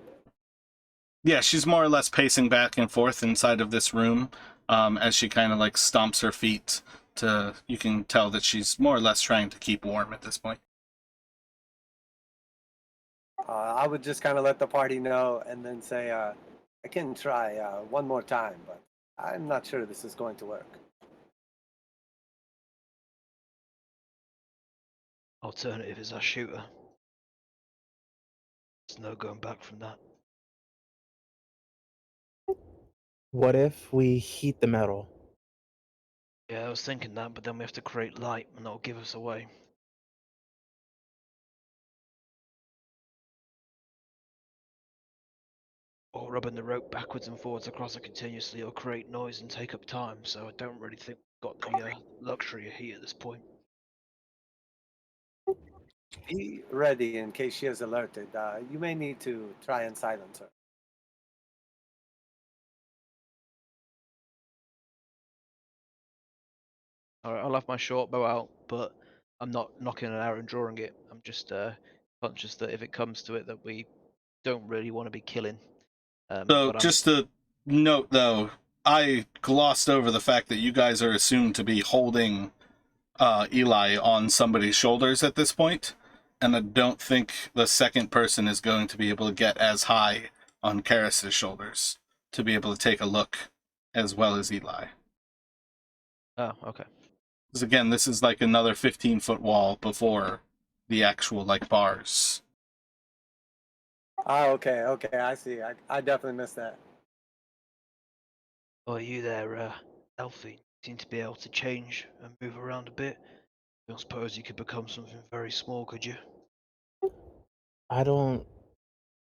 A: Yeah, she's more or less pacing back and forth inside of this room as she kind of like stomps her feet. You can tell that she's more or less trying to keep warm at this point.
B: I would just kind of let the party know and then say, I can try one more time, but I'm not sure this is going to work.
C: Alternative is our shooter. There's no going back from that.
G: What if we heat the metal?
C: Yeah, I was thinking that, but then we have to create light, and that'll give us away. Or rubbing the rope backwards and forwards across it continuously will create noise and take up time, so I don't really think we've got the luxury of heat at this point.
B: Be ready in case she is alerted. You may need to try and silence her.
D: Alright, I'll have my short bow out, but I'm not knocking it out and drawing it. I'm just conscious that if it comes to it, that we don't really want to be killing.
A: So
D: but
A: just to note, though, I glossed over the fact that you guys are assumed to be holding Eli on somebody's shoulders at this point, and I don't think the second person is going to be able to get as high on Karis's shoulders to be able to take a look as well as Eli.
D: Oh, okay.
A: Because again, this is like another 15-foot wall before the actual like bars.
B: Oh, okay, I see. I definitely missed that.
C: Oh, you there, Elfie? You seem to be able to change and move around a bit. I don't suppose you could become something very small, could you?
G: I don't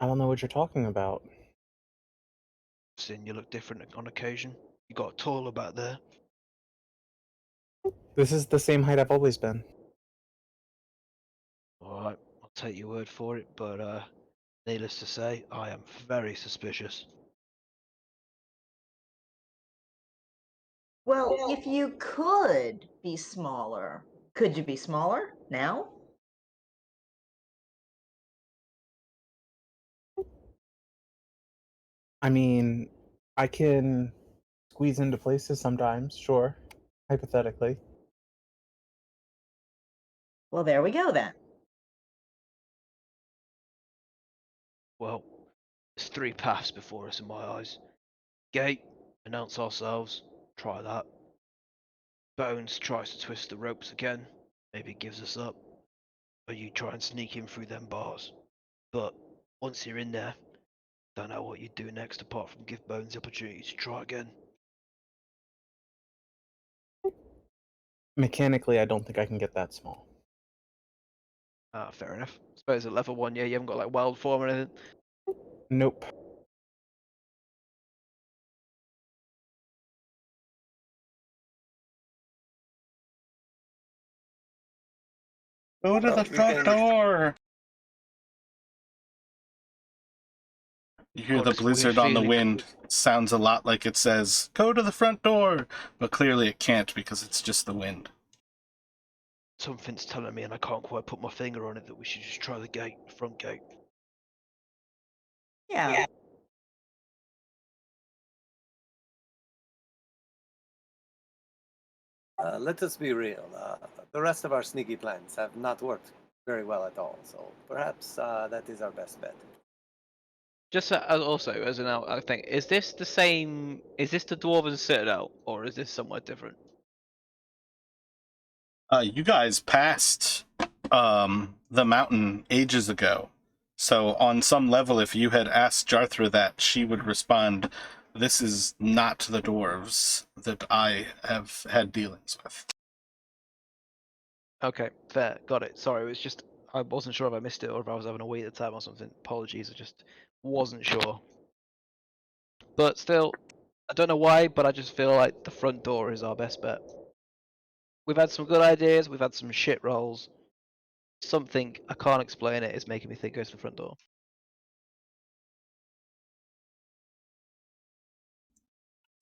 G: I don't know what you're talking about.
C: Sin, you look different on occasion. You got taller back there.
G: This is the same height I've always been.
C: Alright, I'll take your word for it, but needless to say, I am very suspicious.
E: Well, if you could be smaller, could you be smaller now?
G: I mean, I can squeeze into places sometimes, sure. Hypothetically.
E: Well, there we go then.
C: Well, there's three paths before us in my eyes. Gate, announce ourselves, try that. Bones tries to twist the ropes again, maybe gives us up. Or you try and sneak in through them bars. But once you're in there, don't know what you'd do next apart from give Bones the opportunity to try again.
G: Mechanically, I don't think I can get that small.
C: Fair enough. Suppose at level 1, yeah, you haven't got like wild form or anything.
G: Nope.
A: Go to
B: Well,
A: the
B: we
A: front
B: can-
A: door! You hear
C: Got
A: the
C: this weird
A: blizzard on the
C: feeling.
A: wind. It sounds a lot like it says, go to the front door! But clearly it can't because it's just the wind.
C: Something's telling me, and I can't quite put my finger on it, that we should just try the gate, the front gate.
E: Yeah.
B: Let us be real. The rest of our sneaky plans have not worked very well at all, so perhaps that is our best bet.
D: Just also as an out, I think, is this the same? Is this the Dwarven Citadel, or is this somewhere different?
A: You guys passed the mountain ages ago. So on some level, if you had asked Jarthra that, she would respond, this is not the dwarves that I have had dealings with.
D: Okay, fair, got it. Sorry, it was just I wasn't sure if I missed it or if I was having a wait at the time or something. Apologies, I just wasn't sure. But still, I don't know why, but I just feel like the front door is our best bet. We've had some good ideas, we've had some shit rolls. Something I can't explain it is making me think goes to the front door.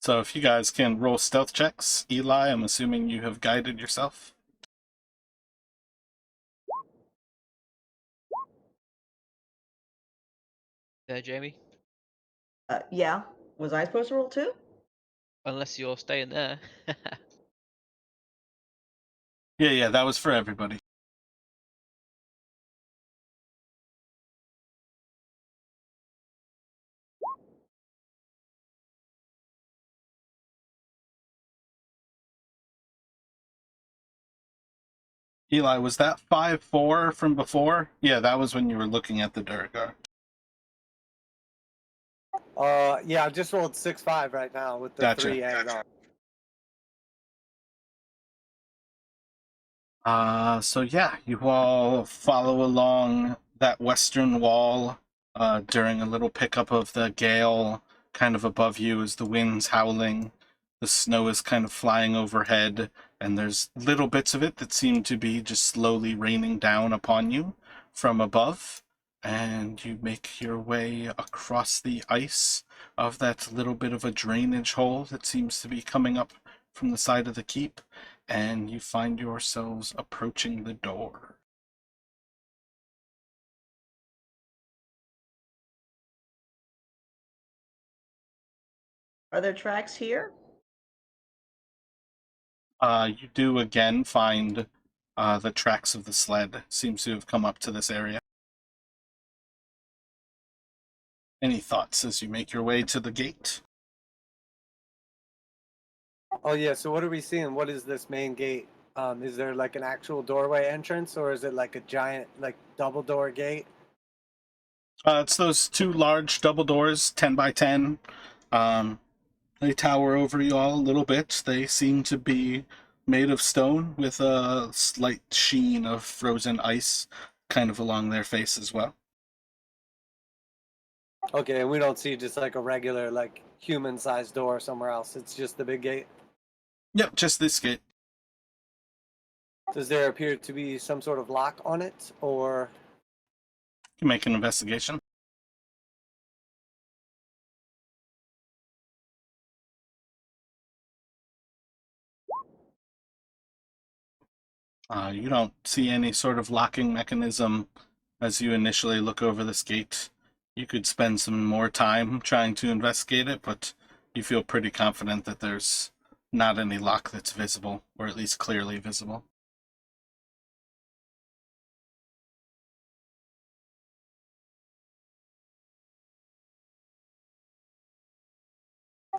A: So if you guys can roll stealth checks, Eli, I'm assuming you have guided yourself.
D: There, Jamie.
E: Yeah. Was I supposed to roll too?
D: Unless you're staying there.
A: Yeah, that was for everybody. Eli, was that 5-4 from before? Yeah, that was when you were looking at the Durgar.
B: Yeah, I just rolled 6-5 right now with the
A: Gotcha.
B: 3 added on.
A: So yeah, you all follow along that western wall during a little pickup of the gale kind of above you as the wind's howling. The snow is kind of flying overhead, and there's little bits of it that seem to be just slowly raining down upon you from above. And you make your way across the ice of that little bit of a drainage hole that seems to be coming up from the side of the keep, and you find yourselves approaching the door.
E: Are there tracks here?
A: You do again find the tracks of the sled. Seems to have come up to this area. Any thoughts as you make your way to the gate?
B: Oh yeah, so what are we seeing? What is this main gate? Is there like an actual doorway entrance, or is it like a giant, like double door gate?
A: It's those two large double doors, 10 by 10. They tower over you all a little bit. They seem to be made of stone with a slight sheen of frozen ice kind of along their face as well.
B: Okay, and we don't see just like a regular, like, human-sized door somewhere else. It's just the big gate.
A: Yep, just this gate.
B: Does there appear to be some sort of lock on it, or...
A: You can make an investigation. You don't see any sort of locking mechanism as you initially look over this gate. You could spend some more time trying to investigate it, but you feel pretty confident that there's not any lock that's visible, or at least clearly visible.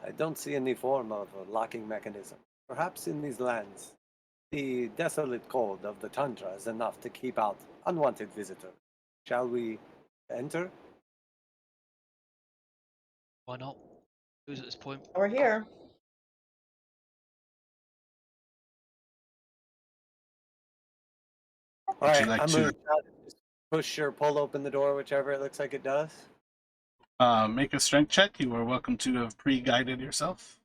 B: I don't see any form of a locking mechanism. Perhaps in these lands, the desolate cold of the tundra is enough to keep out unwanted visitors. Shall we enter?
C: Why not? Who's at this point?
E: We're here.
B: All
A: Would you
B: right,
A: like
B: I'm
A: to-
B: going to try to just push or pull open the door, whichever it looks like it does.
A: Make a strength check. You are welcome to have pre-guided yourself.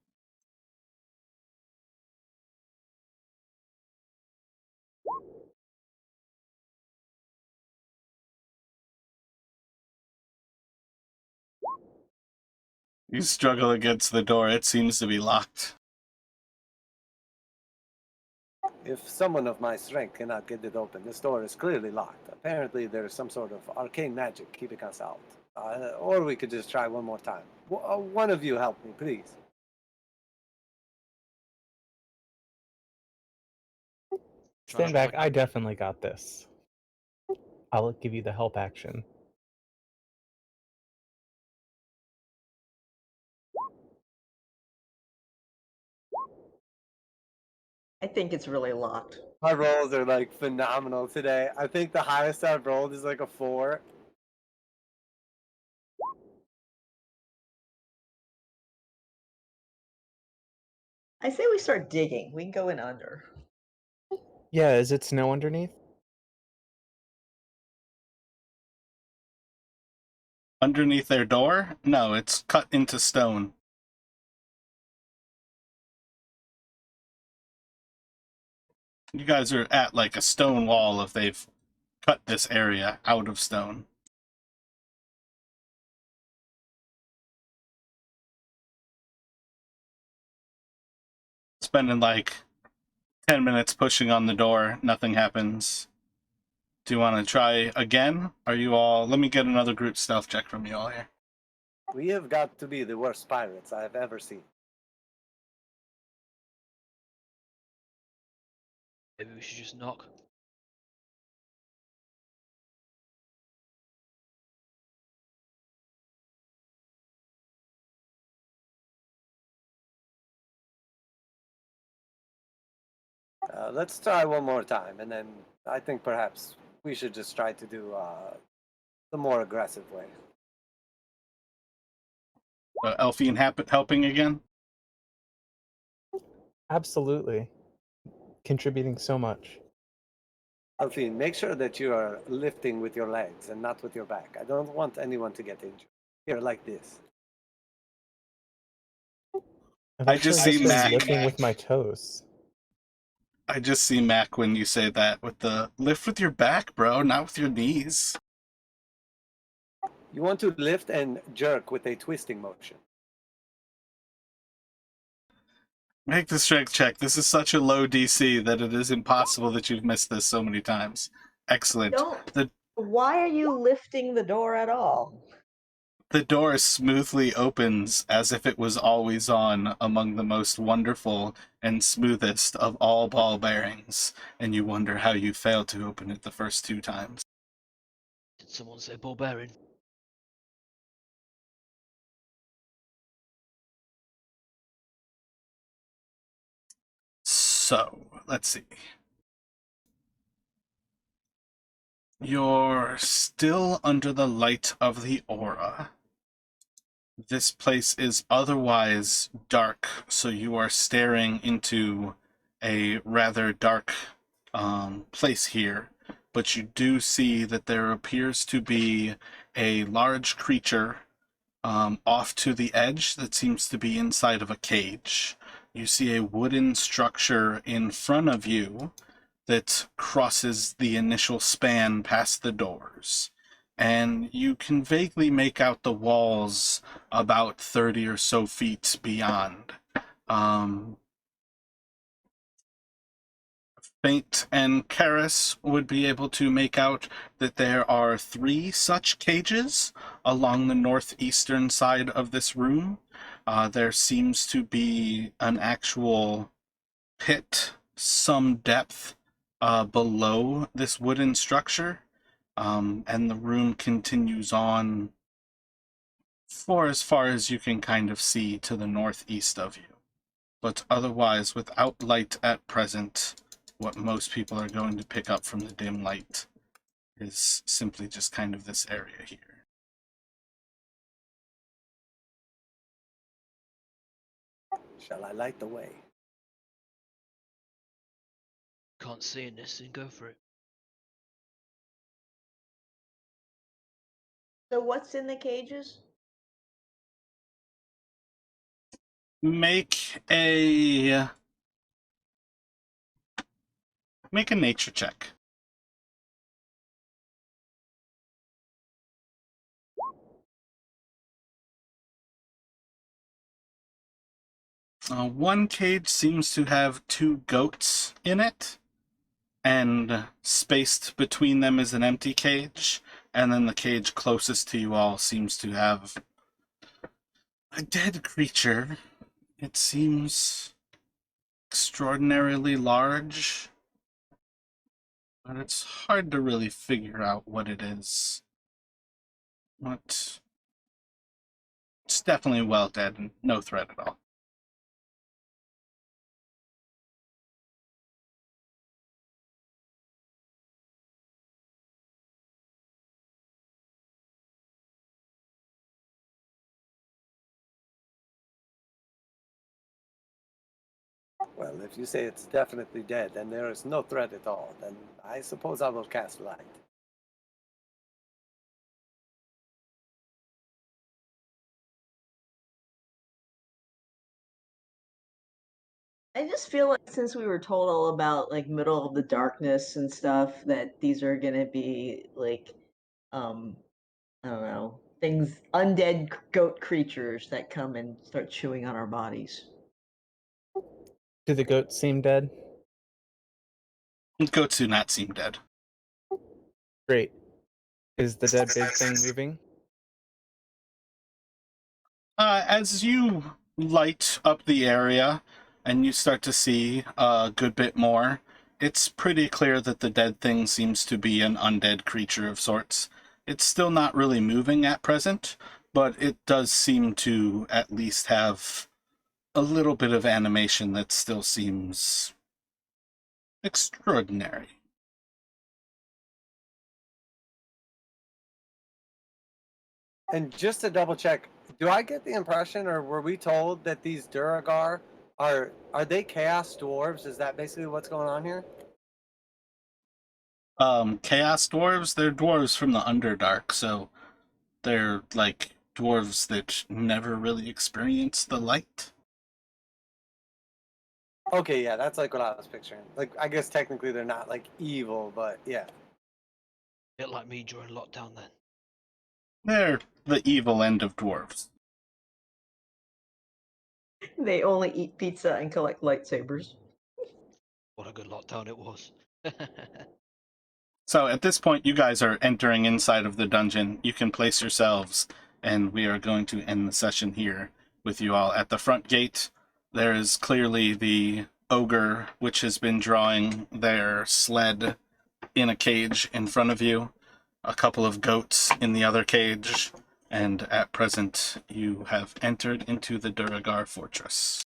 A: You struggle against the door. It seems to be locked.
B: If someone of my strength cannot get it open, this door is clearly locked. Apparently, there is some sort of arcane magic keeping us out. Or we could just try one more time. One of you help me, please.
G: Stand back. I definitely got this. I'll give you the help action.
E: I think it's really locked.
B: My rolls are like phenomenal today. I think the highest I've rolled is like a 4.
E: I say we start digging. We can go in under.
G: Yeah, is it snow underneath?
A: Underneath their door? No, it's cut into stone. You guys are at like a stone wall if they've cut this area out of stone. Spending like 10 minutes pushing on the door, nothing happens. Do you want to try again? Are you all... Let me get another group stealth check from you all here.
B: We have got to be the worst pirates I have ever seen.
C: Maybe we should just knock.
B: Let's try one more time, and then I think perhaps we should just try to do the more aggressive way.
A: Elfine helping again?
G: Absolutely. Contributing so much.
B: Alfine, make sure that you are lifting with your legs and not with your back. I don't want anyone to get injured. Here, like this.
G: I've
A: I just
G: actually
A: see
G: been
A: Mac.
G: lifting with my toes.
A: I just see Mac when you say that with the lift with your back, bro, not with your knees.
B: You want to lift and jerk with a twisting motion.
A: Make the strength check. This is such a low DC that it is impossible that you've missed this so many times. Excellent.
E: Don't. Why are you lifting the door at all?
A: The door smoothly opens as if it was always on among the most wonderful and smoothest of all ball bearings, and you wonder how you failed to open it the first 2 times.
C: Did someone say ball bearing?
A: So, let's see. You're still under the light of the aura. This place is otherwise dark, so you are staring into a rather dark place here. But you do see that there appears to be a large creature Off to the edge that seems to be inside of a cage, you see a wooden structure in front of you that crosses the initial span past the doors. And you can vaguely make out the walls about 30 or so feet beyond. Faint and Karis would be able to make out that there are 3 such cages along the northeastern side of this room. There seems to be an actual pit some depth below this wooden structure, and the room continues on for as far as you can kind of see to the northeast of you. But otherwise, without light at present, what most people are going to pick up from the dim light is simply just kind of this area here.
B: Shall I light the way?
C: Can't see in this, then go for it.
E: So what's in the cages?
A: Make a nature check. One cage seems to have 2 goats in it, and spaced between them is an empty cage, and then the cage closest to you all seems to have a dead creature. It seems extraordinarily large, but it's hard to really figure out what it is. It's definitely well dead and no threat at all.
B: Well, if you say it's definitely dead, then there is no threat at all. Then I suppose I will cast light.
E: I just feel like since we were told all about like middle of the darkness and stuff, that these are gonna be like, I don't know, things, undead goat creatures that come and start chewing on our bodies.
G: Do the goats seem dead?
A: Goats do not seem dead.
G: Great. Is the dead big thing moving?
A: As you light up the area and you start to see a good bit more, it's pretty clear that the dead thing seems to be an undead creature of sorts. It's still not really moving at present, but it does seem to at least have a little bit of animation that still seems extraordinary.
B: And just to double check, do I get the impression, or were we told that these Duragar are they chaos dwarves? Is that basically what's going on here?
A: Chaos dwarves, they're dwarves from the Underdark, so they're like dwarves that never really experience the light.
B: Okay, yeah, that's like what I was picturing. Like, I guess technically they're not like evil, but yeah.
C: Bit like me during lockdown then.
A: They're the evil end of dwarves.
E: They only eat pizza and collect lightsabers.
C: What a good lockdown it was.
A: So at this point, you guys are entering inside of the dungeon. You can place yourselves, and we are going to end the session here with you all. At the front gate, there is clearly the ogre, which has been drawing their sled in a cage in front of you, a couple of goats in the other cage, and at present, you have entered into the Duragar fortress.